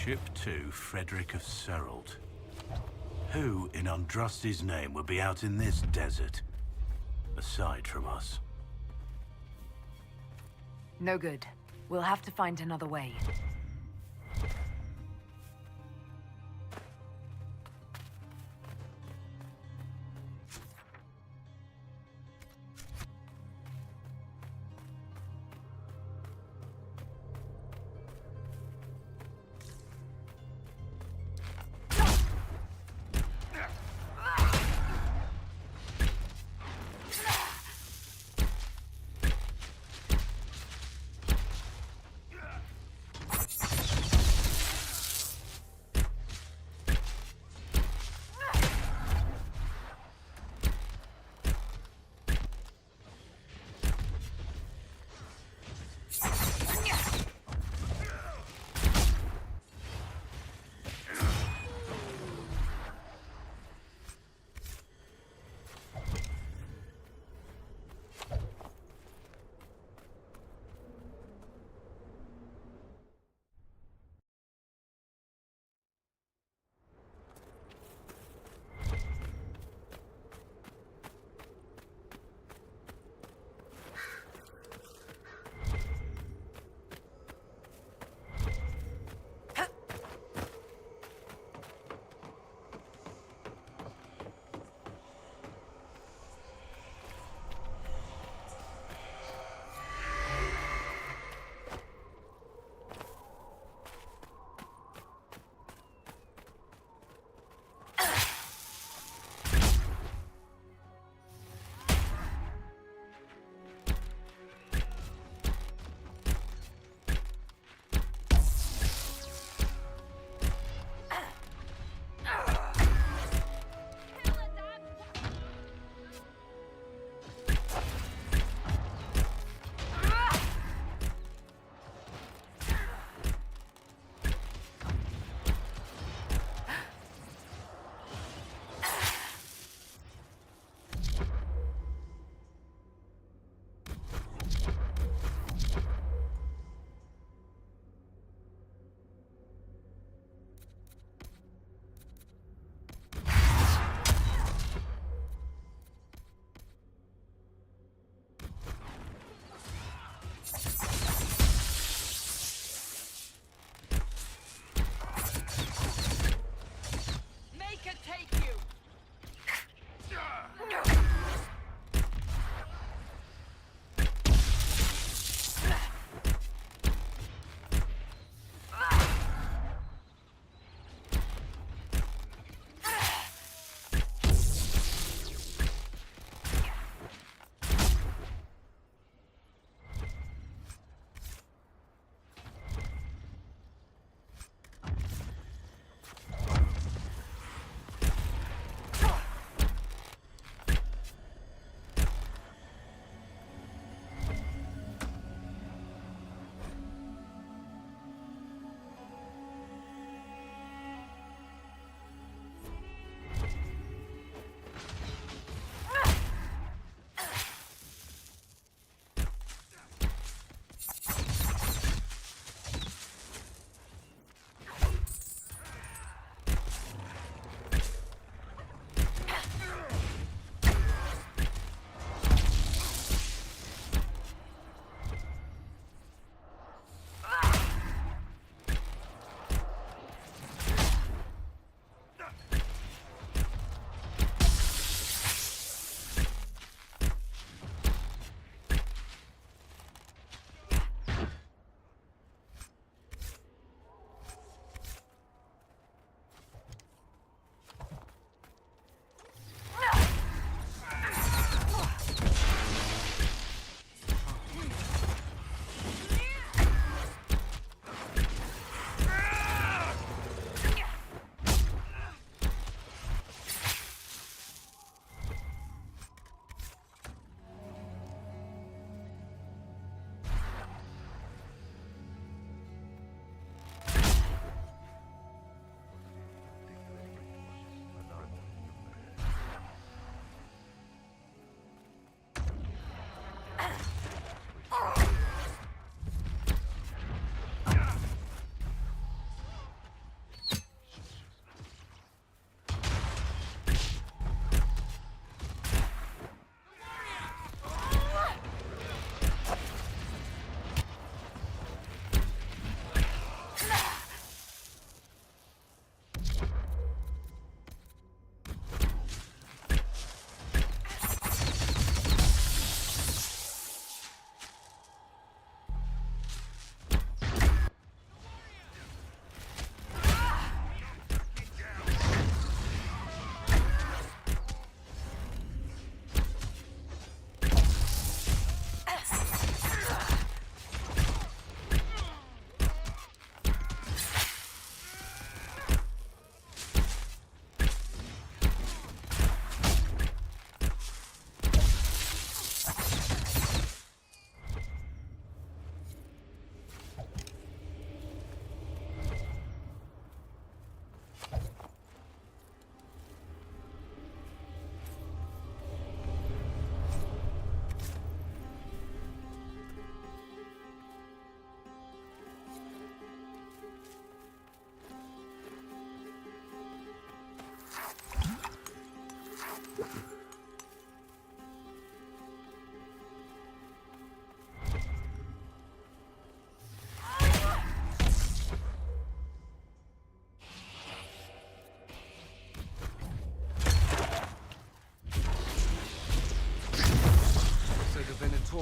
Ship 2, Frederick of Serald. Who in Andraste's name would be out in this desert? Aside from us. No good. We'll have to find another way.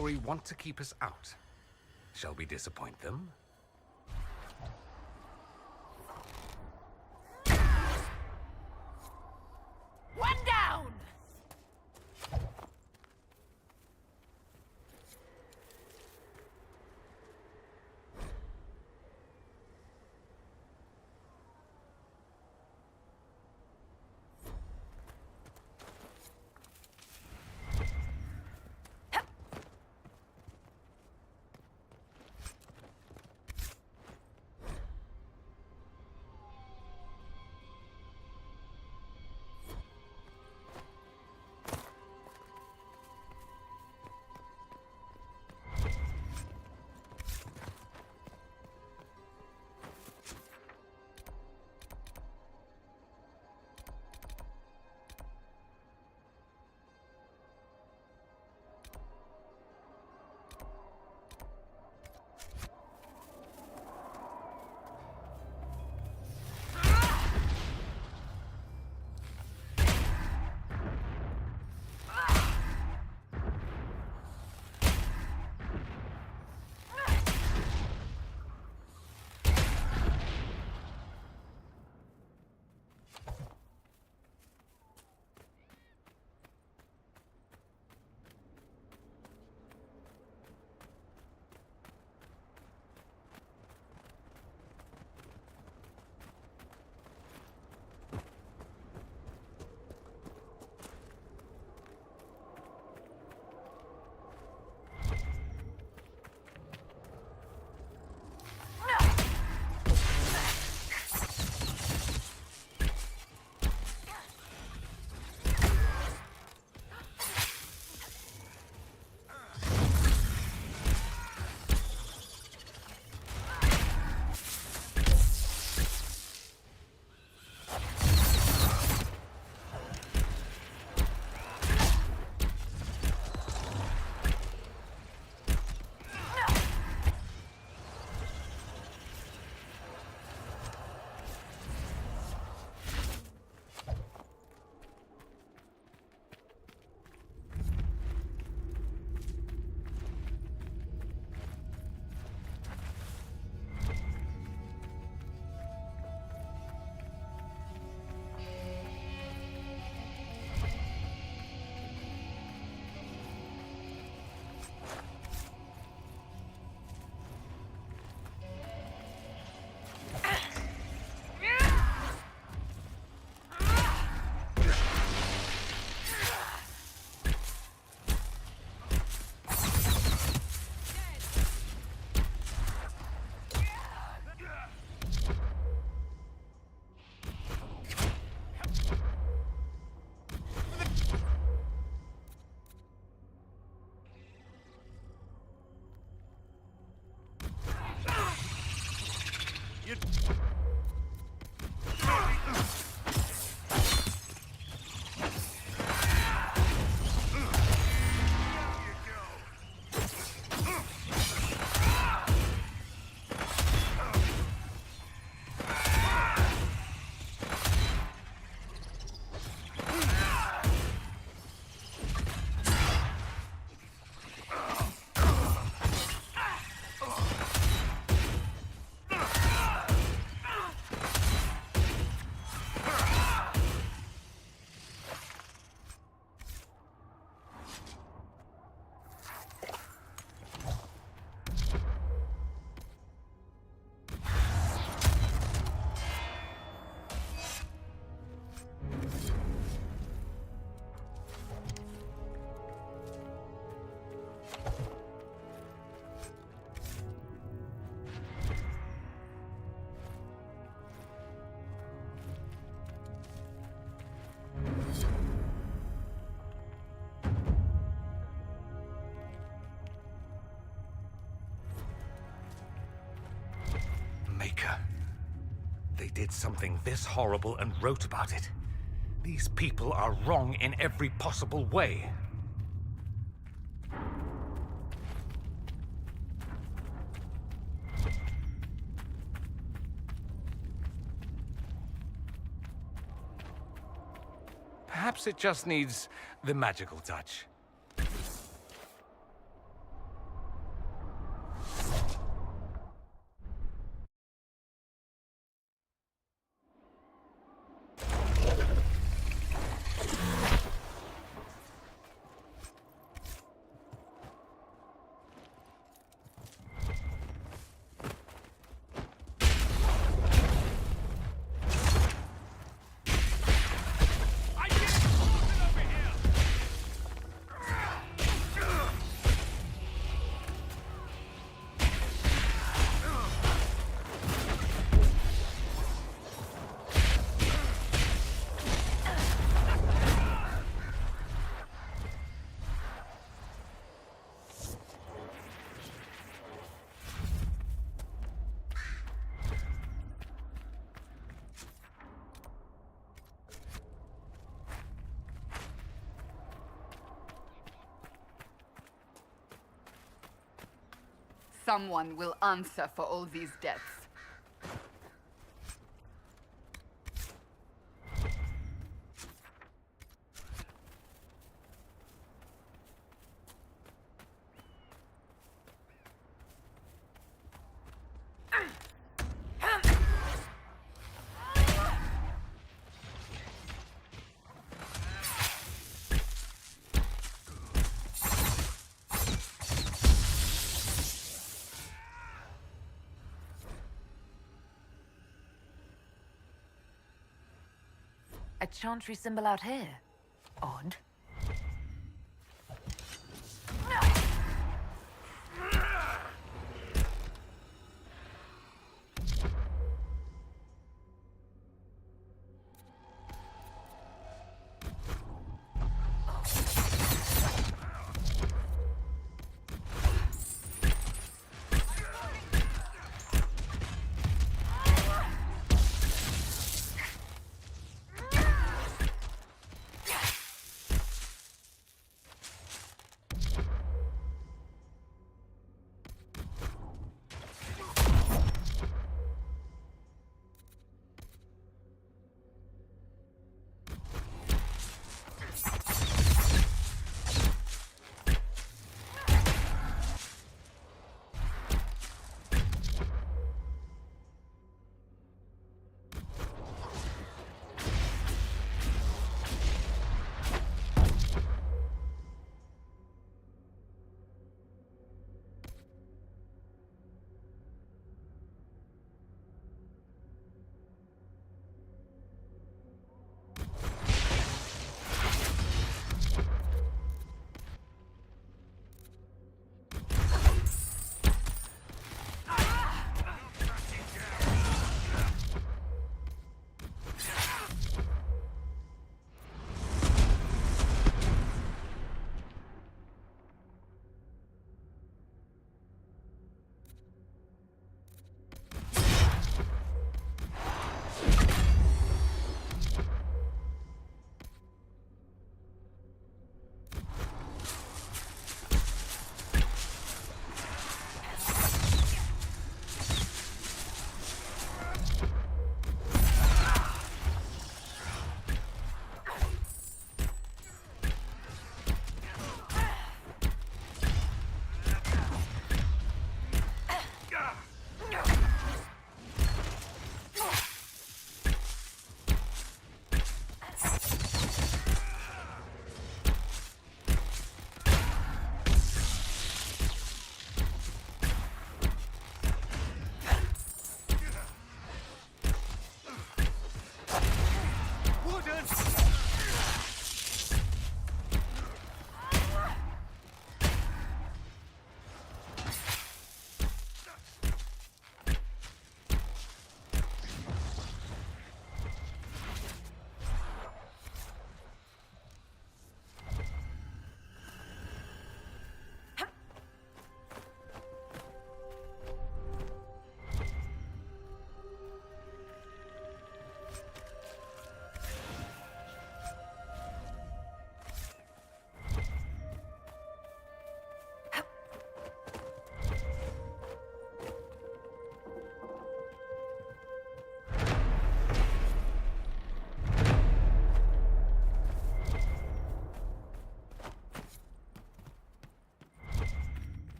purgatory want to keep us out. Shall we disappoint them? One down! They did something this horrible and wrote about it. These people are wrong in every possible way. Perhaps it just needs the magical touch. Someone will answer for all these deaths. A chantry symbol out here. Odd.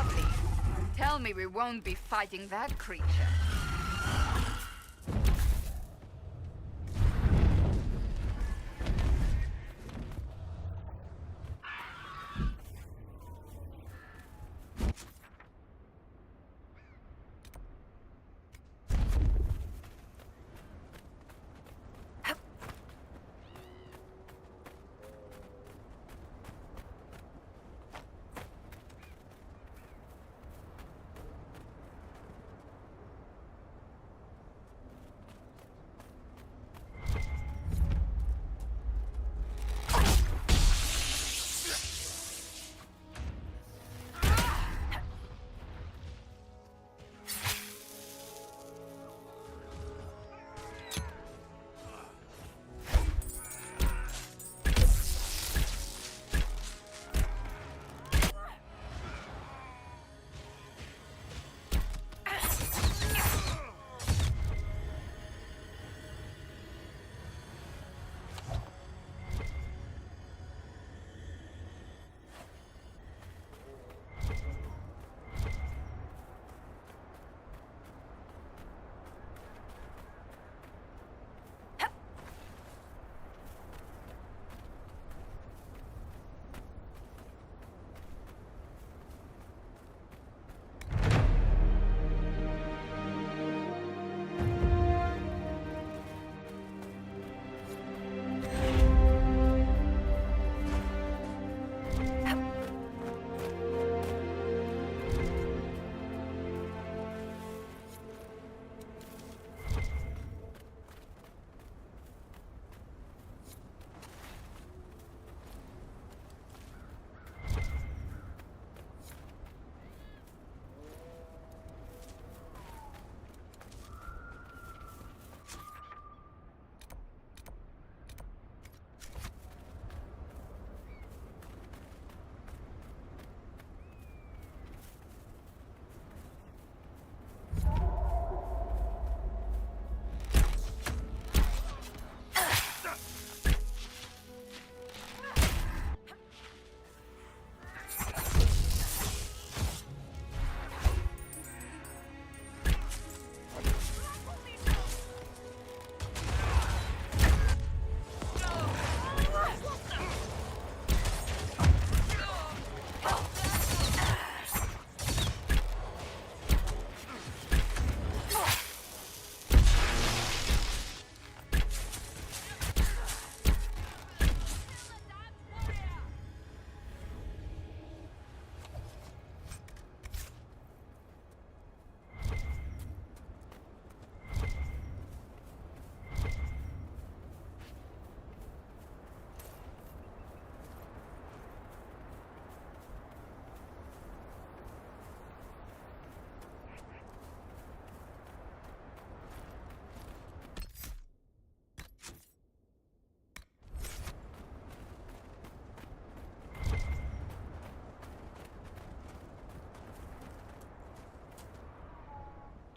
lovely. Tell me we won't be fighting that creature.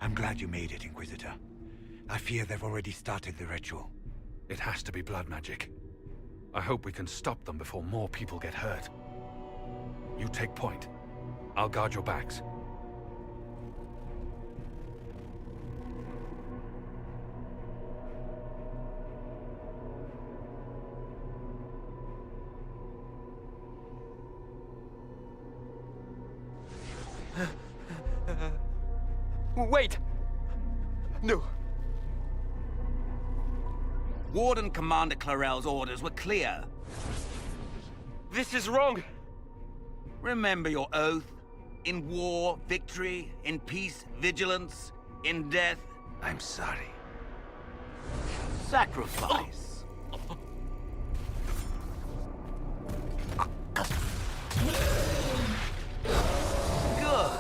I'm glad you made it, Inquisitor. I fear they've already started the ritual. It has to be blood magic. I hope we can stop them before more people get hurt. You take point. I'll guard your backs. Wait! No. Warden Commander Clarel's orders were clear. This is wrong! Remember your oath. In war, victory. In peace, vigilance. In death... I'm sorry. Sacrifice. Good.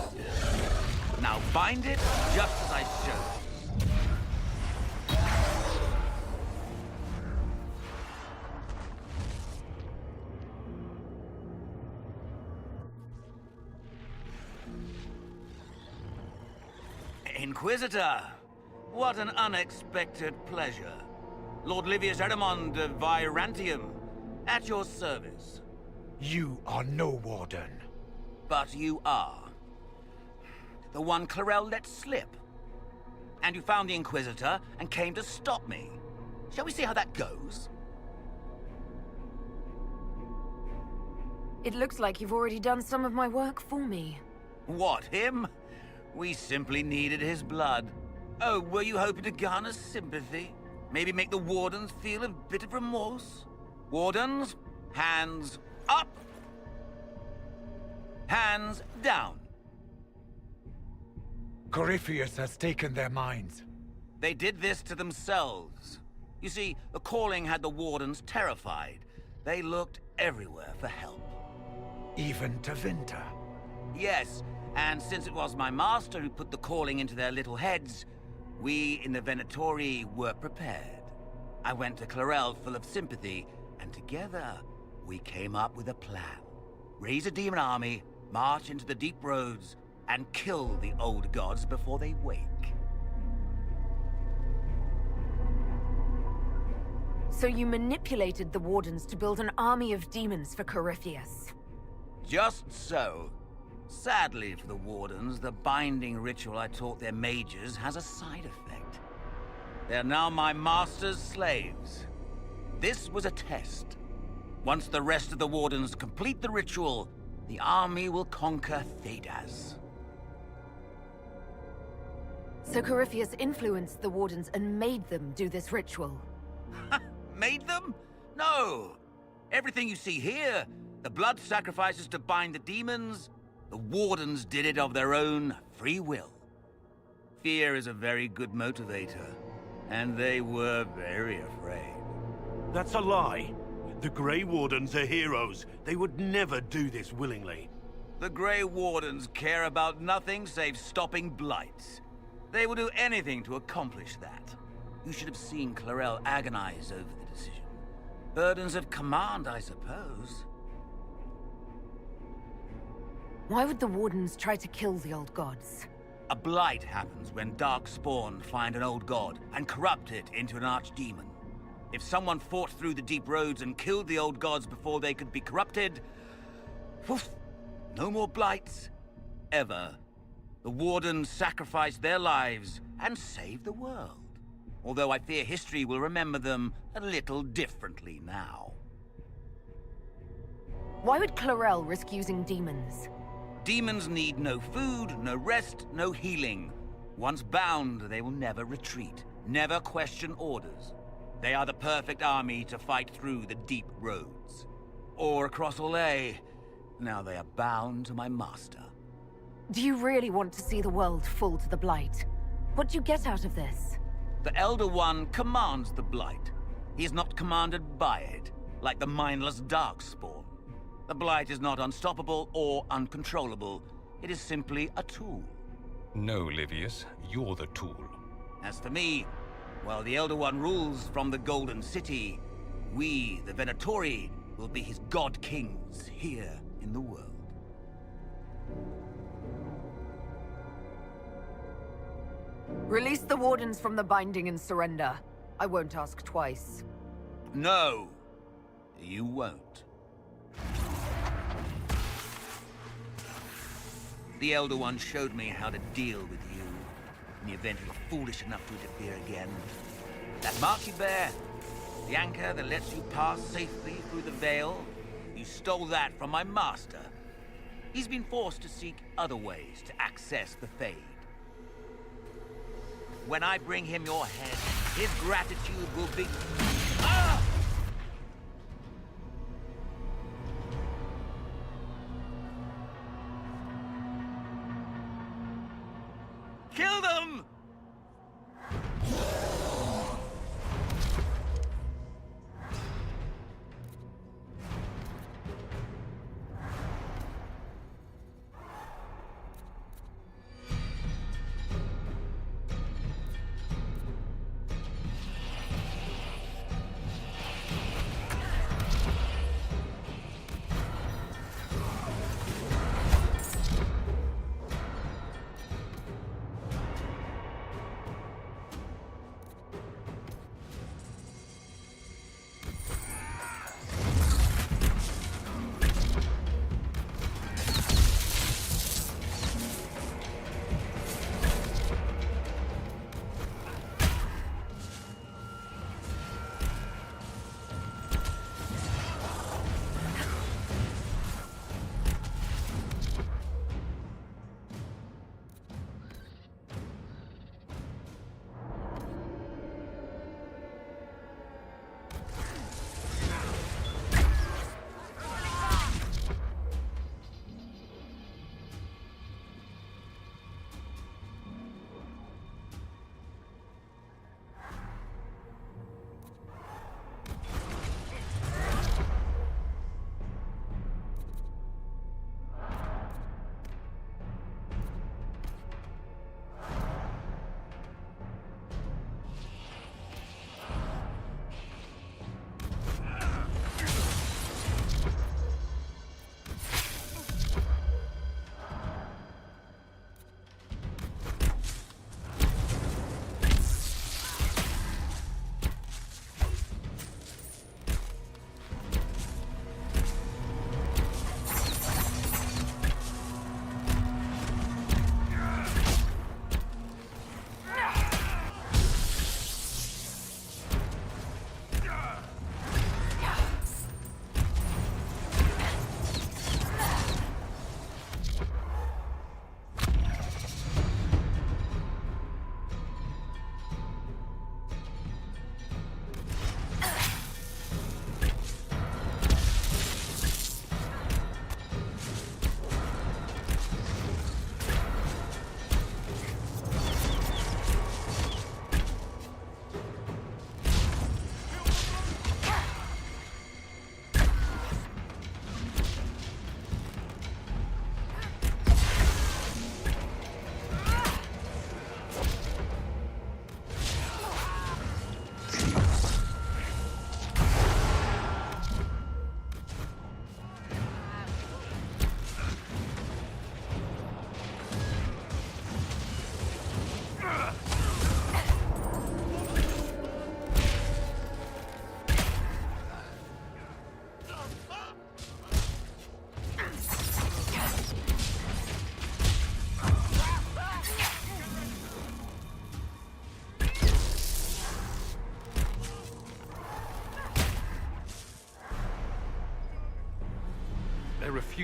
Now bind it just as I showed. Inquisitor, what an unexpected pleasure. Lord Livius Erimond of Virantium, at your service. You are no warden. But you are. The one Clarel let slip. And you found the Inquisitor and came to stop me. Shall we see how that goes? It looks like you've already done some of my work for me. What, him? We simply needed his blood. Oh, were you hoping to garner sympathy? Maybe make the Wardens feel a bit of remorse? Wardens, hands up! Hands down. Corypheus has taken their minds. They did this to themselves. You see, the calling had the Wardens terrified. They looked everywhere for help. Even to Vinter. Yes, and since it was my master who put the calling into their little heads, we in the Venatori were prepared. I went to Clarel full of sympathy, and together we came up with a plan. Raise a demon army, march into the deep roads, and kill the old gods before they wake. So you manipulated the Wardens to build an army of demons for Corypheus. Just so. Sadly for the Wardens, the binding ritual I taught their mages has a side effect. They're now my master's slaves. This was a test. Once the rest of the Wardens complete the ritual, the army will conquer Thedas. So Corypheus influenced the Wardens and made them do this ritual. Made them? No! Everything you see here, the blood sacrifices to bind the demons, the Wardens did it of their own free will. Fear is a very good motivator, and they were very afraid. That's a lie. The Grey Wardens are heroes. They would never do this willingly. The Grey Wardens care about nothing save stopping blights. They will do anything to accomplish that. You should have seen Clarel agonize over the decision. Burdens of command, I suppose. Why would the Wardens try to kill the old gods? A blight happens when dark spawn find an old god and corrupt it into an archdemon. If someone fought through the deep roads and killed the old gods before they could be corrupted, woof, no more blights, ever. The Wardens sacrificed their lives and saved the world. Although I fear history will remember them a little differently now. Why would Clarel risk using demons? Demons need no food, no rest, no healing. Once bound, they will never retreat, never question orders. They are the perfect army to fight through the deep roads. Or across Olay. Now they are bound to my master. Do you really want to see the world fall to the Blight? What do you get out of this? The Elder One commands the Blight. He is not commanded by it, like the mindless Darkspawn. The Blight is not unstoppable or uncontrollable. It is simply a tool. No, Livius, you're the tool. As for me, while the Elder One rules from the Golden City, we, the Venatori, will be his god-kings here in the world. Release the Wardens from the binding and surrender. I won't ask twice. No, you won't. The Elder One showed me how to deal with you, in the event you were foolish enough to interfere again. That mark you bear, the anchor that lets you pass safely through the veil, you stole that from my master. He's been forced to seek other ways to access the Fade. When I bring him your head, his gratitude will be... Ah! Kill them!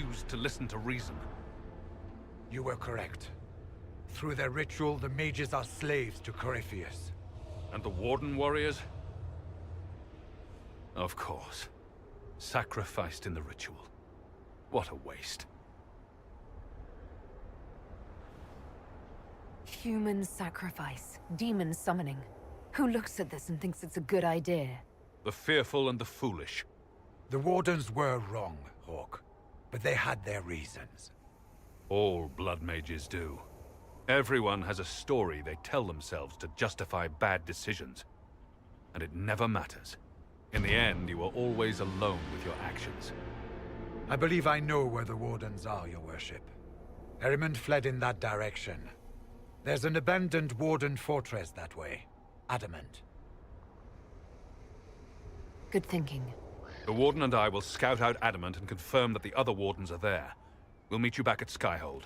refuse to listen to reason. You were correct. Through their ritual, the mages are slaves to Corypheus. And the Warden warriors? Of course. Sacrificed in the ritual. What a waste. Human sacrifice, demon summoning. Who looks at this and thinks it's a good idea? The fearful and the foolish. The Wardens were wrong, Hawk. But they had their reasons. All blood mages do. Everyone has a story they tell themselves to justify bad decisions. And it never matters. In the end, you are always alone with your actions. I believe I know where the Wardens are, Your Worship. Erimond fled in that direction. There's an abandoned Warden fortress that way. Adamant. Good thinking. The Warden and I will scout out Adamant and confirm that the other Wardens are there. We'll meet you back at Skyhold.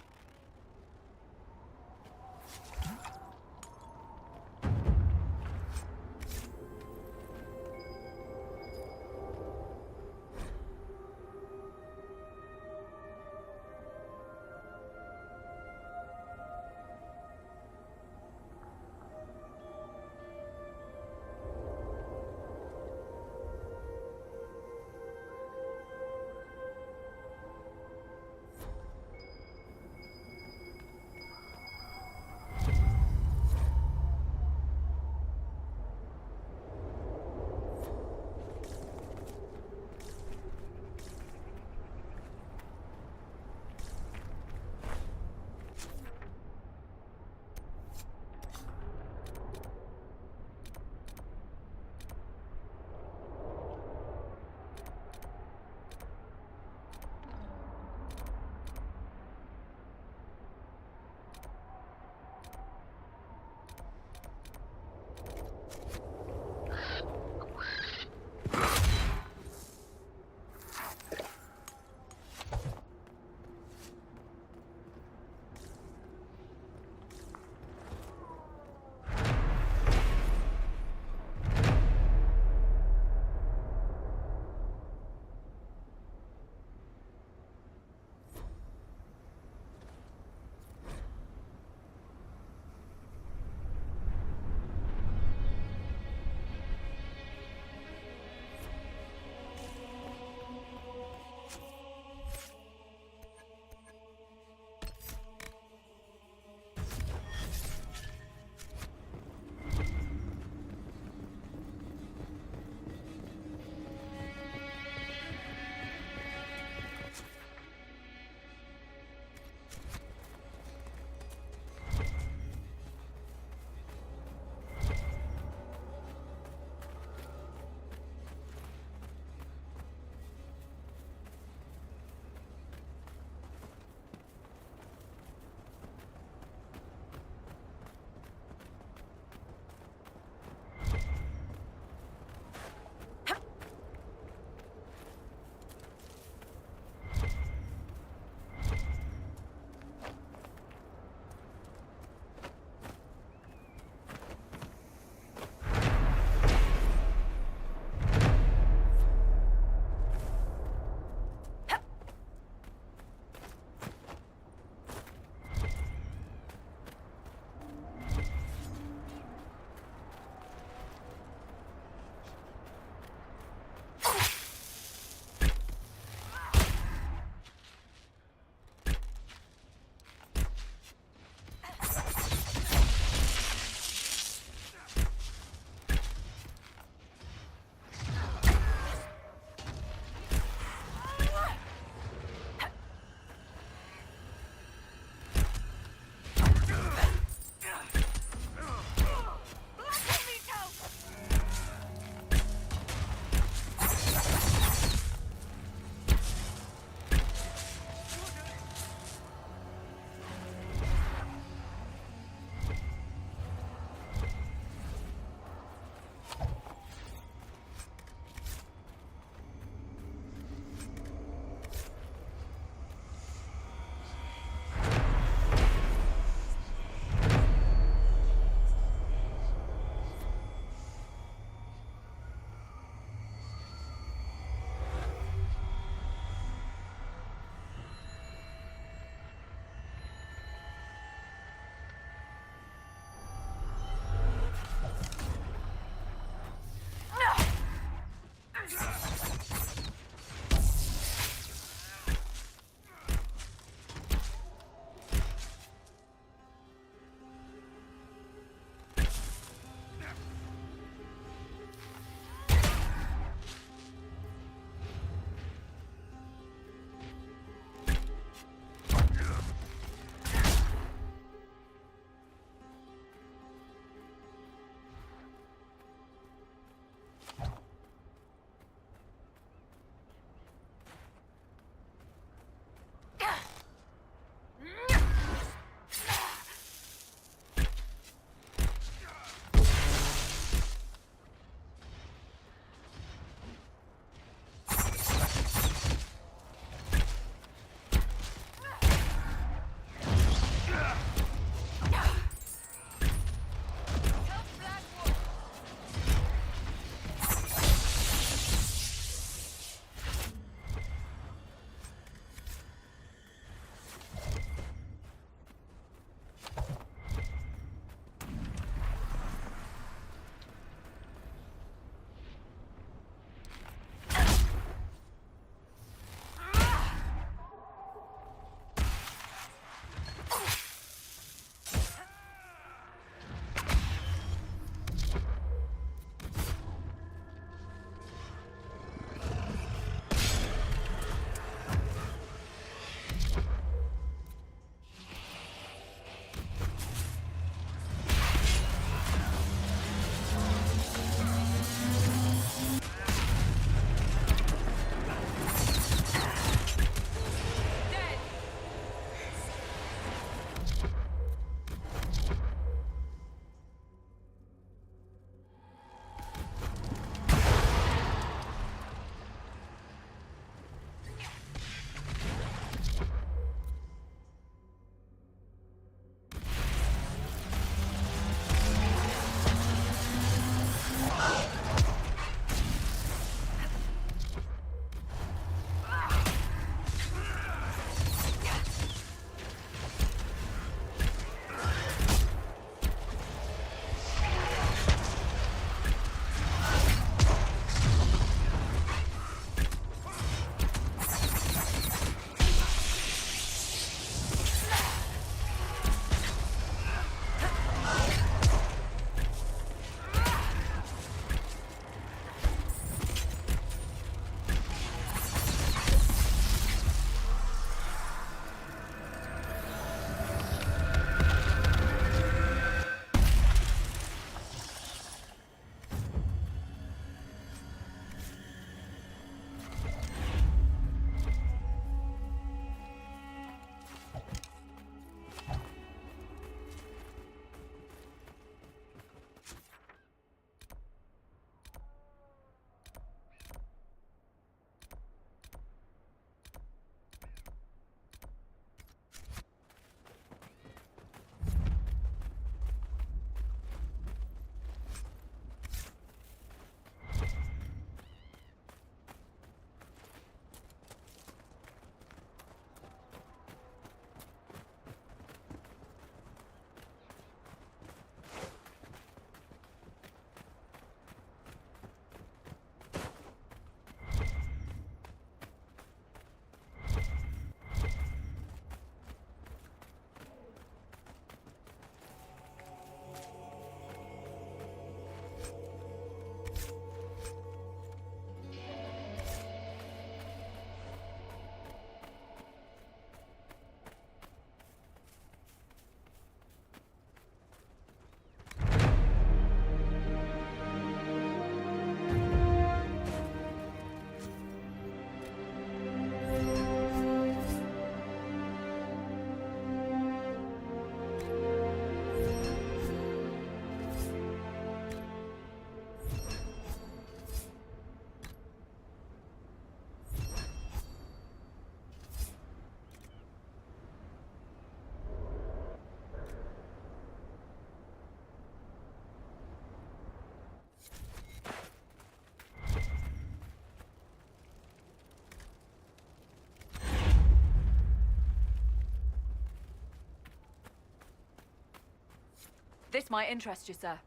This might interest you, sir.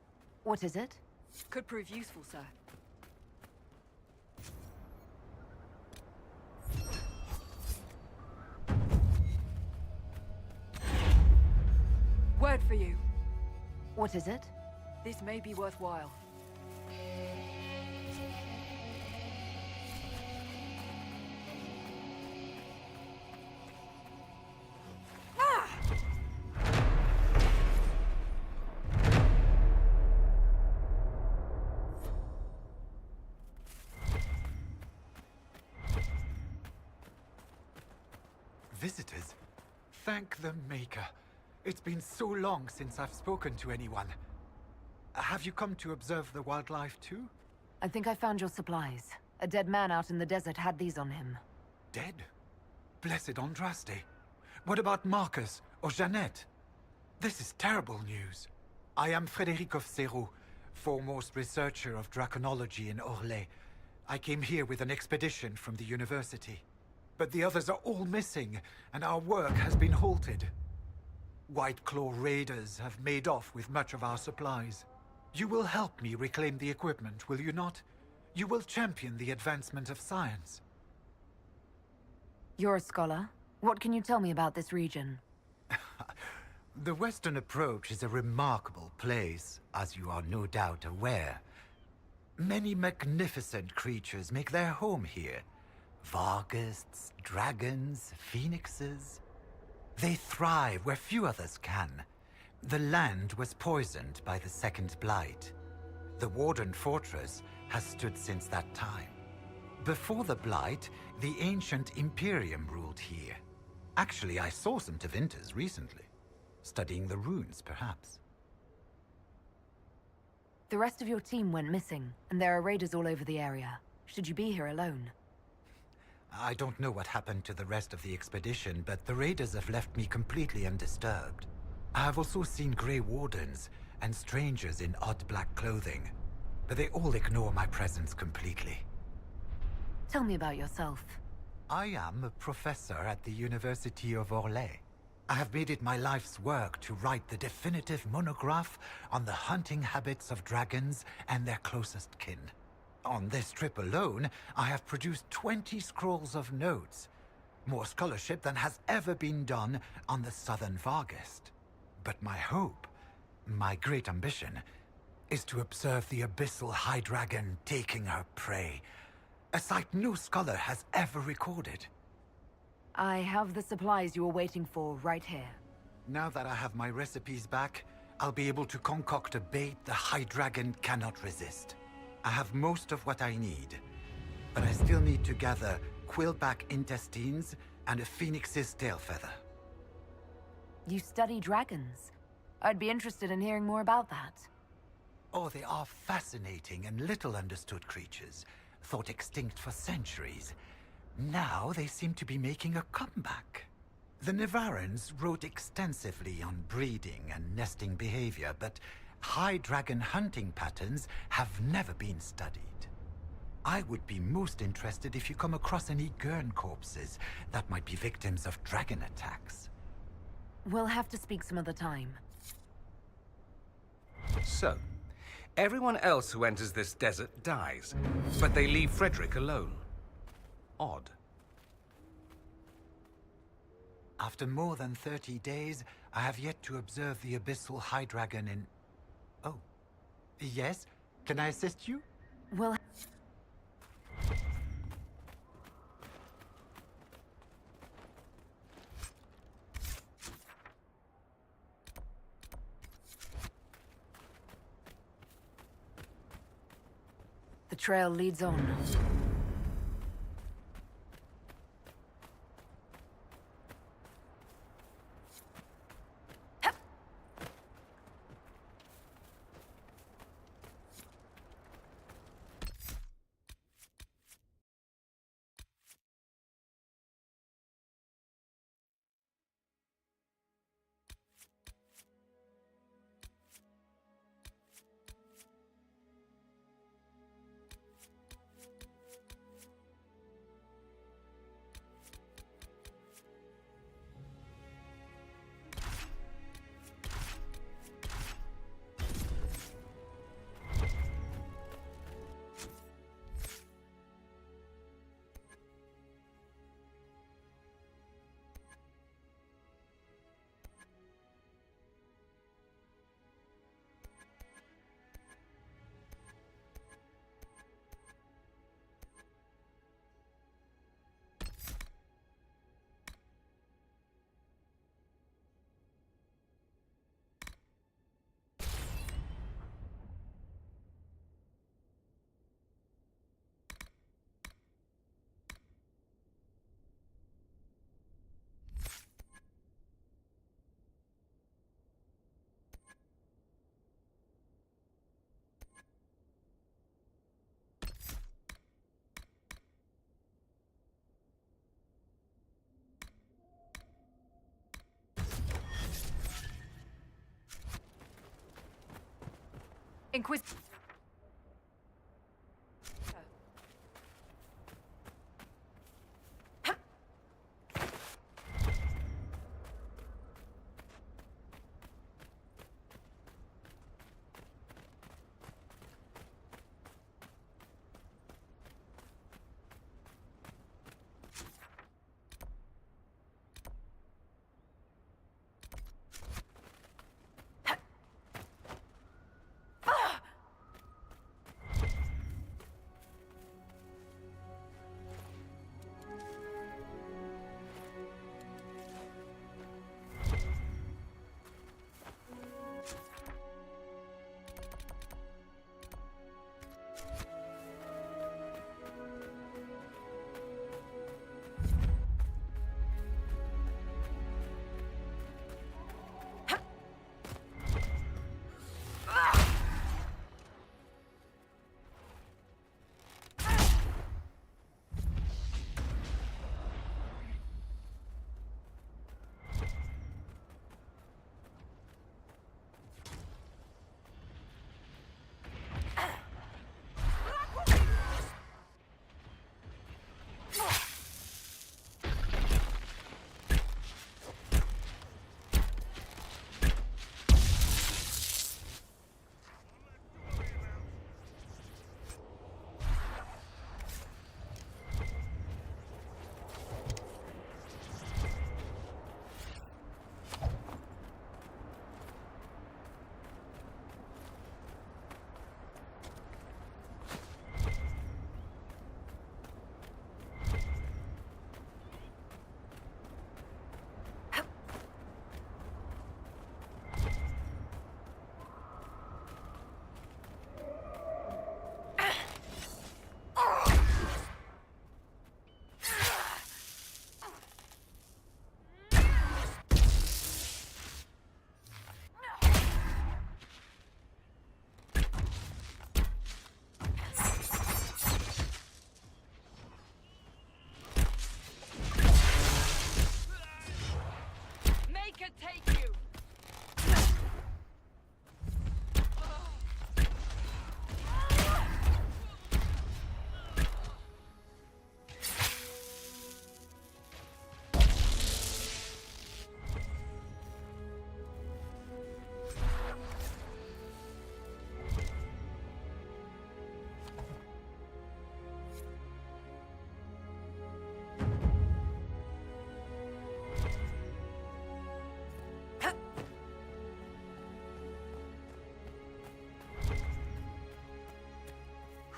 What is it? Could prove useful, sir. Word for you. What is it? This may be worthwhile. Visitors? Thank the Maker. It's been so long since I've spoken to anyone. Have you come to observe the wildlife too? I think I found your supplies. A dead man out in the desert had these on him. Dead? Blessed Andraste. What about Marcus or Jeannette? This is terrible news. I am Frédéric of Serrault, foremost researcher of draconology in Orlais. I came here with an expedition from the university. But the others are all missing, and our work has been halted. White Claw raiders have made off with much of our supplies. You will help me reclaim the equipment, will you not? You will champion the advancement of science. You're a scholar. What can you tell me about this region? The Western Approach is a remarkable place, as you are no doubt aware. Many magnificent creatures make their home here. Vargists, dragons, phoenixes. They thrive where few others can. The land was poisoned by the Second Blight. The Warden Fortress has stood since that time. Before the Blight, the ancient Imperium ruled here. Actually, I saw some Tevinters recently. Studying the runes, perhaps. The rest of your team went missing, and there are raiders all over the area. Should you be here alone? I don't know what happened to the rest of the expedition, but the raiders have left me completely undisturbed. I have also seen Grey Wardens and strangers in odd black clothing, but they all ignore my presence completely. Tell me about yourself. I am a professor at the University of Orlais. I have made it my life's work to write the definitive monograph on the hunting habits of dragons and their closest kin. On this trip alone, I have produced 20 scrolls of notes. More scholarship than has ever been done on the Southern Vargest. But my hope, my great ambition, is to observe the abyssal high dragon taking her prey. A sight no scholar has ever recorded. I have the supplies you were waiting for right here. Now that I have my recipes back, I'll be able to concoct a bait the high dragon cannot resist. I have most of what I need, but I still need to gather quillback intestines and a phoenix's tail feather. You study dragons. I'd be interested in hearing more about that. Oh, they are fascinating and little understood creatures, thought extinct for centuries. Now they seem to be making a comeback. The Nevarrans wrote extensively on breeding and nesting behavior, but high dragon hunting patterns have never been studied. I would be most interested if you come across any Gurn corpses that might be victims of dragon attacks. We'll have to speak some other time. So, everyone else who enters this desert dies, but they leave Frederick alone. Odd. After more than 30 days, I have yet to observe the abyssal high dragon in... Oh. Yes? Can I assist you? Well... The trail leads on.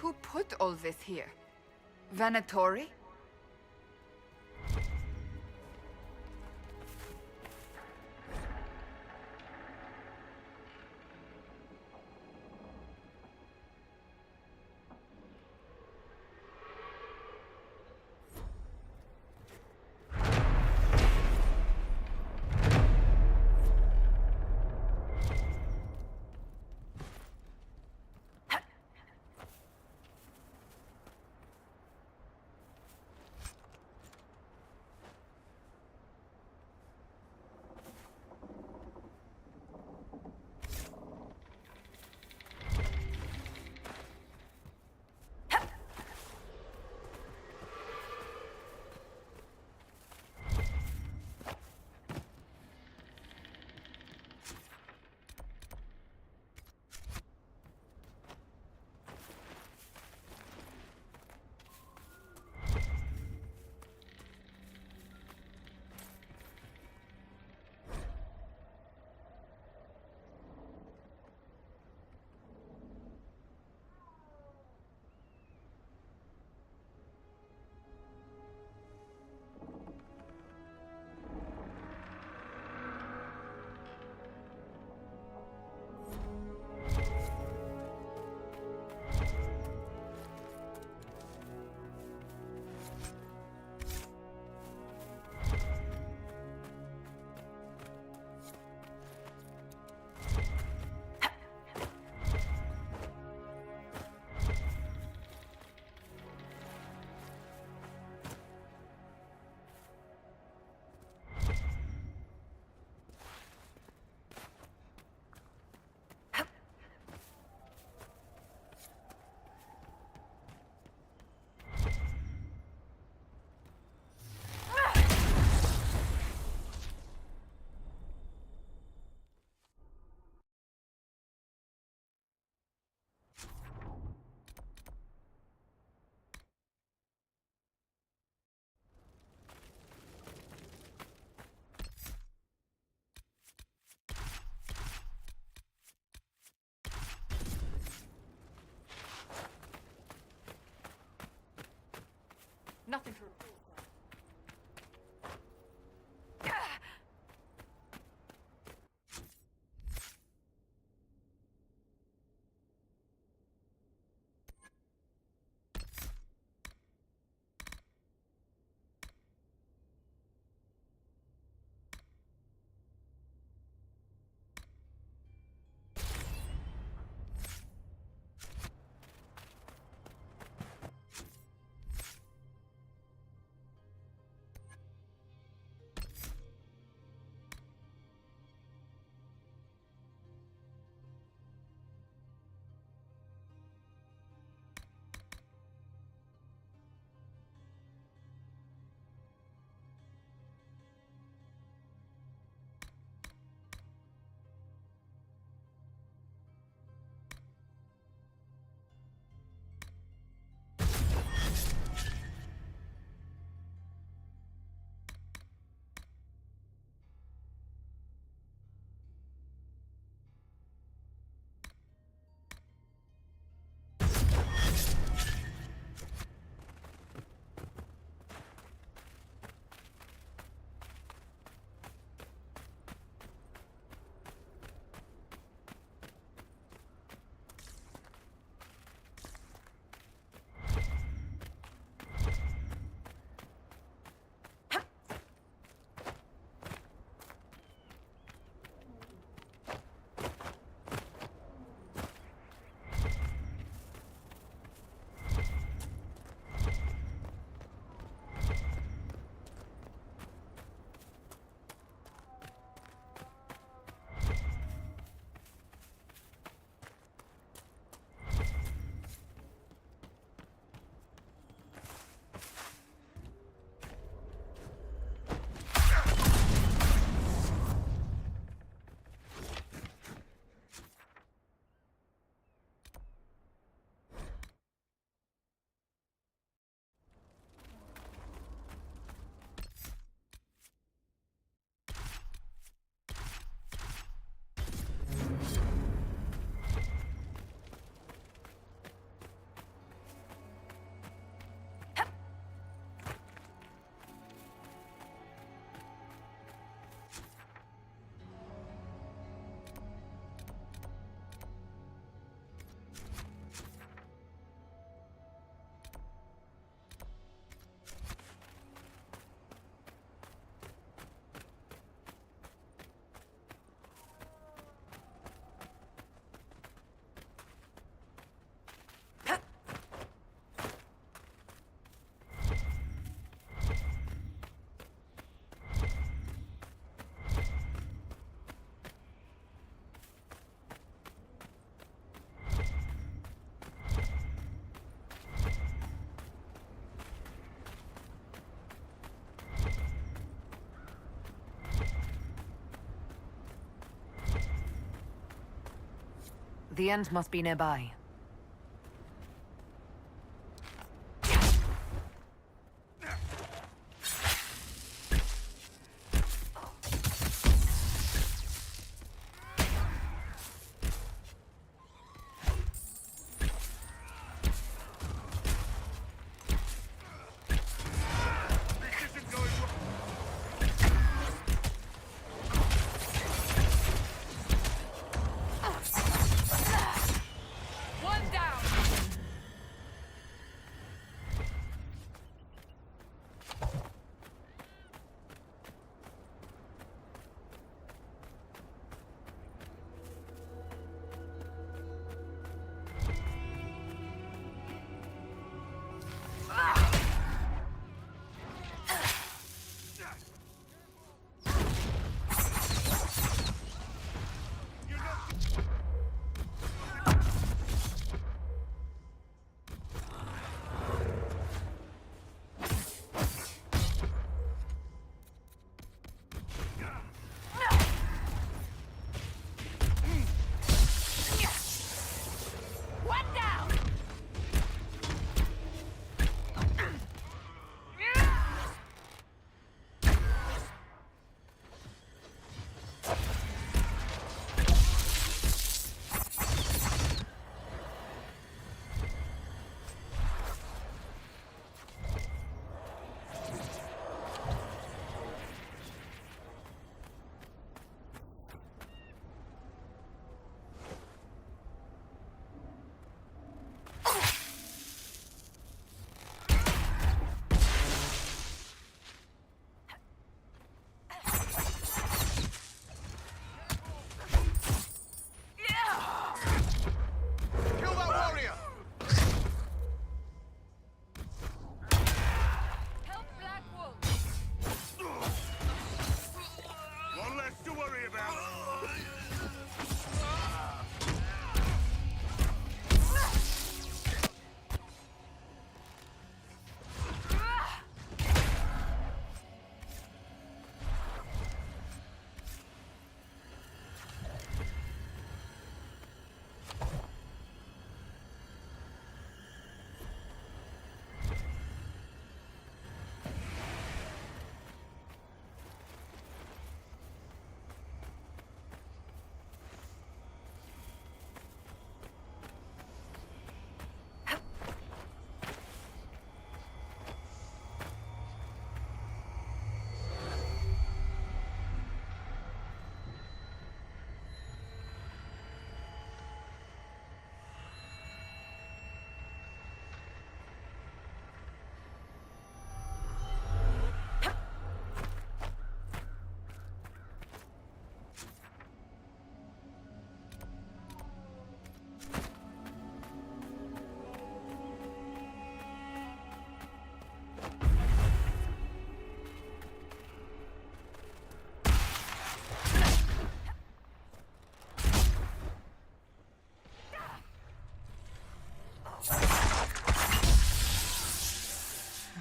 Who put all this here? Venatori? The end must be nearby.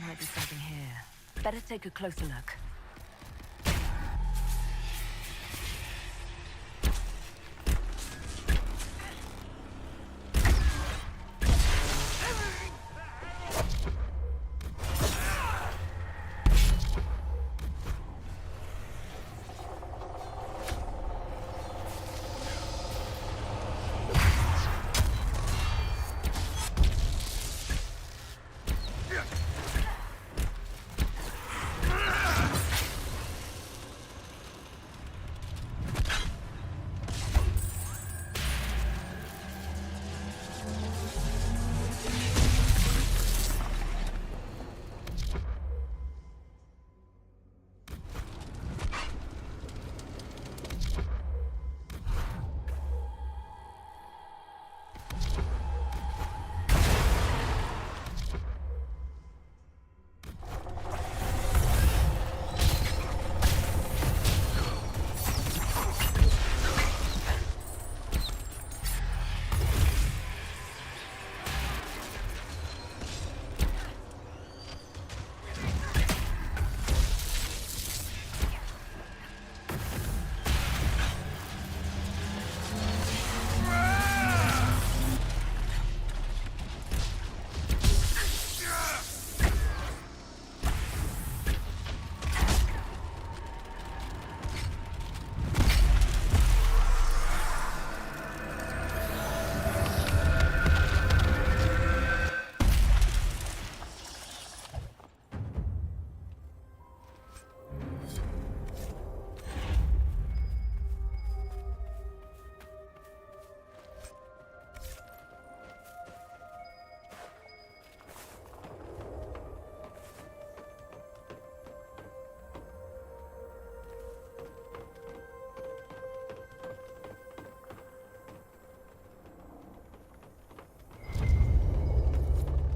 Might be something here. Better take a closer look.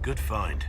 Good find.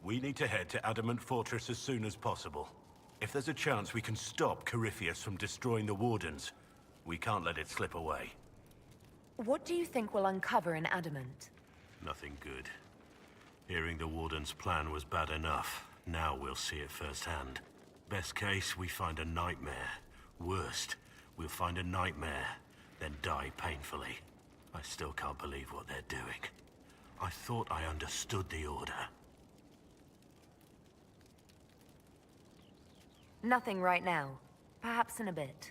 We need to head to Adamant Fortress as soon as possible. If there's a chance we can stop Corypheus from destroying the Wardens, we can't let it slip away. What do you think we'll uncover in Adamant? Nothing good. Hearing the Warden's plan was bad enough. Now we'll see it firsthand. Best case, we find a nightmare. Worst, we'll find a nightmare, then die painfully. I still can't believe what they're doing. I thought I understood the Order. Nothing right now. Perhaps in a bit.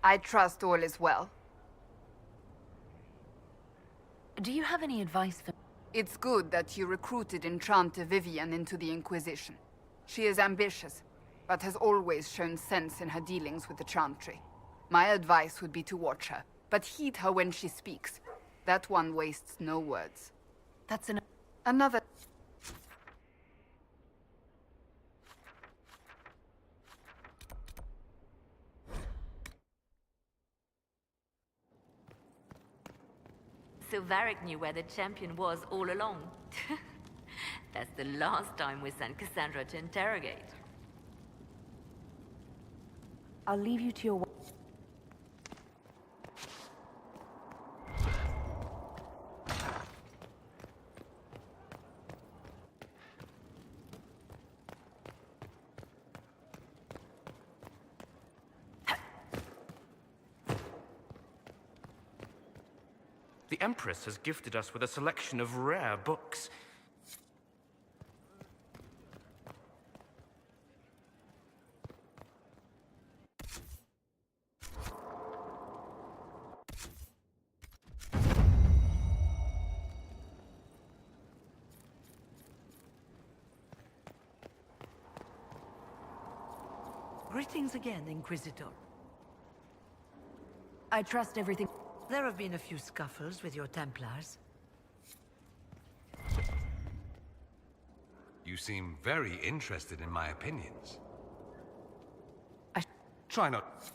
I trust all is well. Do you have any advice for... It's good that you recruited Enchanter Vivian into the Inquisition. She is ambitious, but has always shown sense in her dealings with the Chantry. My advice would be to watch her, but heed her when she speaks. That one wastes no words. That's another... So Varric knew where the champion was all along. That's the last time we sent Cassandra to interrogate. I'll leave you to your... The Empress has gifted us with a selection of rare books. Greetings again, Inquisitor. I trust everything... There have been a few scuffles with your Templars. You seem very interested in my opinions. Try not.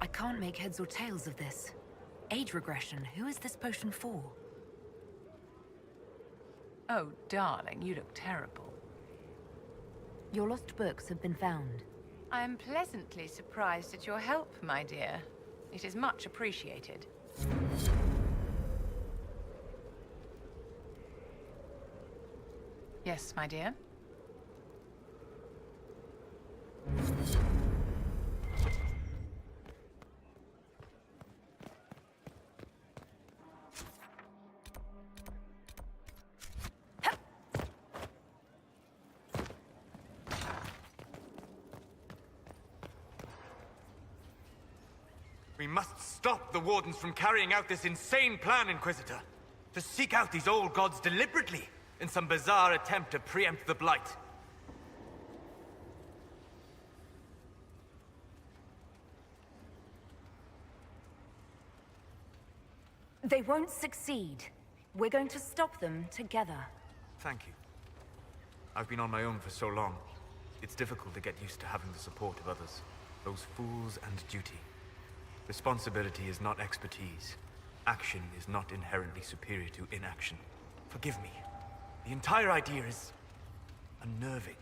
I can't make heads or tails of this. Age regression, who is this potion for? Oh, darling, you look terrible. Your lost books have been found. I am pleasantly surprised at your help, my dear. It is much appreciated. Yes, my dear? We must stop the Wardens from carrying out this insane plan, Inquisitor. To seek out these old gods deliberately, in some bizarre attempt to preempt the Blight. They won't succeed. We're going to stop them together. Thank you. I've been on my own for so long. It's difficult to get used to having the support of others. Those fools and duty. Responsibility is not expertise. Action is not inherently superior to inaction. Forgive me. The entire idea is unnerving.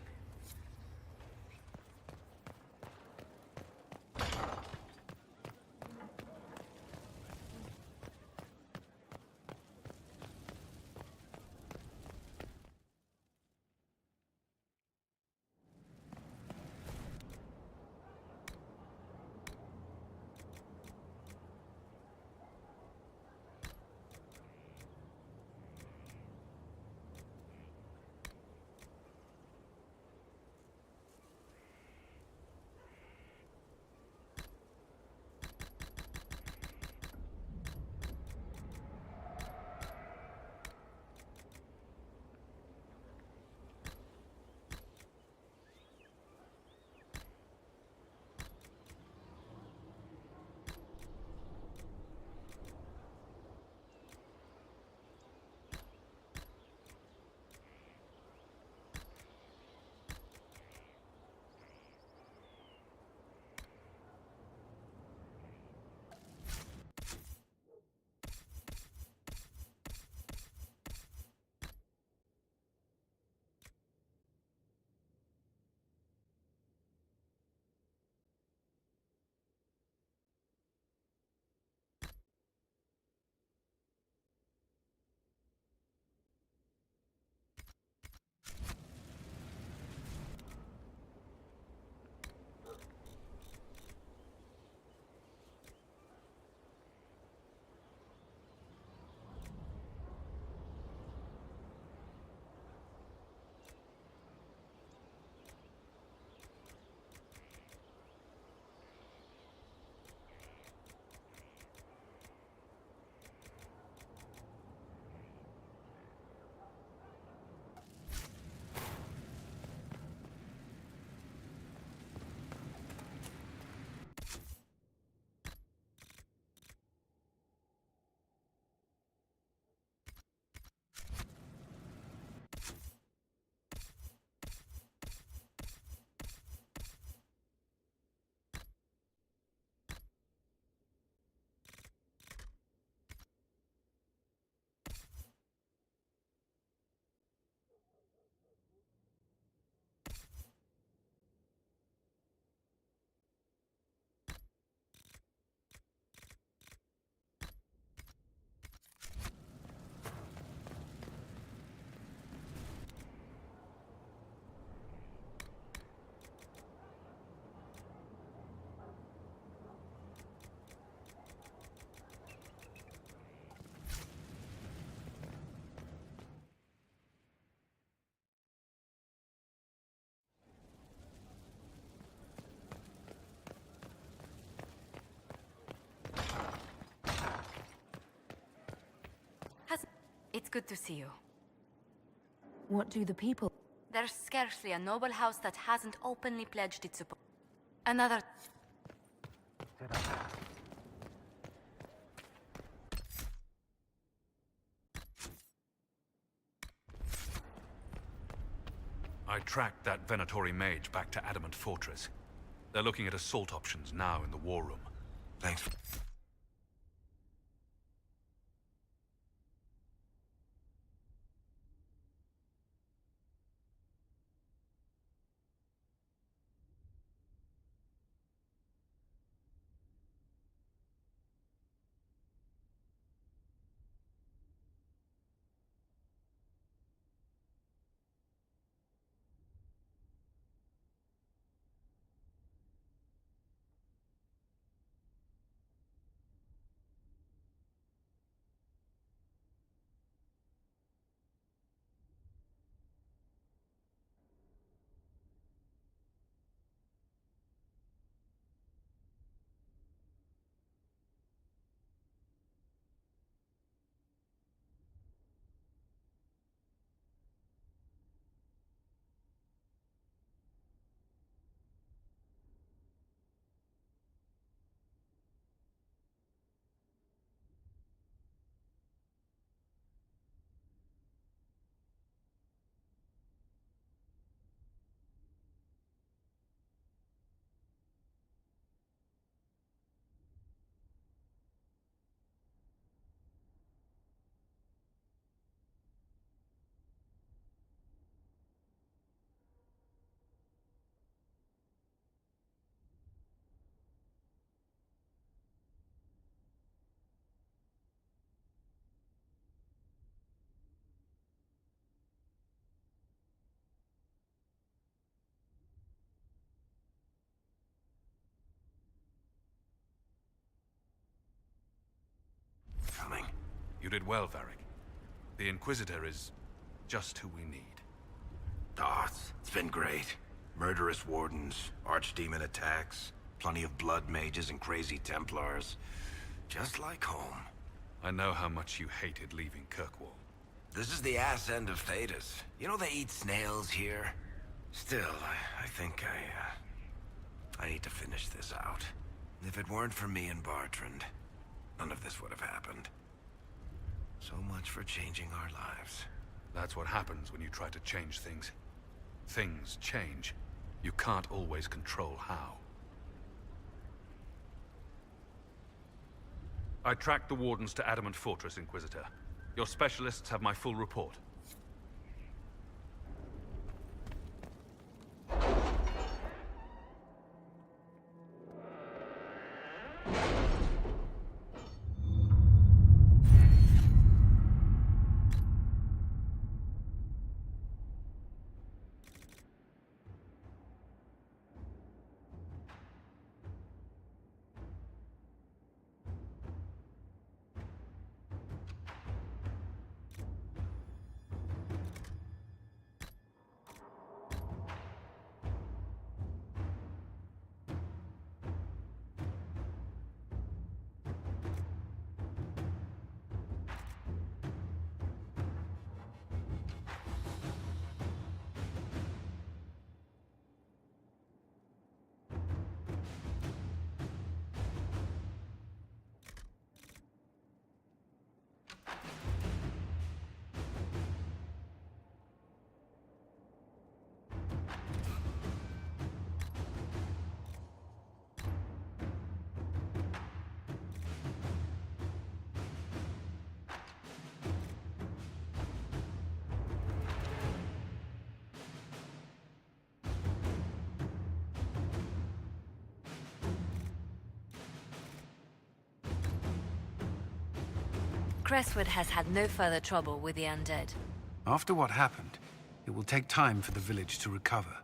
It's good to see you. What do the people... There's scarcely a noble house that hasn't openly pledged its support. Another... I tracked that Venatori mage back to Adamant Fortress. They're looking at assault options now in the war room. Thanks. You did well, Varric. The Inquisitor is just who we need. Oh, it's been great. Murderous wardens, archdemon attacks, plenty of blood mages and crazy Templars. Just like home. I know how much you hated leaving Kirkwall. This is the ass end of Thedas. You know they eat snails here? Still, I think I need to finish this out. If it weren't for me and Bartrand, none of this would have happened. So much for changing our lives. That's what happens when you try to change things. Things change. You can't always control how. I tracked the Wardens to Adamant Fortress, Inquisitor. Your specialists have my full report. Crestwood has had no further trouble with the undead. After what happened, it will take time for the village to recover.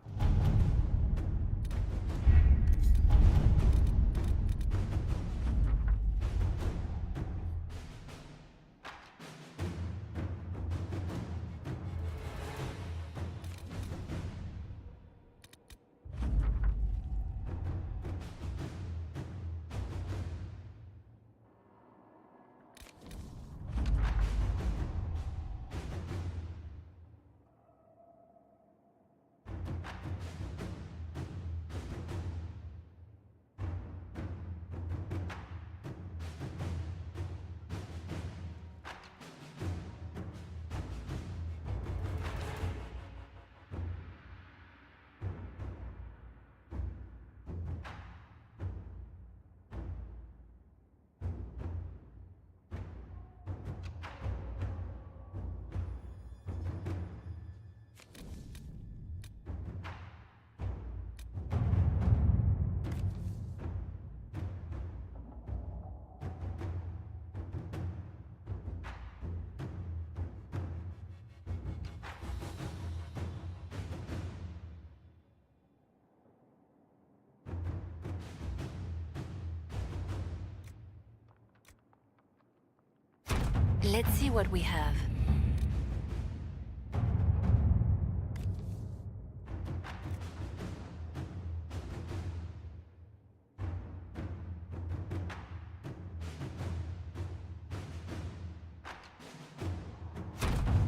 Let's see what we have.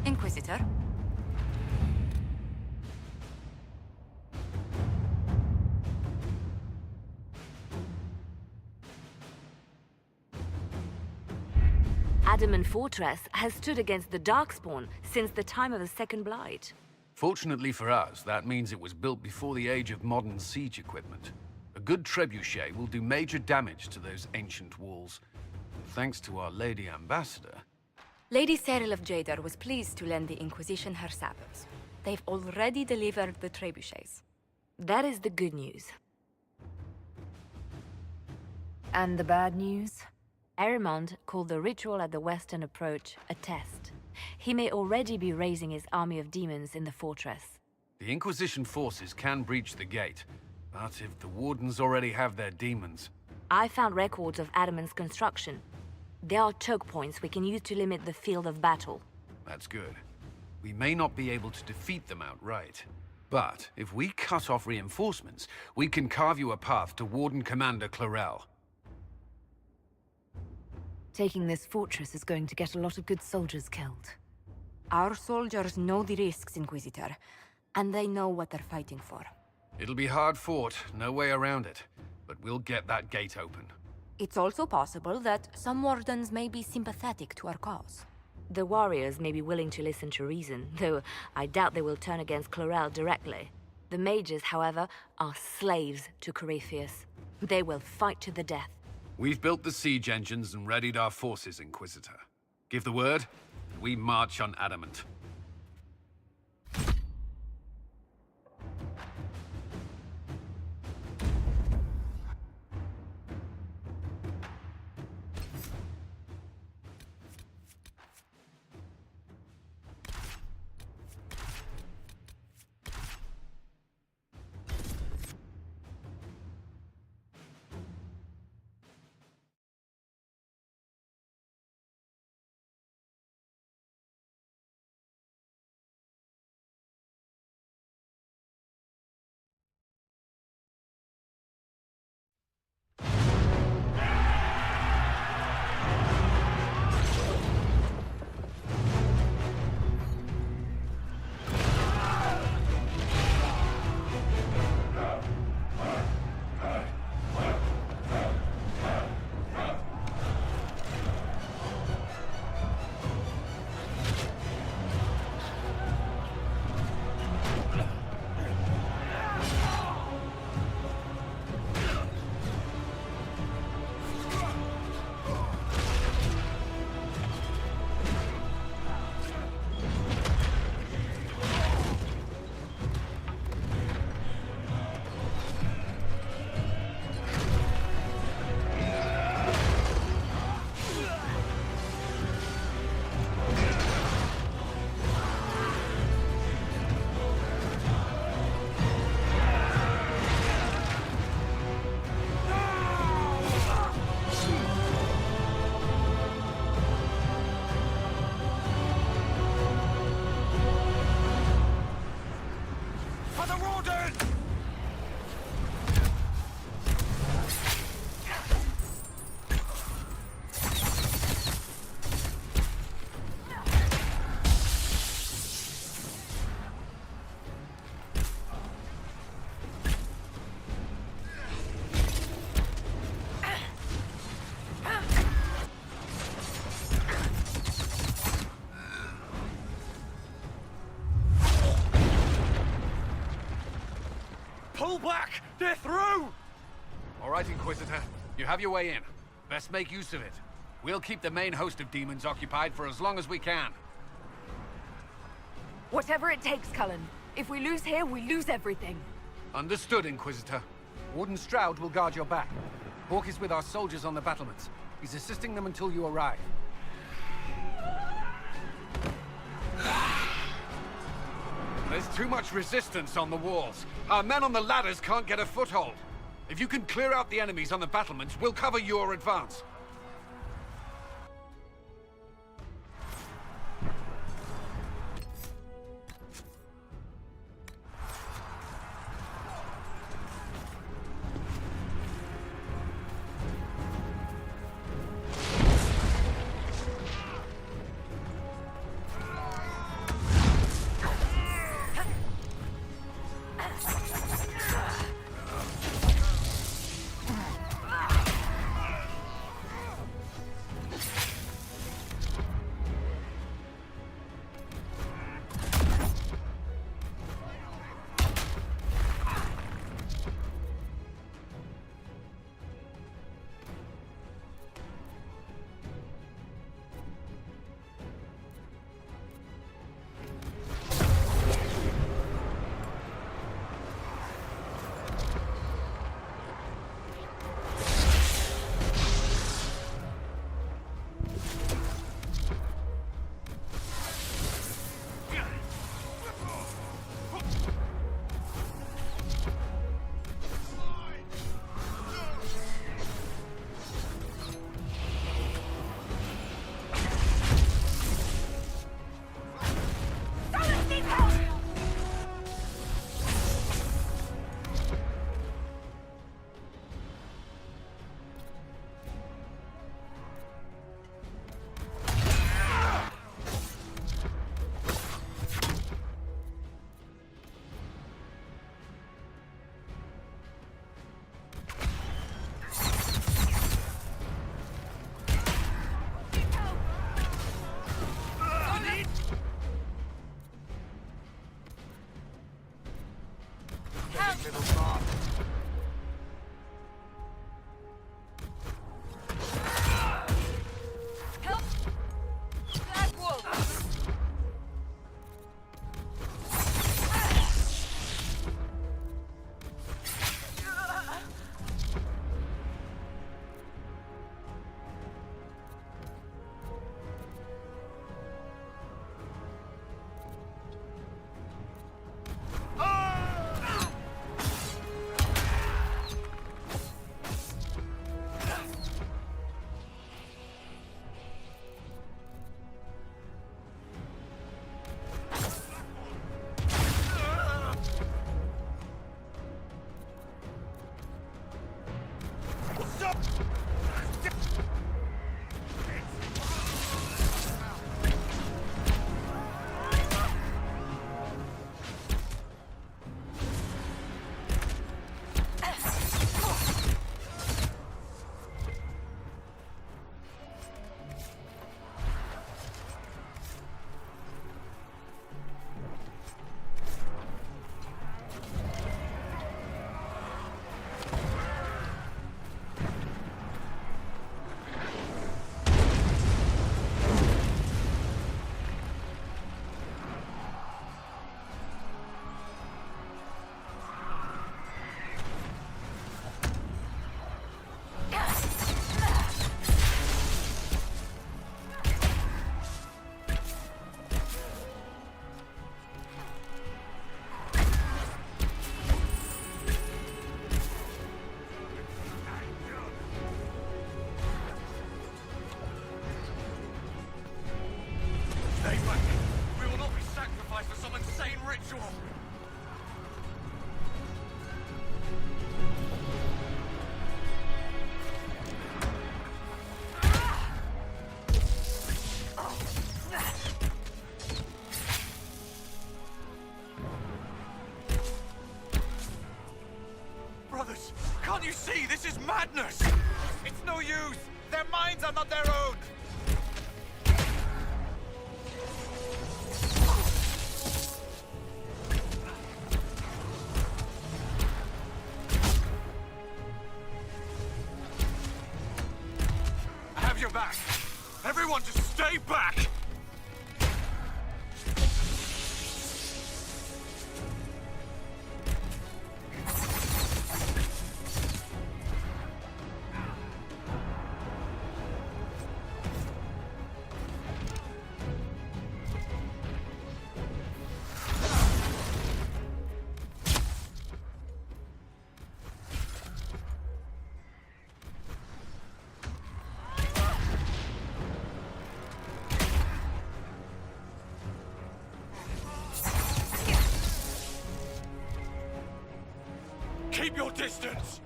Inquisitor? Adamant Fortress has stood against the Darkspawn since the time of the Second Blight. Fortunately for us, that means it was built before the age of modern siege equipment. A good trebuchet will do major damage to those ancient walls. Thanks to our Lady Ambassador... Lady Cyril of Jadar was pleased to lend the Inquisition her sabres. They've already delivered the trebuchets. That is the good news. And the bad news? Erimond called the ritual at the Western Approach a test. He may already be raising his army of demons in the fortress. The Inquisition forces can breach the gate, but if the Wardens already have their demons... I found records of Adamant's construction. There are choke points we can use to limit the field of battle. That's good. We may not be able to defeat them outright. But if we cut off reinforcements, we can carve you a path to Warden Commander Clarel. Taking this fortress is going to get a lot of good soldiers killed. Our soldiers know the risks, Inquisitor, and they know what they're fighting for. It'll be hard fought, no way around it, but we'll get that gate open. It's also possible that some Wardens may be sympathetic to our cause. The warriors may be willing to listen to reason, though I doubt they will turn against Clarel directly. The mages, however, are slaves to Corypheus. They will fight to the death. We've built the siege engines and readied our forces, Inquisitor. Give the word, and we march on Adamant. Pull back! They're through! All right, Inquisitor. You have your way in. Best make use of it. We'll keep the main host of demons occupied for as long as we can. Whatever it takes, Cullen. If we lose here, we lose everything. Understood, Inquisitor. Warden Stroud will guard your back. Hawk is with our soldiers on the battlements. He's assisting them until you arrive. There's too much resistance on the walls. Our men on the ladders can't get a foothold. If you can clear out the enemies on the battlements, we'll cover your advance. Brothers, can't you see? This is madness! It's no use! Their minds are not their own! Have your back! Everyone just stay back! Keep your distance!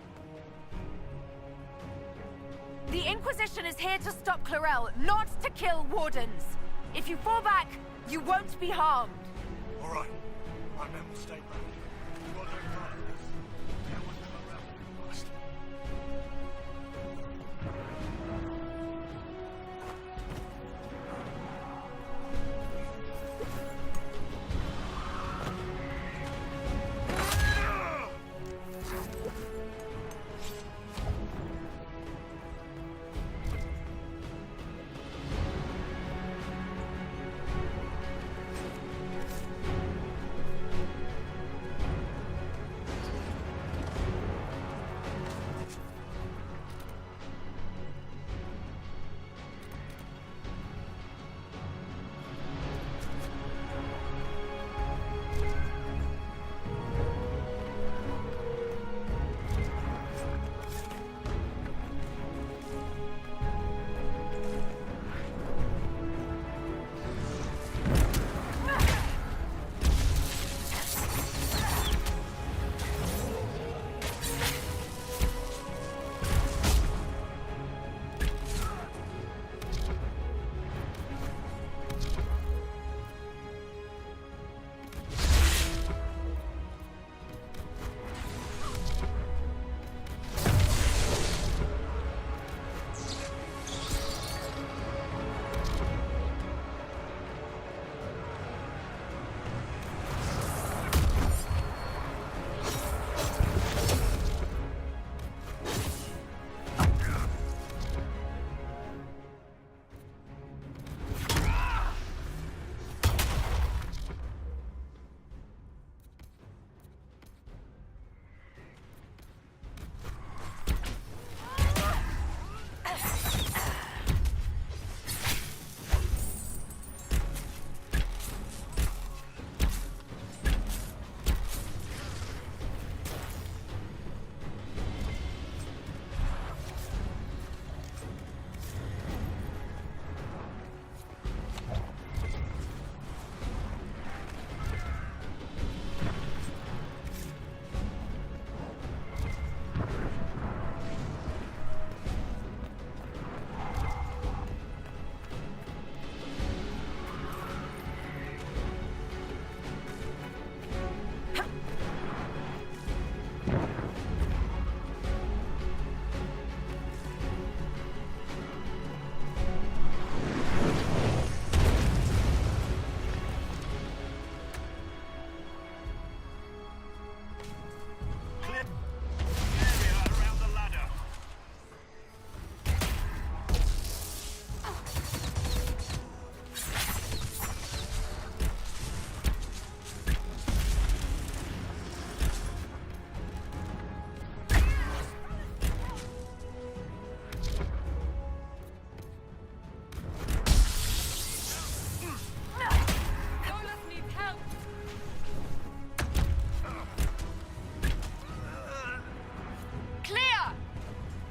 The Inquisition is here to stop Clarel, not to kill Wardens. If you fall back, you won't be harmed. All right. My men will stay back. You are their partners. There was Clarel first.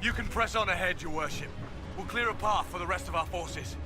You can press on ahead, Your Worship. We'll clear a path for the rest of our forces.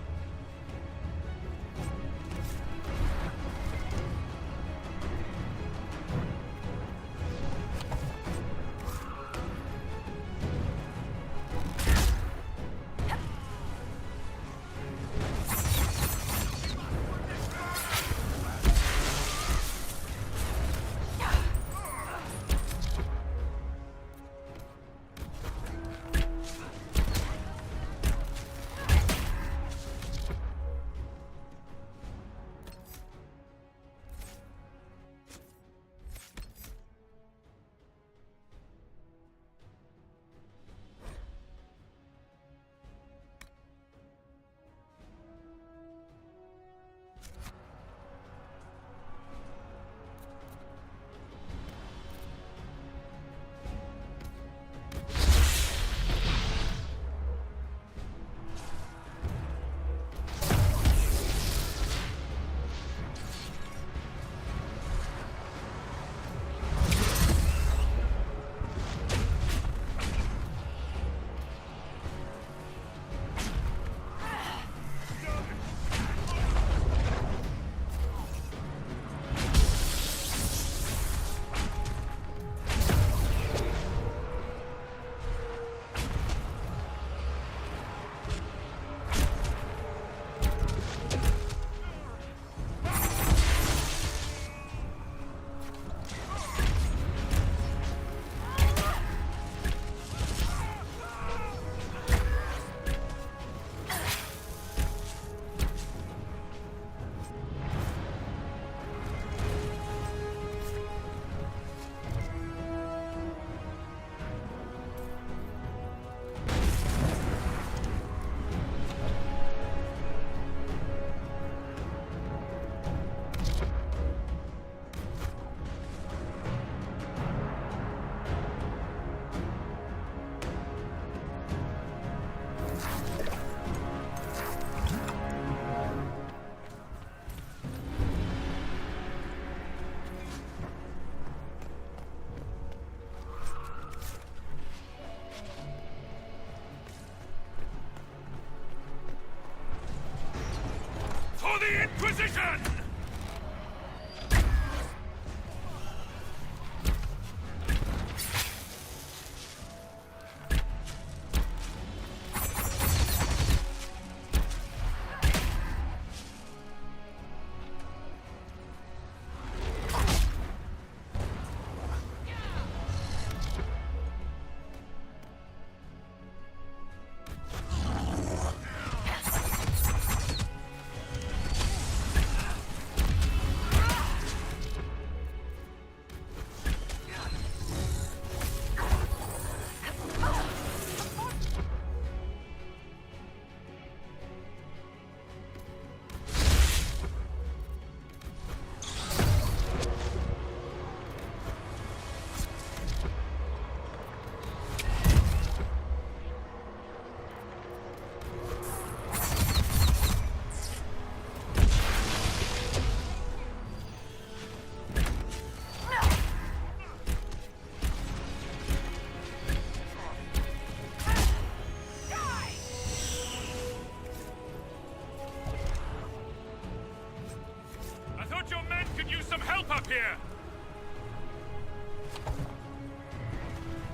Inquisition!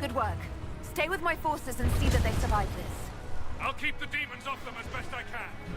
Good work. Stay with my forces and see that they survive this. I'll keep the demons off them as best I can.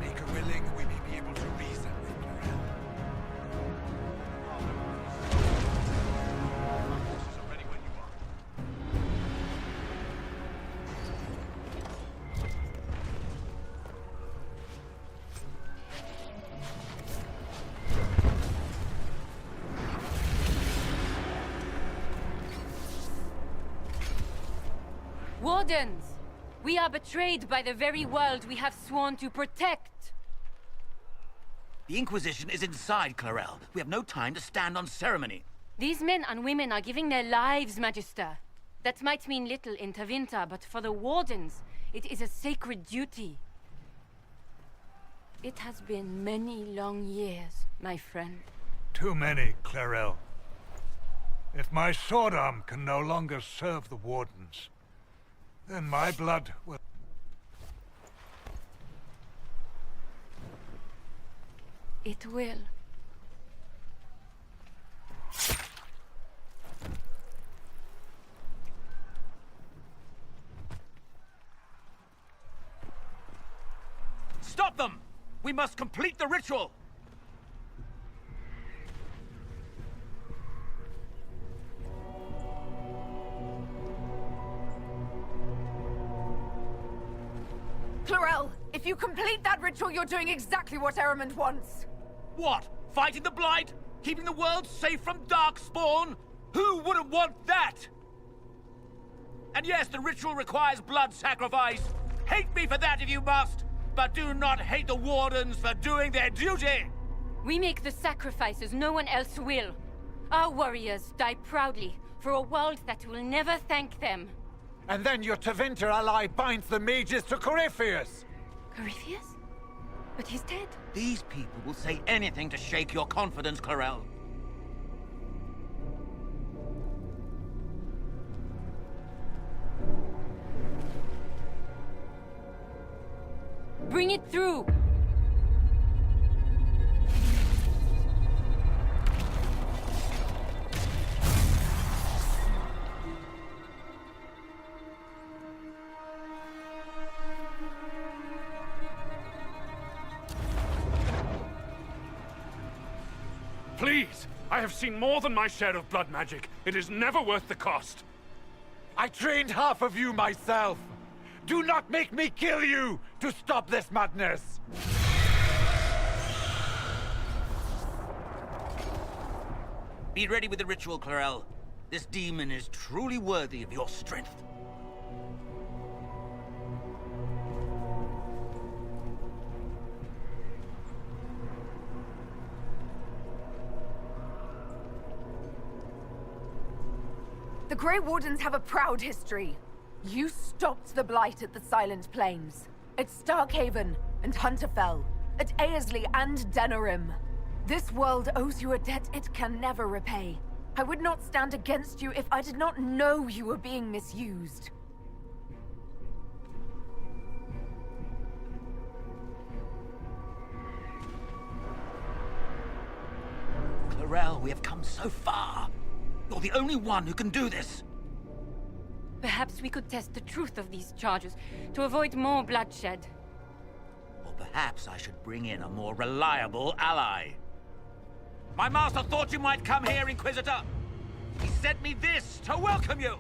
Make her willing, we may be able to reason with Clarel. Our forces are ready when you are. Wardens! We are betrayed by the very world we have sworn to protect! The Inquisition is inside, Clarel. We have no time to stand on ceremony. These men and women are giving their lives, Magister. That might mean little in Tevinter, but for the Wardens, it is a sacred duty. It has been many long years, my friend. Too many, Clarel. If my sword arm can no longer serve the Wardens, then my blood will... It will. Stop them! We must complete the ritual! Clarel, if you complete that ritual, you're doing exactly what Ehrman wants. What? Fighting the Blight? Keeping the world safe from Darkspawn? Who wouldn't want that? And yes, the ritual requires blood sacrifice. Hate me for that if you must, but do not hate the Wardens for doing their duty! We make the sacrifices no one else will. Our warriors die proudly for a world that will never thank them. And then your Tevinter ally binds the mages to Corypheus! Corypheus? But he's dead. These people will say anything to shake your confidence, Clarel. Bring it through! Please! I have seen more than my share of blood magic. It is never worth the cost. I trained half of you myself! Do not make me kill you to stop this madness! Be ready with the ritual, Clarel. This demon is truly worthy of your strength. The Grey Wardens have a proud history. You stopped the Blight at the Silent Plains, at Starkhaven and Hunterfell, at Aesley and Denerim. This world owes you a debt it can never repay. I would not stand against you if I did not know you were being misused. Clarel, we have come so far. You're the only one who can do this. Perhaps we could test the truth of these charges to avoid more bloodshed. Or perhaps I should bring in a more reliable ally. My master thought you might come here, Inquisitor. He sent me this to welcome you.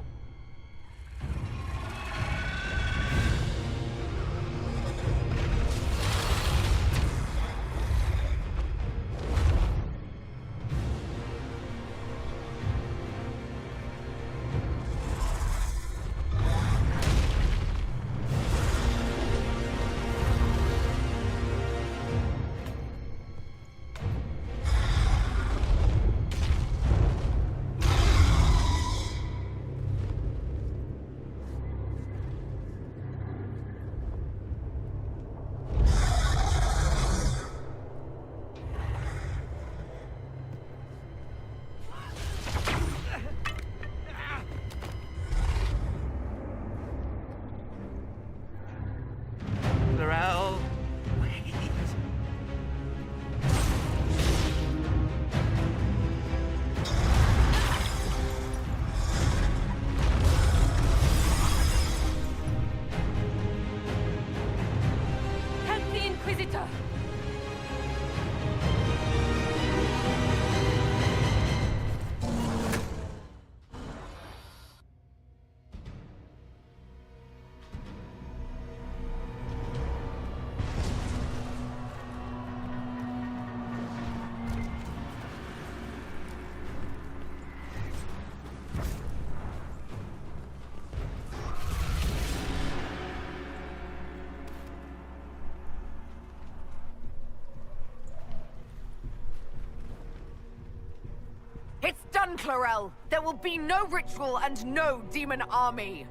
It's done, Clarel! There will be no ritual and no demon army!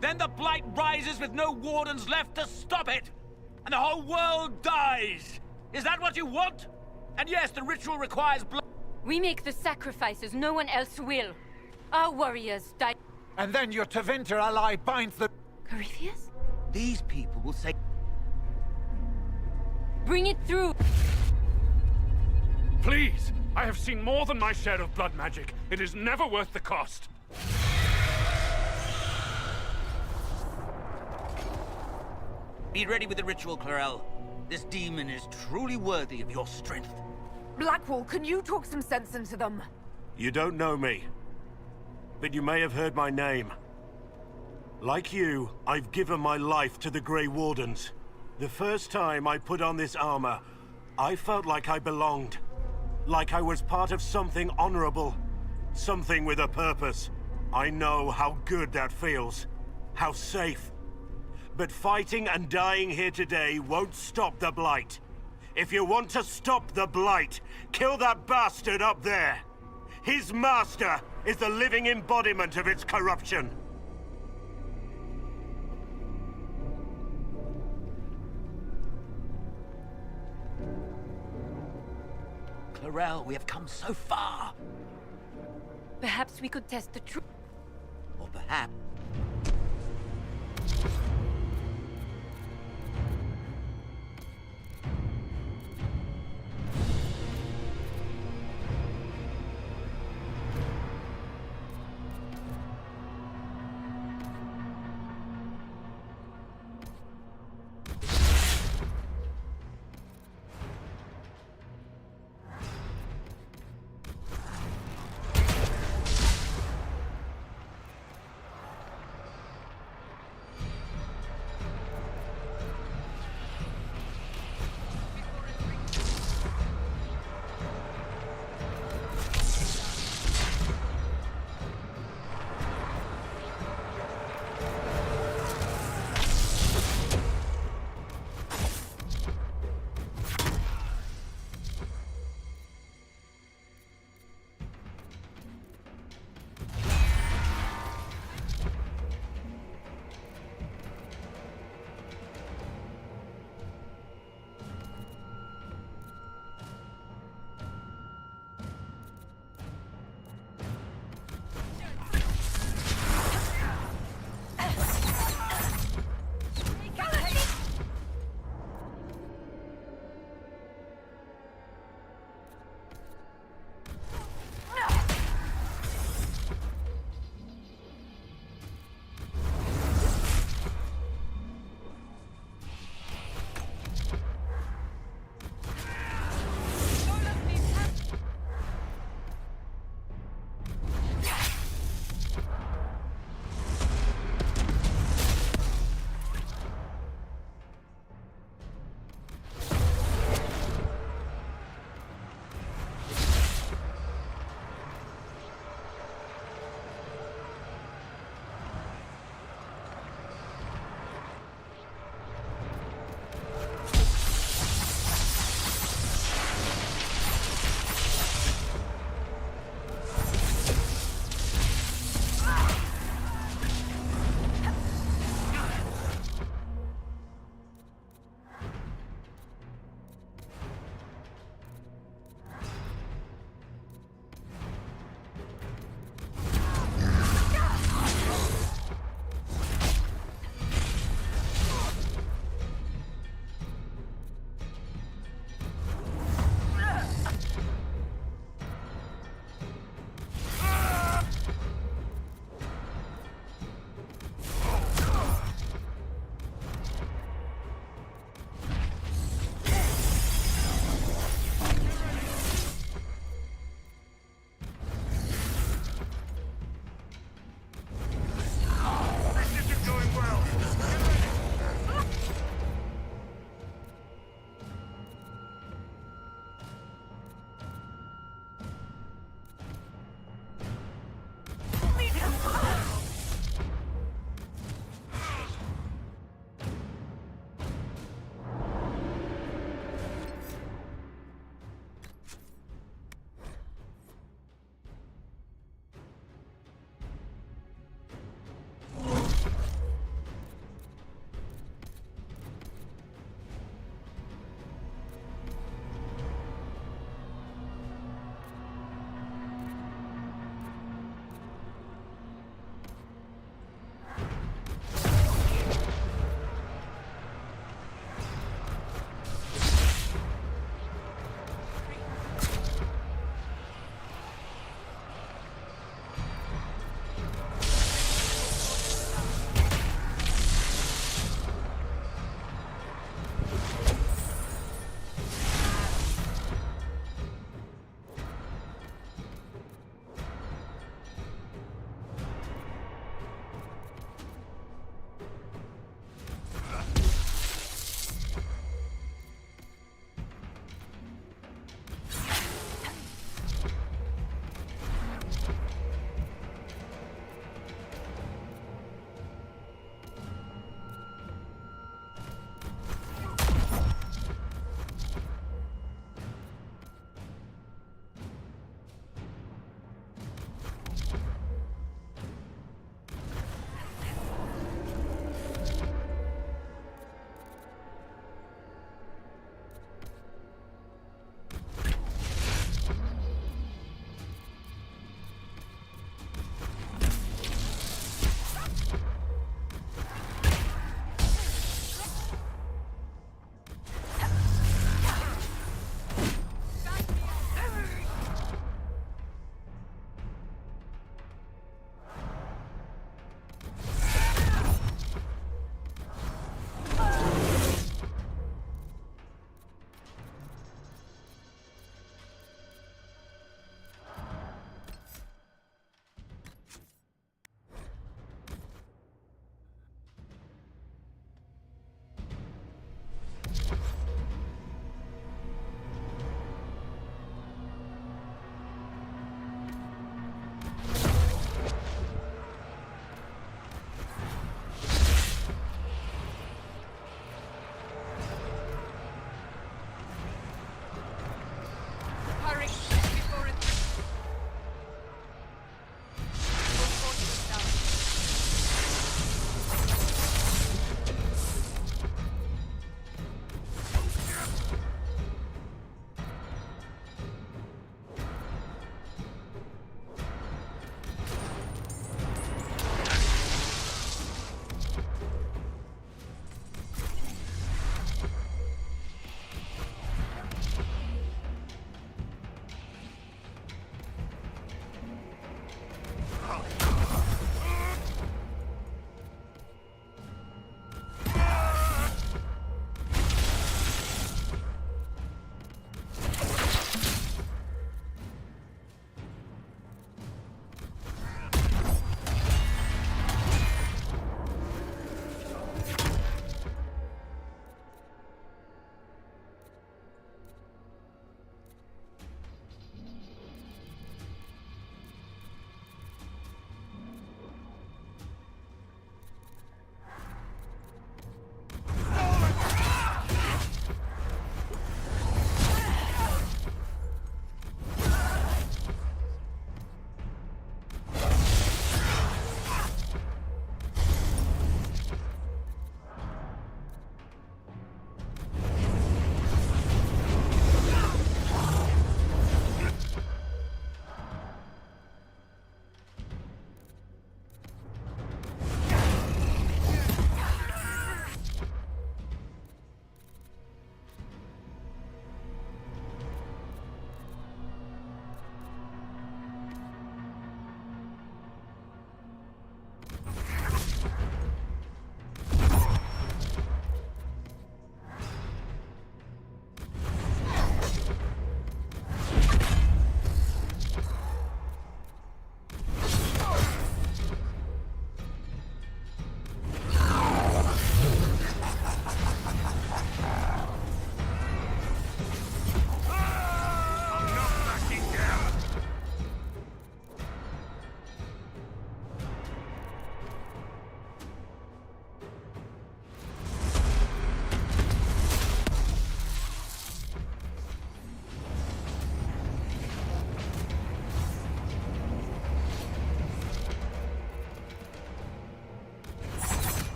Then the Blight rises with no wardens left to stop it! And the whole world dies! Is that what you want? And yes, the ritual requires blood. We make the sacrifices no one else will. Our warriors die. And then your Tevinter ally binds the... Corypheus? These people will say... Bring it through! Please! I have seen more than my share of blood magic. It is never worth the cost. Be ready with the ritual, Clarel. This demon is truly worthy of your strength. Blackwall, can you talk some sense into them? You don't know me, but you may have heard my name. Like you, I've given my life to the Grey Wardens. The first time I put on this armor, I felt like I belonged. Like I was part of something honorable. Something with a purpose. I know how good that feels. How safe. But fighting and dying here today won't stop the Blight. If you want to stop the Blight, kill that bastard up there. His master is the living embodiment of its corruption. Clarel, we have come so far. Perhaps we could test the truth. Or perhaps...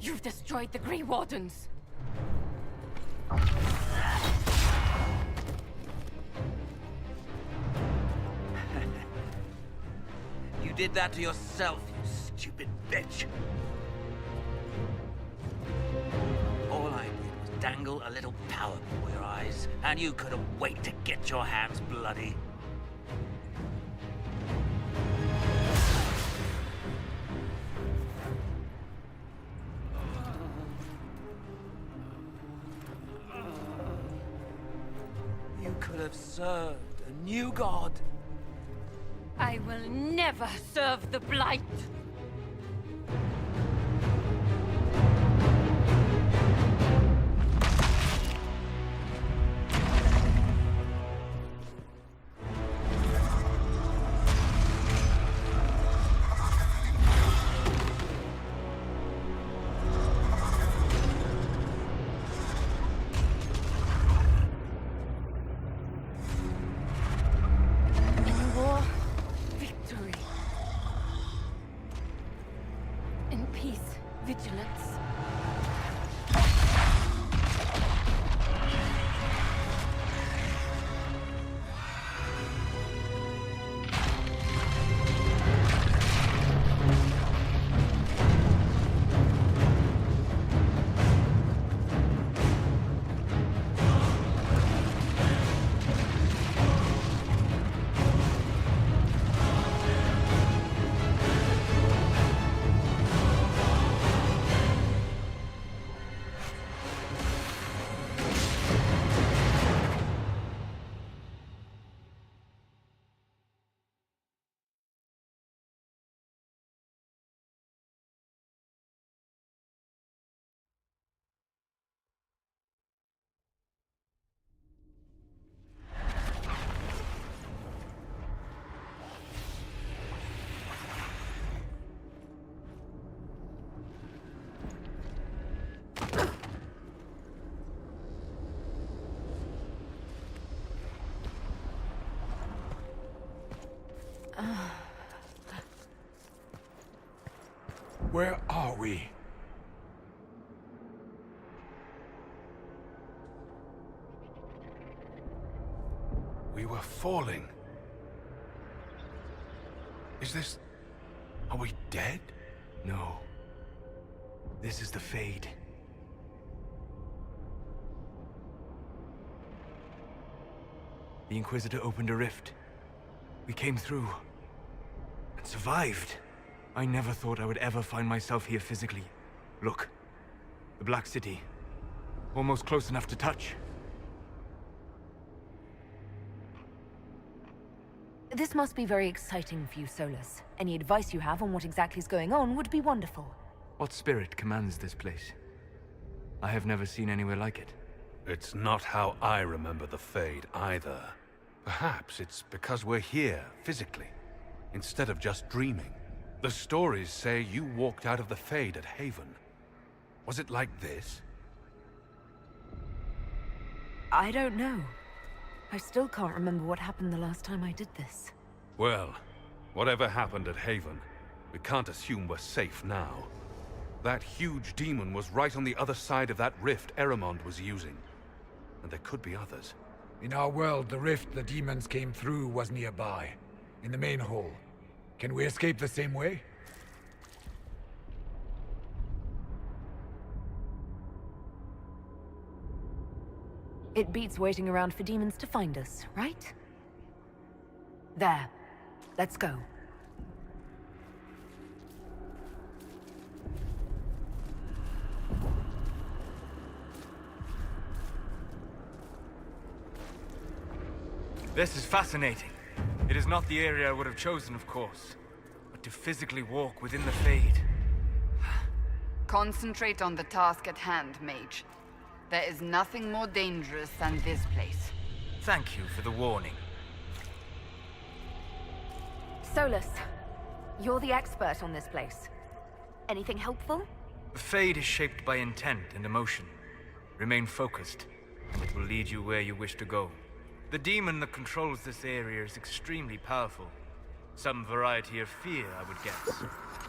You've destroyed the Grey Wardens. You did that to yourself, you stupid bitch. All I did was dangle a little power before your eyes, and you couldn't wait to get your hands bloody. You could have served a new god. I will never serve the Blight! In war, victory. In peace, vigilance. Where are we? We were falling. Is this... Are we dead? No. This is the Fade. The Inquisitor opened a rift. We came through. And survived. I never thought I would ever find myself here physically. Look. The Black City. Almost close enough to touch. This must be very exciting for you, Solus. Any advice you have on what exactly is going on would be wonderful. What spirit commands this place? I have never seen anywhere like it. It's not how I remember the Fade, either. Perhaps it's because we're here, physically, instead of just dreaming. The stories say you walked out of the Fade at Haven. Was it like this? I don't know. I still can't remember what happened the last time I did this. Well, whatever happened at Haven, we can't assume we're safe now. That huge demon was right on the other side of that rift Eramond was using. And there could be others. In our world, the rift the demons came through was nearby, in the main hall. Can we escape the same way? It beats waiting around for demons to find us, right? There. Let's go. This is fascinating. It is not the area I would have chosen, of course. But to physically walk within the Fade... Concentrate on the task at hand, Mage. There is nothing more dangerous than this place. Thank you for the warning. Solus, you're the expert on this place. Anything helpful? The Fade is shaped by intent and emotion. Remain focused, and it will lead you where you wish to go. The demon that controls this area is extremely powerful. Some variety of fear, I would guess.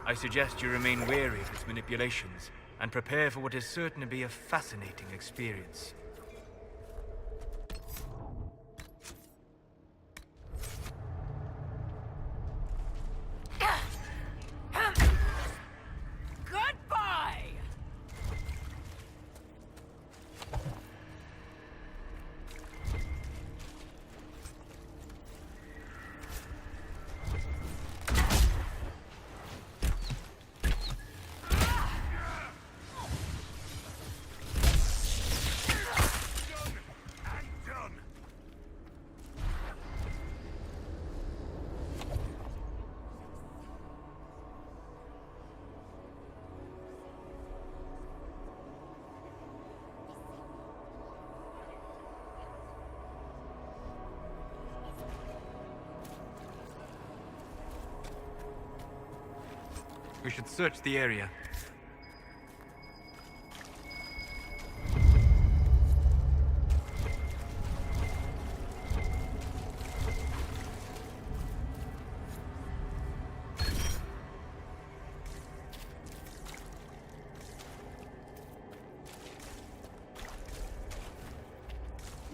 I suggest you remain wary of its manipulations, and prepare for what is certain to be a fascinating experience. Goodbye! We should search the area.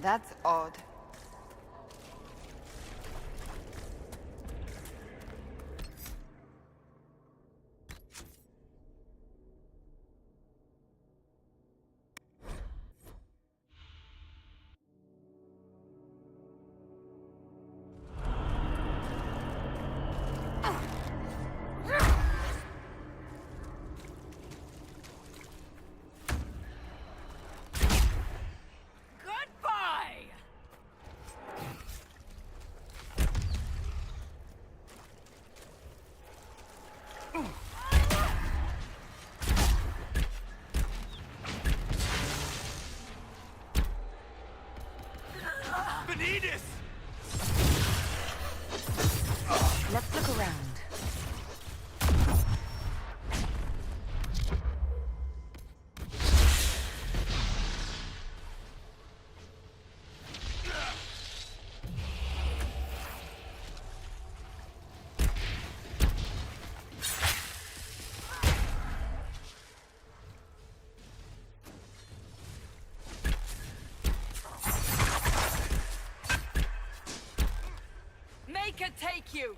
That's odd. Goodbye! Benitez! Let's look around. Make it take you!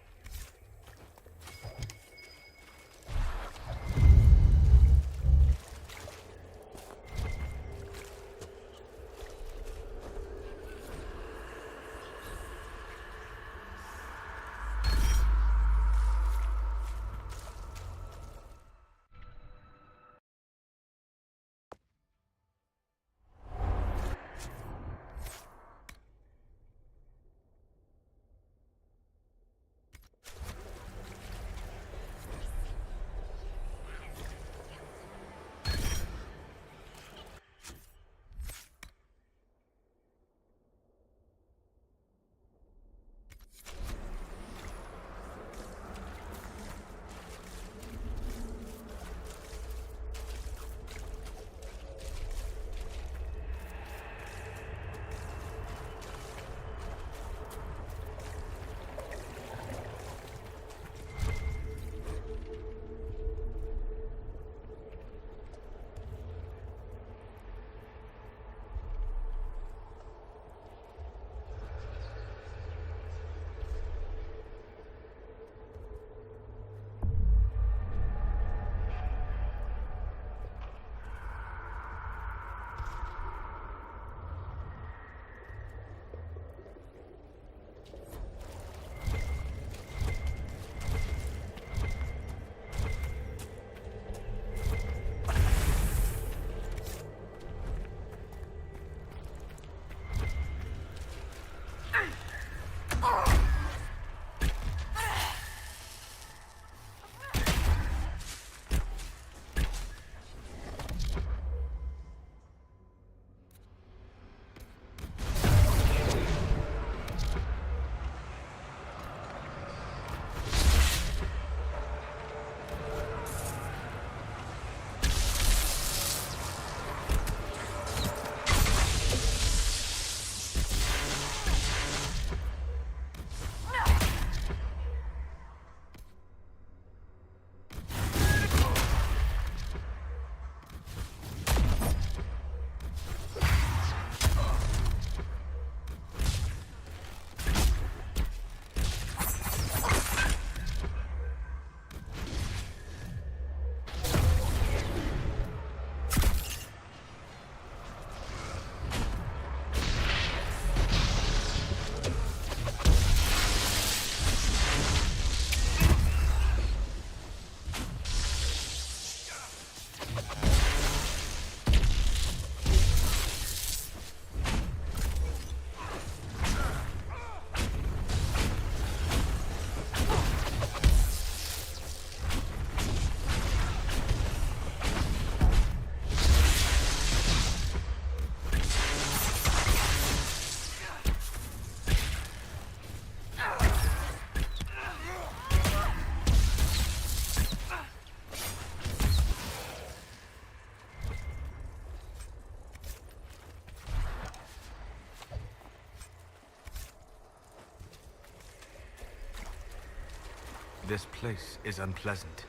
This place is unpleasant.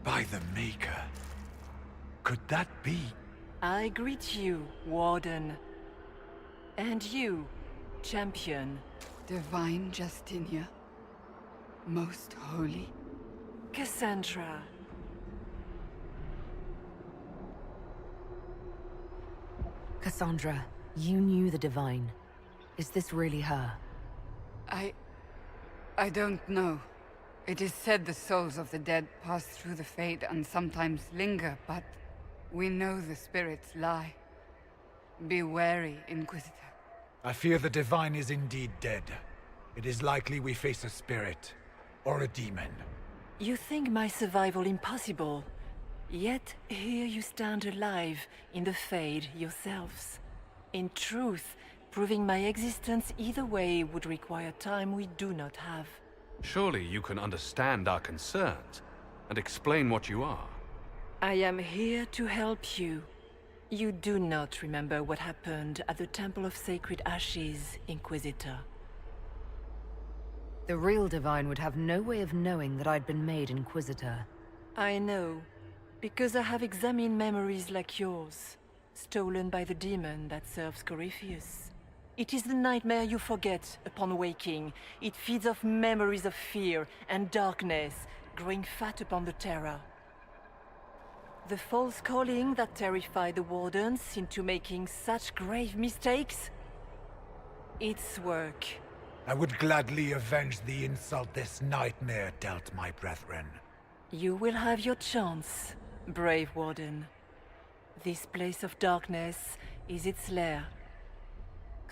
By the Maker. Could that be? I greet you, Warden. And you, Champion. Divine Justinia. Most holy. Cassandra. Cassandra, you knew the Divine. Is this really her? I don't know. It is said the souls of the dead pass through the Fade and sometimes linger, but we know the spirits lie. Be wary, Inquisitor. I fear the Divine is indeed dead. It is likely we face a spirit, or a demon. You think my survival impossible, yet here you stand alive in the Fade yourselves. In truth, proving my existence either way would require time we do not have. Surely you can understand our concerns and explain what you are. I am here to help you. You do not remember what happened at the Temple of Sacred Ashes, Inquisitor. The real Divine would have no way of knowing that I'd been made Inquisitor. I know, because I have examined memories like yours, stolen by the demon that serves Corypheus. It is the nightmare you forget upon waking. It feeds off memories of fear and darkness, growing fat upon the terror. The false calling that terrified the Wardens into making such grave mistakes? Its work. I would gladly avenge the insult this nightmare dealt my brethren. You will have your chance, brave Warden. This place of darkness is its lair.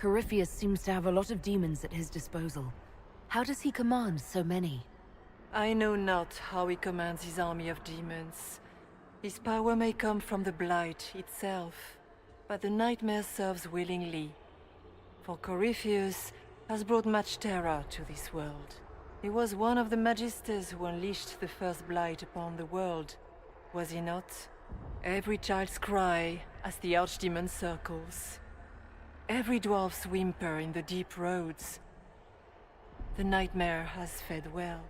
Corypheus seems to have a lot of demons at his disposal. How does he command so many? I know not how he commands his army of demons. His power may come from the Blight itself, but the nightmare serves willingly. For Corypheus has brought much terror to this world. He was one of the Magisters who unleashed the first Blight upon the world, was he not? Every child's cry as the Archdemon circles. Every dwarf's whimper in the deep roads. The nightmare has fed well.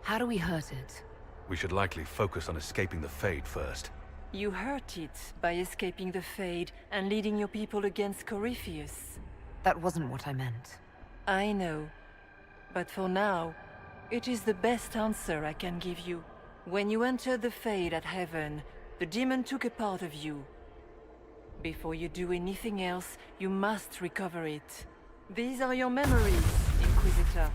How do we hurt it? We should likely focus on escaping the Fade first. You hurt it by escaping the Fade and leading your people against Corypheus. That wasn't what I meant. I know. But for now, it is the best answer I can give you. When you entered the Fade at Heaven, the demon took a part of you. Before you do anything else, you must recover it. These are your memories, Inquisitor.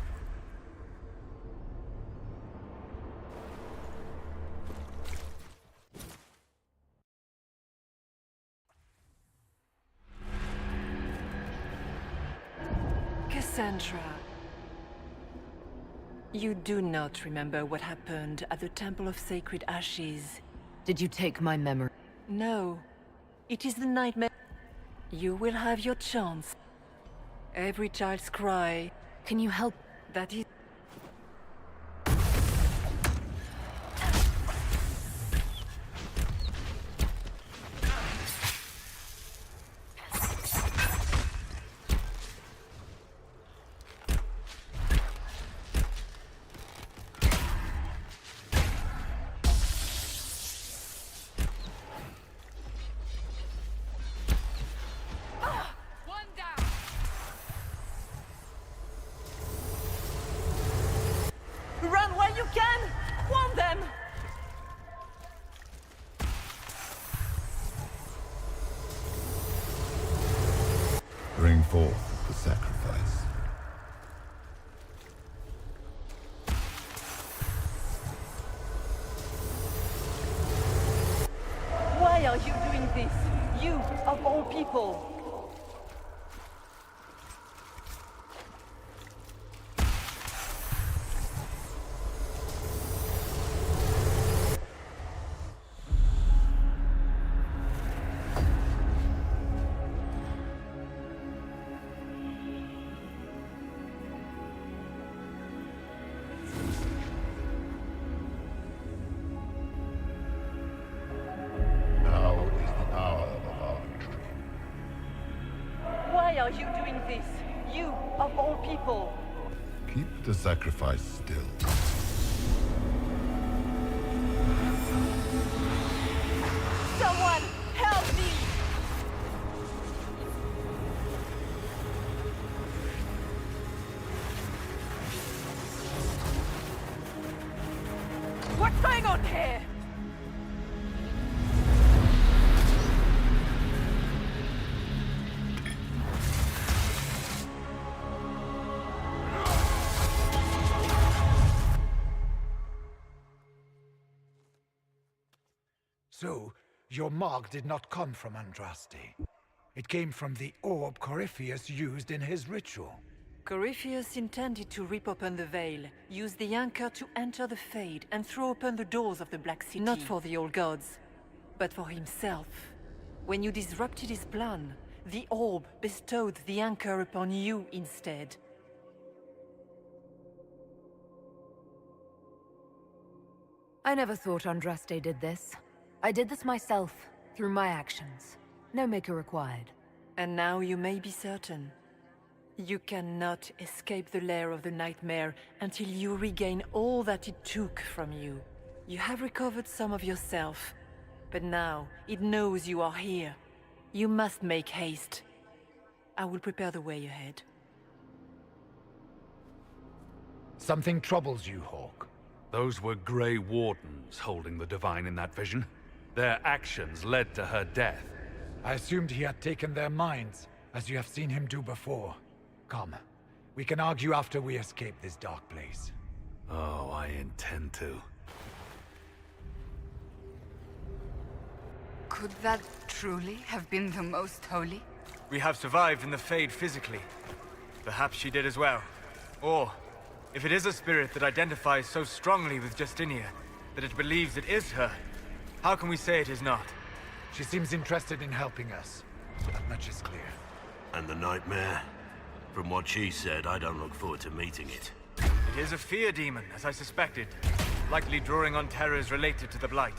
Cassandra. You do not remember what happened at the Temple of Sacred Ashes. Did you take my memory? No. It is the nightmare. You will have your chance. Every child's cry Can you help? That is... Run while you can! Warn them! Bring forth the sacrifice. Why are you doing this? You, of all people! Now is the hour of our victory. Why are you doing this? You, of all people! Keep the sacrifice still. Someone, help me! What's going on here? So, your mark did not come from Andraste. It came from the orb Corypheus used in his ritual. Corypheus intended to rip open the veil, use the anchor to enter the Fade, and throw open the doors of the Black City. Not for the old gods, but for himself. When you disrupted his plan, the orb bestowed the anchor upon you instead. I never thought Andraste did this. I did this myself, through my actions. No maker required. And now you may be certain. You cannot escape the lair of the nightmare until you regain all that it took from you. You have recovered some of yourself, but now it knows you are here. You must make haste. I will prepare the way ahead. Something troubles you, Hawk. Those were Grey Wardens holding the Divine in that vision. Their actions led to her death. I assumed he had taken their minds, as you have seen him do before. Come, we can argue after we escape this dark place. Oh, I intend to. Could that truly have been the most holy? We have survived in the Fade physically. Perhaps she did as well. Or, if it is a spirit that identifies so strongly with Justinia, that it believes it is her, how can we say it is not? She seems interested in helping us. That much is clear. And the nightmare? From what she said, I don't look forward to meeting it. It is a fear demon, as I suspected, likely drawing on terrors related to the Blight.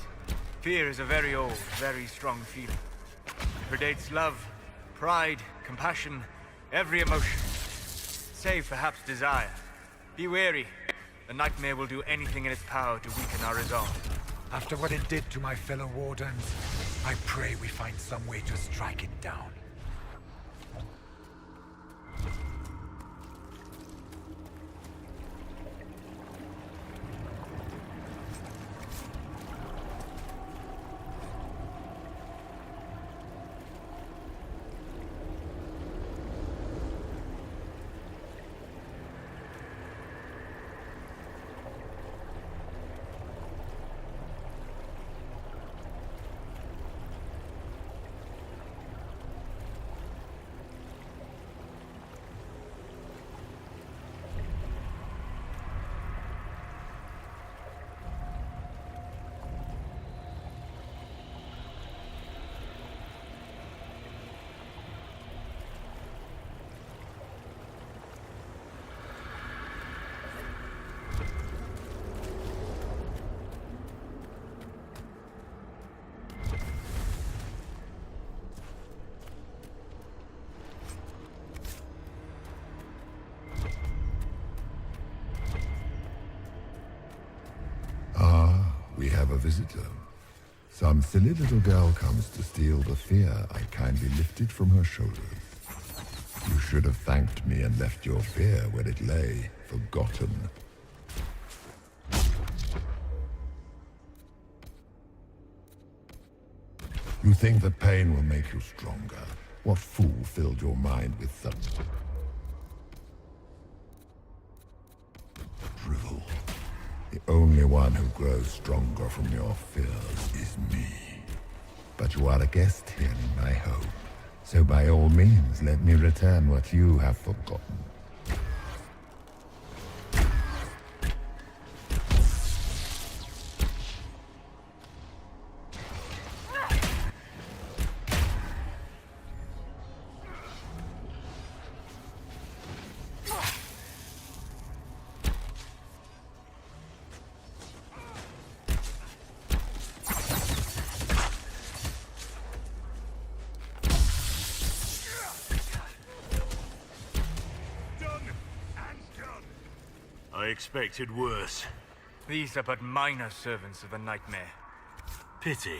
Fear is a very old, very strong feeling. It predates love, pride, compassion, every emotion. Save perhaps desire. Be wary. The nightmare will do anything in its power to weaken our resolve. After what it did to my fellow Wardens, I pray we find some way to strike it down. have a visitor. Some silly little girl comes to steal the fear I kindly lifted from her shoulders. You should have thanked me and left your fear where it lay, forgotten. You think the pain will make you stronger? What fool filled your mind with such drivel? The only one who grows stronger from your fears is me. But you are a guest here in my home, so by all means let me return what you have forgotten. I expected worse. These are but minor servants of the nightmare. Pity.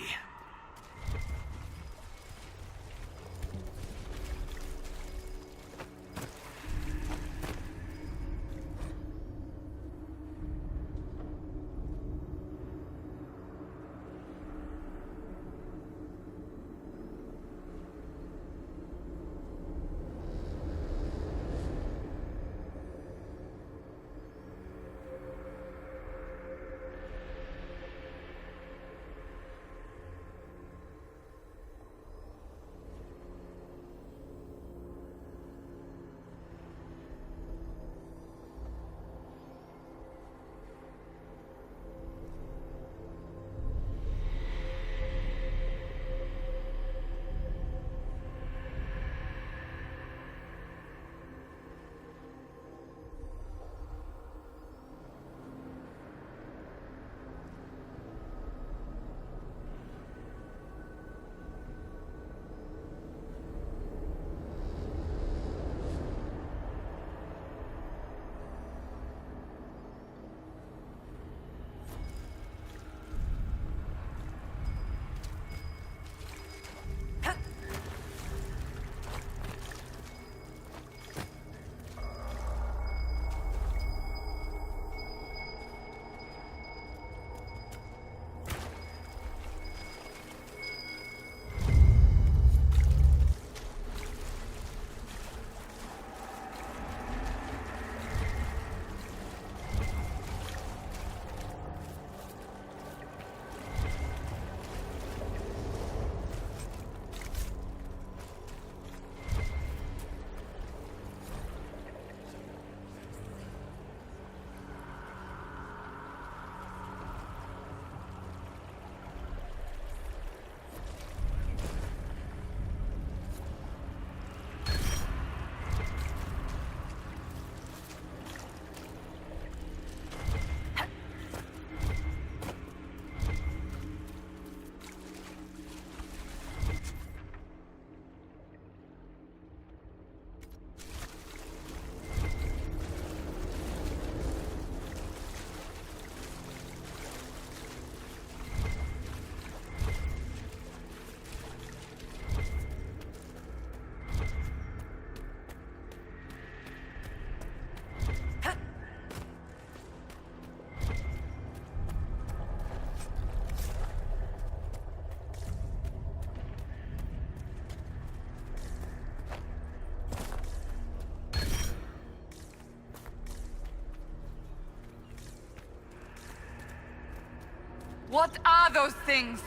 What are those things?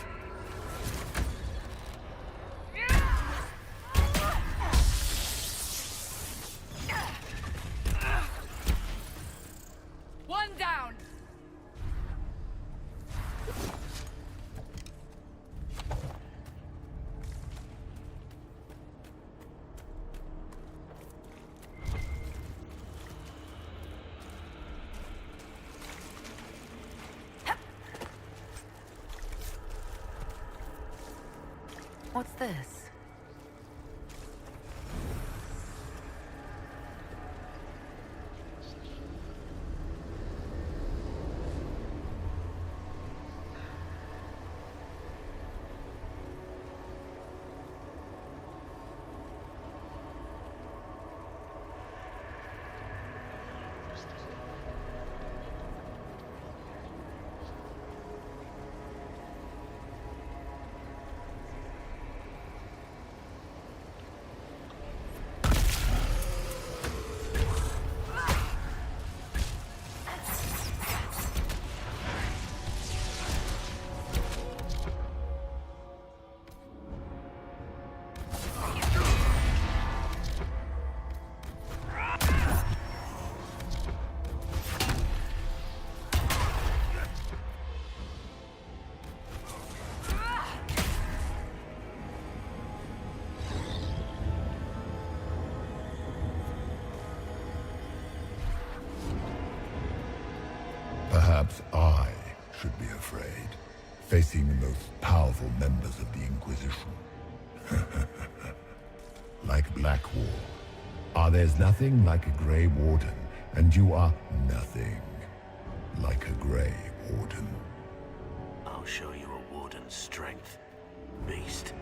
One down! What's this? Perhaps I should be afraid, facing the most powerful members of the Inquisition. Like Blackwall. There's nothing like a Grey Warden, and you are nothing like a Grey Warden. I'll show you a Warden's strength, beast.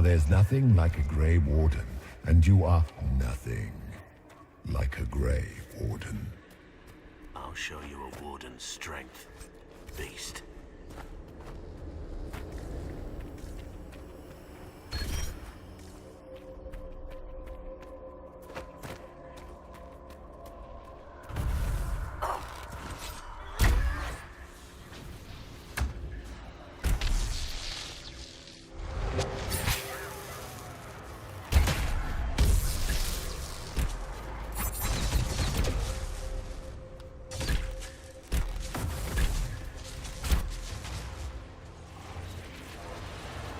there's nothing like a Grey Warden, and you are nothing like a Grey Warden. I'll show you a Warden's strength, beast.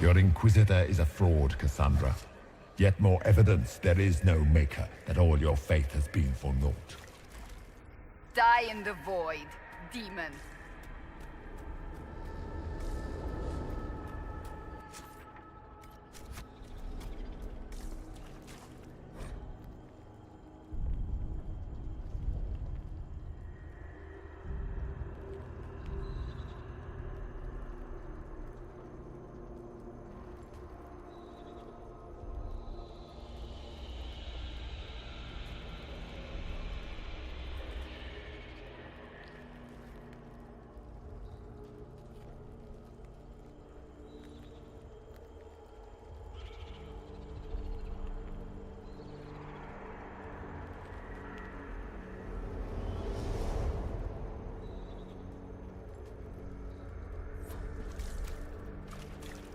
Your Inquisitor is a fraud, Cassandra. Yet more evidence there is no Maker, that all your faith has been for naught. Die in the void, demon.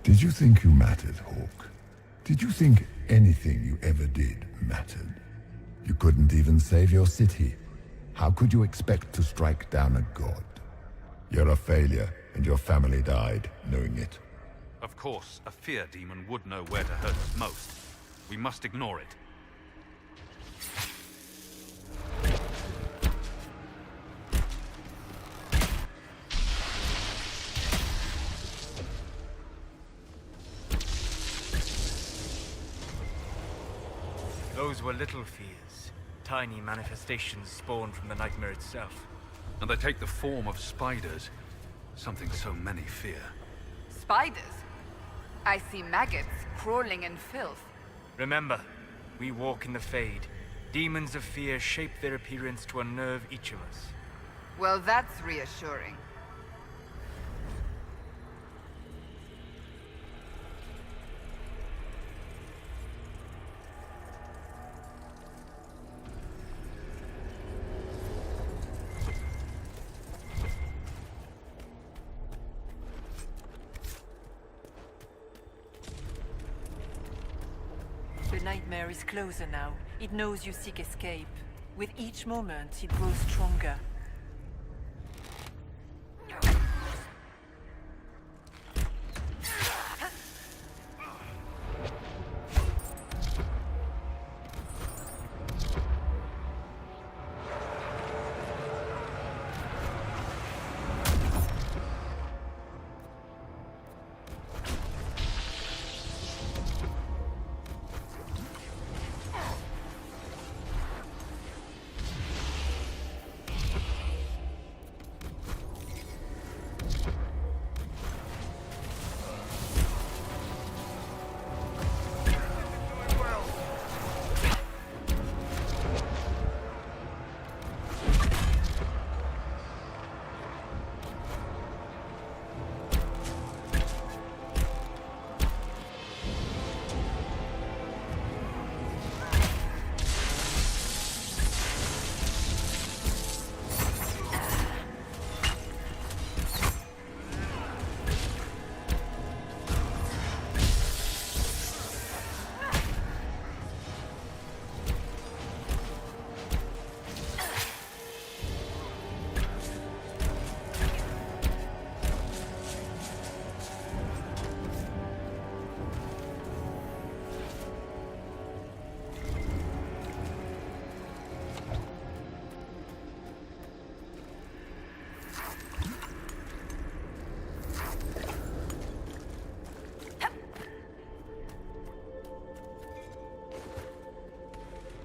Did you think you mattered, Hawk? Did you think anything you ever did mattered? You couldn't even save your city. How could you expect to strike down a god? You're a failure, and your family died knowing it. Of course, a fear demon would know where to hurt us most. We must ignore it. Those were little fears. Tiny manifestations spawned from the nightmare itself. And they take the form of spiders. Something so many fear. Spiders? I see maggots crawling in filth. Remember, we walk in the Fade. Demons of fear shape their appearance to unnerve each of us. Well, that's reassuring. The nightmare is closer now. It knows you seek escape. With each moment, it grows stronger.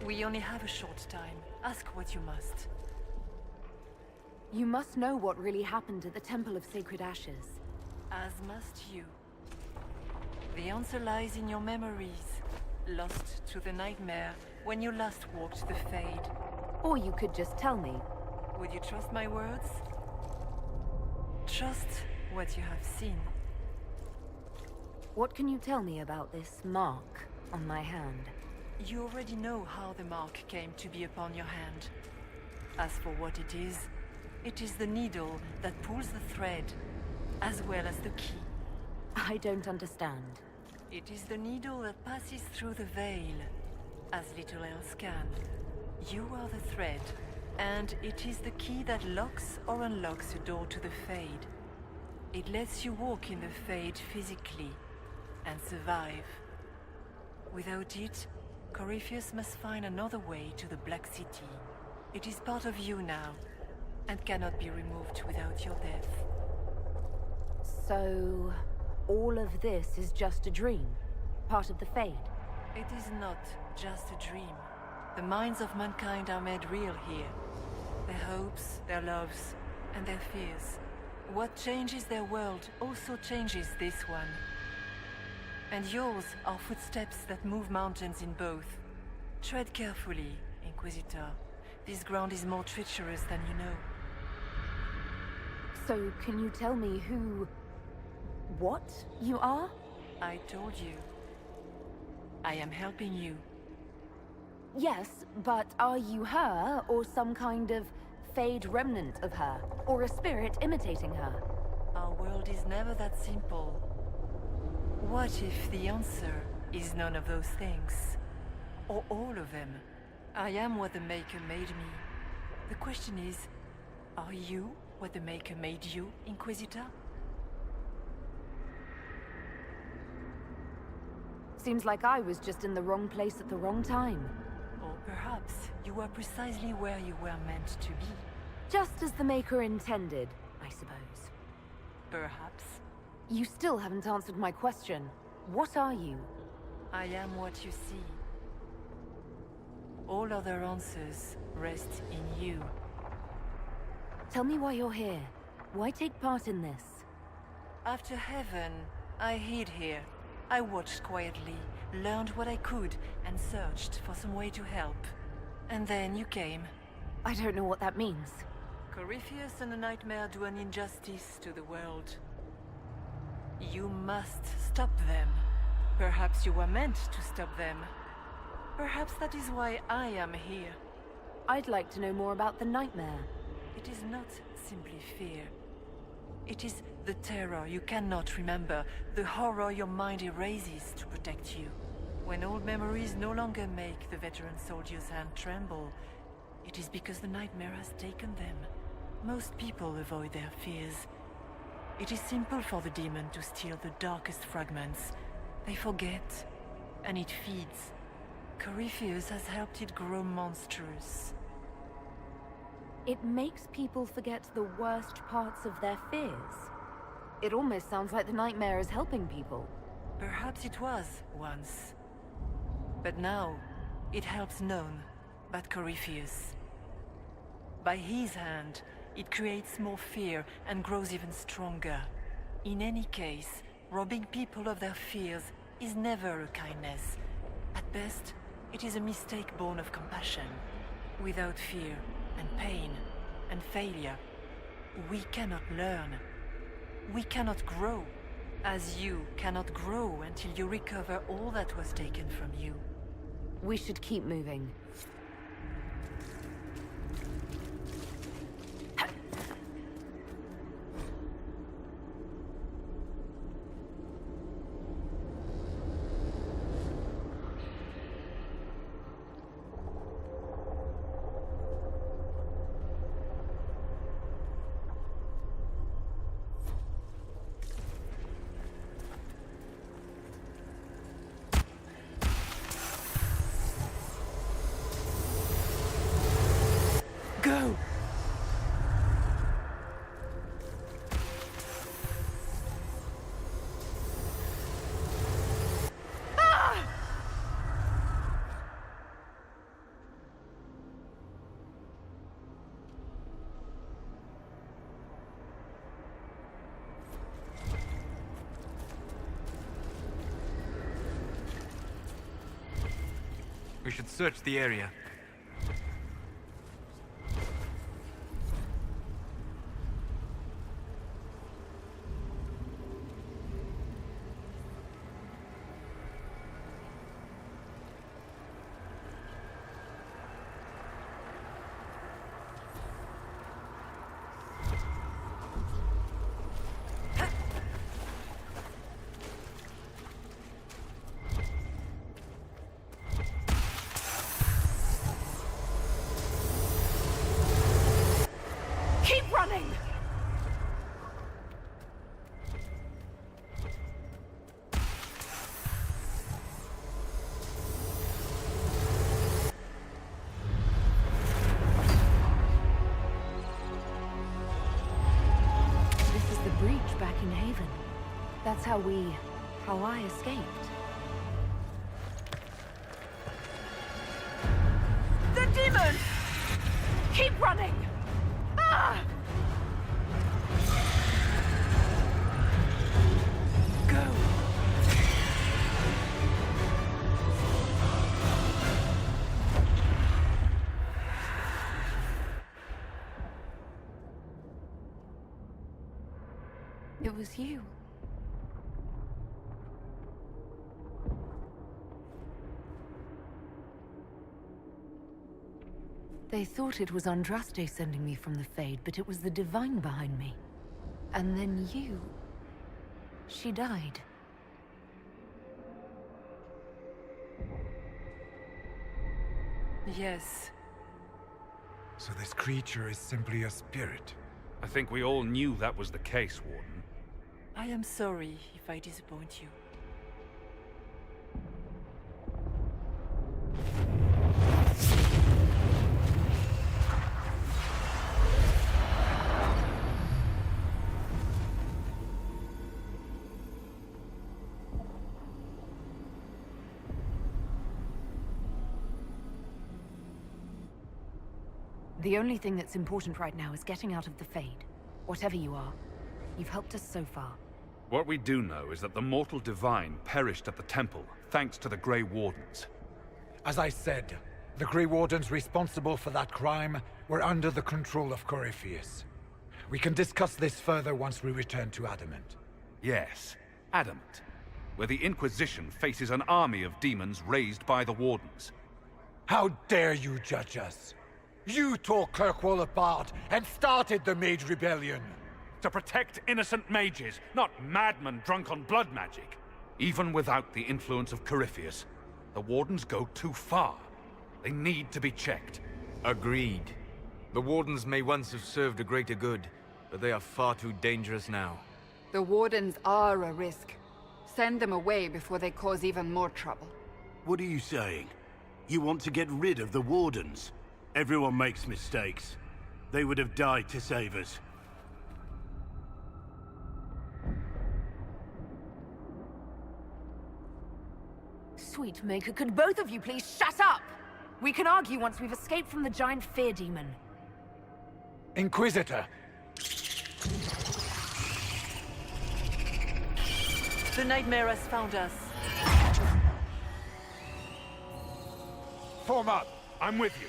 We only have a short time. Ask what you must. You must know what really happened at the Temple of Sacred Ashes. As must you. The answer lies in your memories, lost to the nightmare when you last walked the Fade. Or you could just tell me. Would you trust my words? Trust what you have seen. What can you tell me about this mark on my hand? You already know how the mark came to be upon your hand. As for what it is the needle that pulls the thread, as well as the key. I don't understand. It is the needle that passes through the veil, as little else can. You are the thread, and it is the key that locks or unlocks a door to the Fade. It lets you walk in the Fade physically, and survive. Without it, Corypheus must find another way to the Black City. It is part of you now, and cannot be removed without your death. So, all of this is just a dream? Part of the Fade? It is not just a dream. The minds of mankind are made real here. Their hopes, their loves, and their fears. What changes their world also changes this one. And yours are footsteps that move mountains in both. Tread carefully, Inquisitor. This ground is more treacherous than you know. So, can you tell me what you are? I told you. I am helping you. Yes, but are you her, or some kind of Fade remnant of her? Or a spirit imitating her? Our world is never that simple. What if the answer is none of those things? Or all of them? I am what the Maker made me. The question is, are you what the Maker made you, Inquisitor? Seems like I was just in the wrong place at the wrong time. Or perhaps you were precisely where you were meant to be. Just as the Maker intended, I suppose. Perhaps. You still haven't answered my question. What are you? I am what you see. All other answers rest in you. Tell me why you're here. Why take part in this? After heaven, I hid here. I watched quietly, learned what I could, and searched for some way to help. And then you came. I don't know what that means. Corypheus and the Nightmare do an injustice to the world. You must stop them. Perhaps you were meant to stop them. Perhaps that is why I am here. I'd like to know more about the Nightmare. It is not simply fear. It is the terror you cannot remember, the horror your mind erases to protect you. When old memories no longer make the veteran soldier's hand tremble, it is because the Nightmare has taken them. Most people avoid their fears. It is simple for the demon to steal the darkest fragments. They forget, and it feeds. Corypheus has helped it grow monstrous. It makes people forget the worst parts of their fears. It almost sounds like the Nightmare is helping people. Perhaps it was once. But now, it helps none but Corypheus. By his hand, it creates more fear and grows even stronger. In any case, robbing people of their fears is never a kindness. At best, it is a mistake born of compassion. Without fear and pain and failure, we cannot learn. We cannot grow, as you cannot grow until you recover all that was taken from you. We should keep moving. We should search the area. Keep running! This is the breach back in Haven. That's how I escaped. The demon! Keep running! Ah! Go! It was you. They thought it was Andraste sending me from the Fade, but it was the Divine behind me. And then you... She died. Yes. So this creature is simply a spirit? I think we all knew that was the case, Warden. I am sorry if I disappoint you. The only thing that's important right now is getting out of the Fade. Whatever you are, you've helped us so far. What we do know is that the mortal divine perished at the temple, thanks to the Grey Wardens. As I said, the Grey Wardens responsible for that crime were under the control of Corypheus. We can discuss this further once we return to Adamant. Yes, Adamant, where the Inquisition faces an army of demons raised by the Wardens. How dare you judge us? You tore Kirkwall apart and started the Mage Rebellion! To protect innocent mages, not madmen drunk on blood magic. Even without the influence of Corypheus, the Wardens go too far. They need to be checked. Agreed. The Wardens may once have served a greater good, but they are far too dangerous now. The Wardens are a risk. Send them away before they cause even more trouble. What are you saying? You want to get rid of the Wardens? Everyone makes mistakes. They would have died to save us. Sweet Maker, could both of you please shut up? We can argue once we've escaped from the giant fear demon. Inquisitor! The Nightmare has found us. Form up. I'm with you.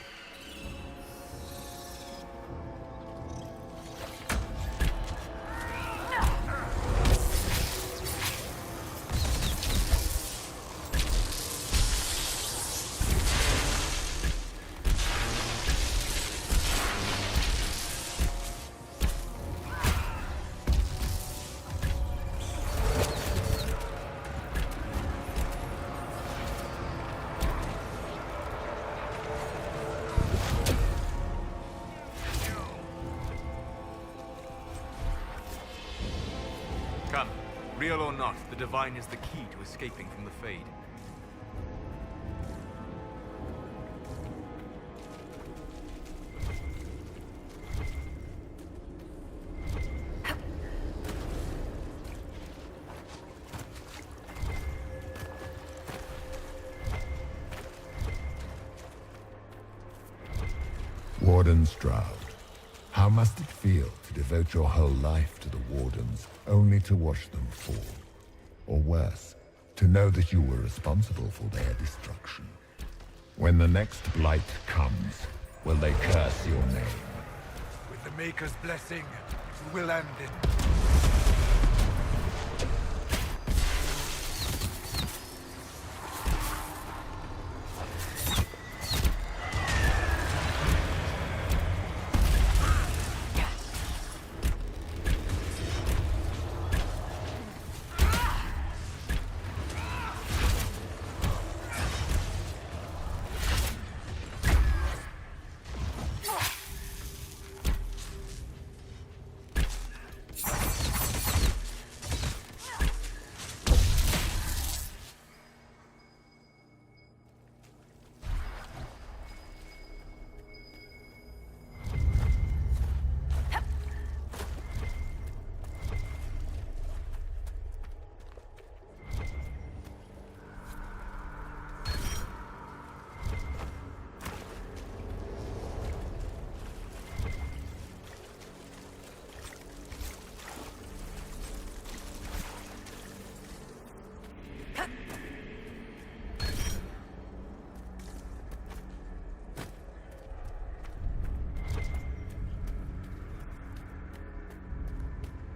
Come, real or not, the Divine is the key to escaping from the Fade. Warden Stroud, how must it feel to devote your whole life to the Wardens, only to watch them fall? Or worse, to know that you were responsible for their destruction? When the next blight comes, will they curse your name? With the Maker's blessing, we will end it.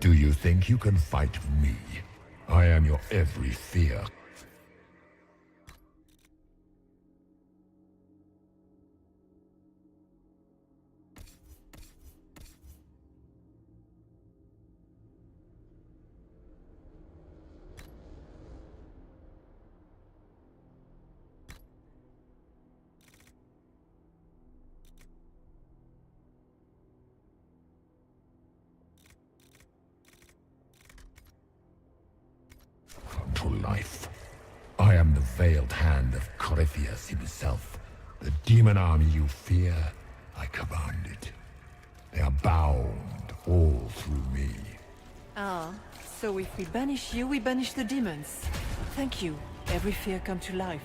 Do you think you can fight me? I am your every fear. To life. I am the veiled hand of Corypheus himself. The demon army you fear, I command it. They are bound all through me. Ah, so if we banish you, we banish the demons. Thank you. Every fear come to life.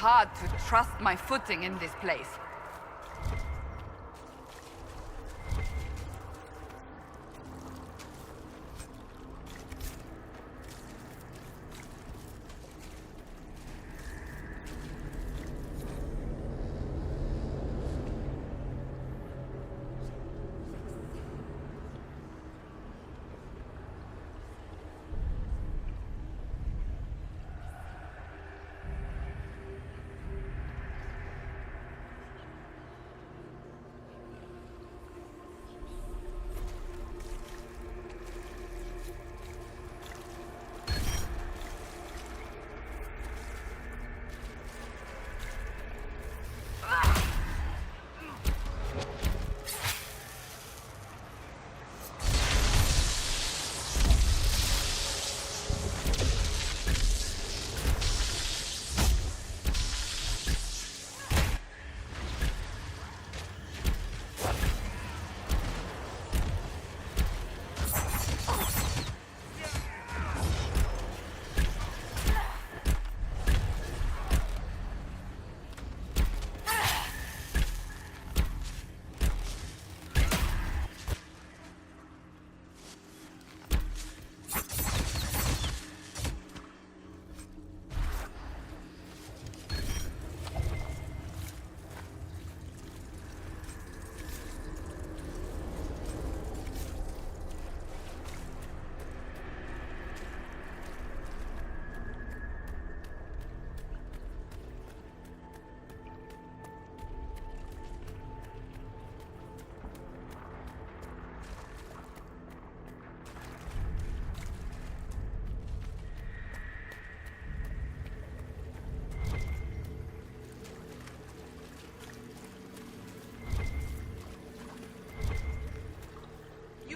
hard to trust my footing in this place.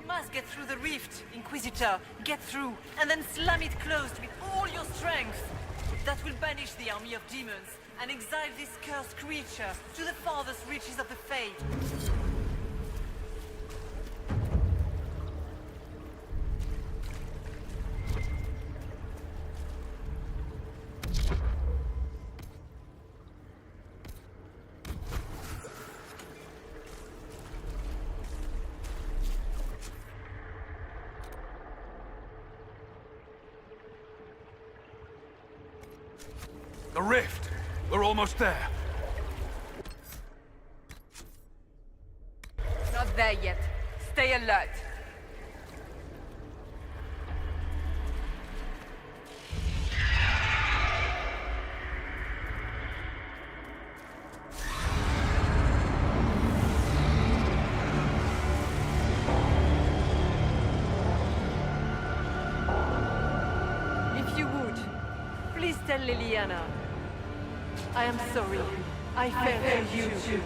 Must get through the rift, Inquisitor. Get through, and then slam it closed with all your strength. That will banish the army of demons and exile this cursed creature to the farthest reaches of the Fade. The rift! We're almost there. Not there yet. Stay alert. If you would, please tell Liliana. I am sorry. I failed you too.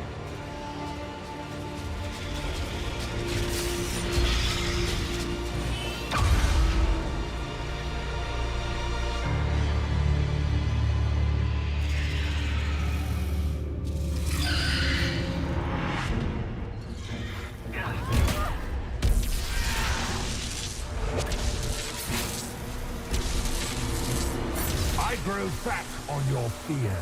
I grow fat on your fear.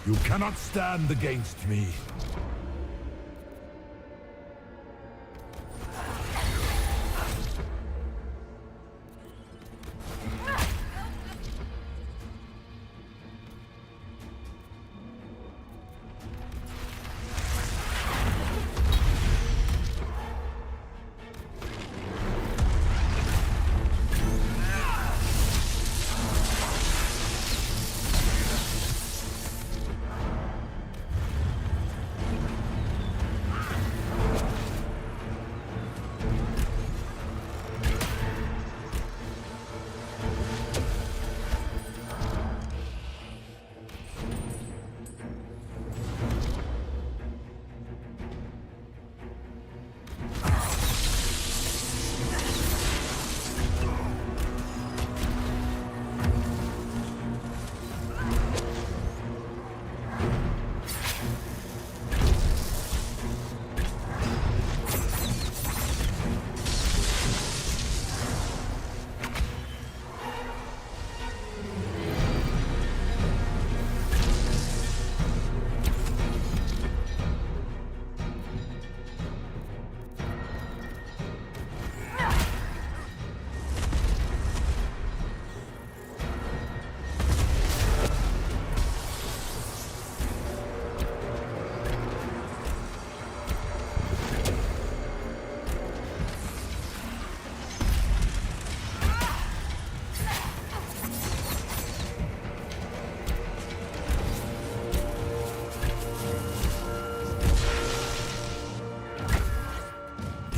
You cannot stand against me.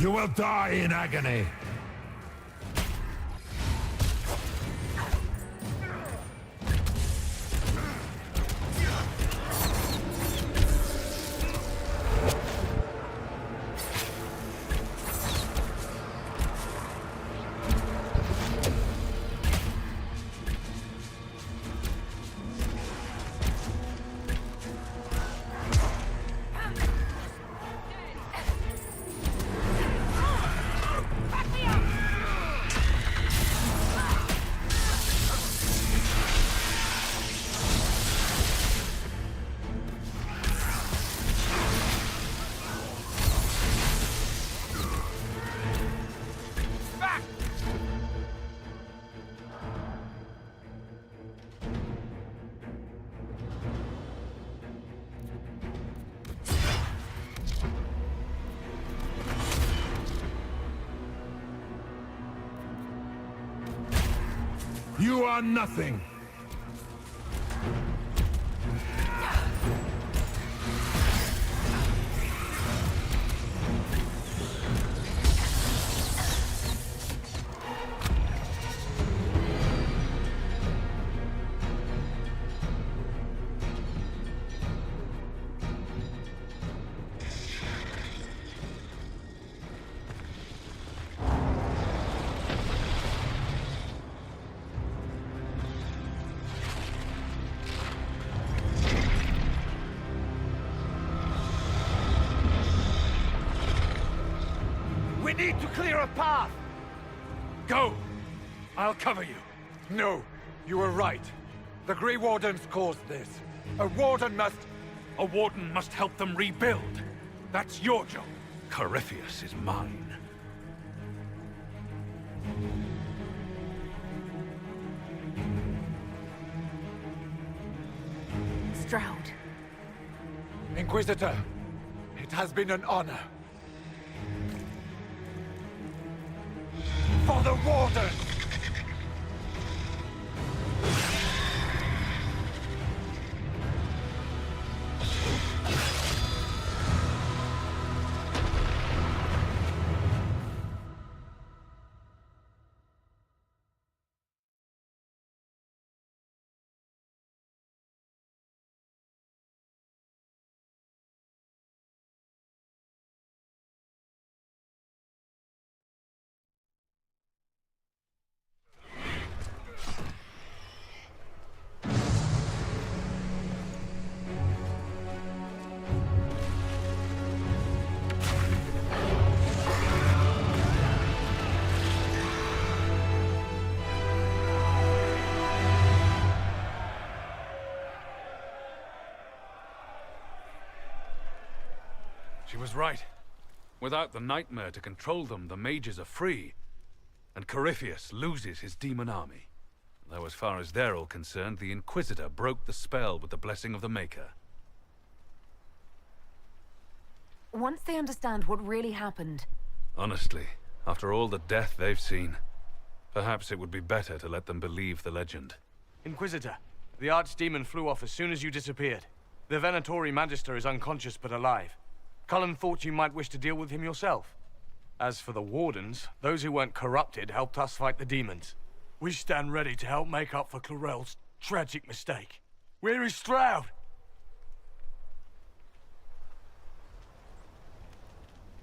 You will die in agony. You are nothing. We need to clear a path! Go! I'll cover you. No, you were right. The Grey Wardens caused this. A warden must... A warden must help them rebuild. That's your job. Corypheus is mine. Stroud. Inquisitor, it has been an honor. For the Warden! She was right. Without the nightmare to control them, the mages are free. And Corypheus loses his demon army. Though as far as they're all concerned, the Inquisitor broke the spell with the blessing of the Maker. Once they understand what really happened... Honestly, after all the death they've seen, perhaps it would be better to let them believe the legend. Inquisitor, the Archdemon flew off as soon as you disappeared. The Venatori Magister is unconscious but alive. Cullen thought you might wish to deal with him yourself. As for the Wardens, those who weren't corrupted helped us fight the demons. We stand ready to help make up for Clarel's tragic mistake. Where is Stroud?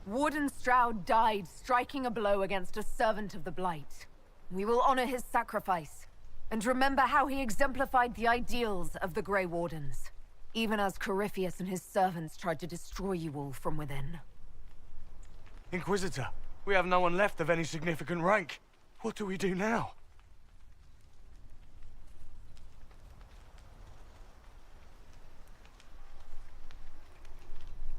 Warden Stroud died striking a blow against a servant of the Blight. We will honor his sacrifice, and remember how he exemplified the ideals of the Grey Wardens, even as Corypheus and his servants tried to destroy you all from within. Inquisitor, we have no one left of any significant rank. What do we do now?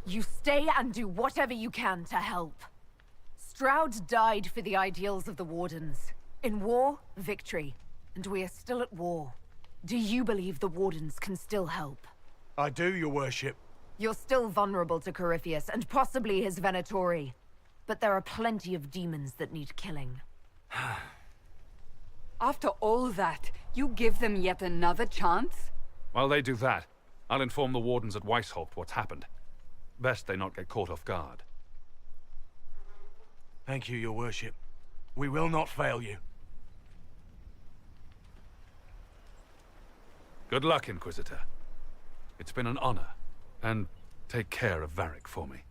You stay and do whatever you can to help. Stroud died for the ideals of the Wardens. In war, victory. And we are still at war. Do you believe the Wardens can still help? I do, your worship. You're still vulnerable to Corypheus, and possibly his Venatori. But there are plenty of demons that need killing. After all that, you give them yet another chance? While they do that, I'll inform the Wardens at Weishaupt what's happened. Best they not get caught off guard. Thank you, your worship. We will not fail you. Good luck, Inquisitor. It's been an honor. And take care of Varric for me.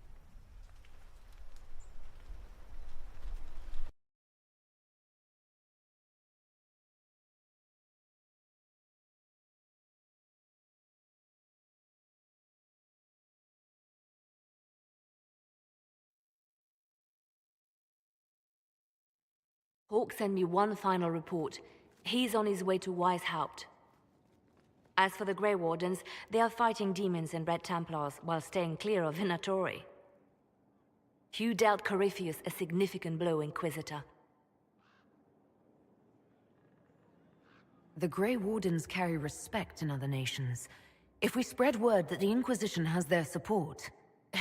Hawk sent me one final report. He's on his way to Weishaupt. As for the Grey Wardens, they are fighting demons and Red Templars while staying clear of Venatori. You dealt Corypheus a significant blow, Inquisitor. The Grey Wardens carry respect in other nations. If we spread word that the Inquisition has their support...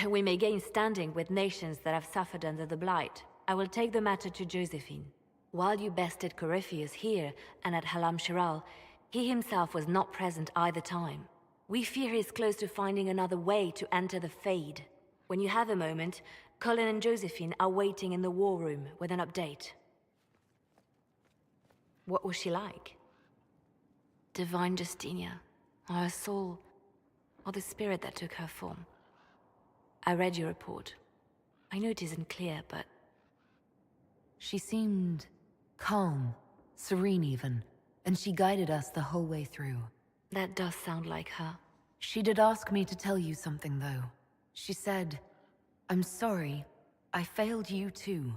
We may gain standing with nations that have suffered under the Blight. I will take the matter to Josephine. While you bested Corypheus here and at Halam Shiral, he himself was not present either time. We fear he is close to finding another way to enter the Fade. When you have a moment, Colin and Josephine are waiting in the war room with an update. What was she like? Divine Justinia, or her soul, or the spirit that took her form. I read your report. I know it isn't clear, but... She seemed calm, serene even, and she guided us the whole way through. That does sound like her. She did ask me to tell you something, though. She said, "I'm sorry, I failed you too."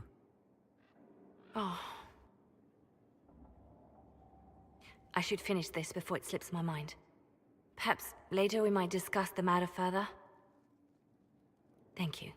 Oh. I should finish this before it slips my mind. Perhaps later we might discuss the matter further. Thank you.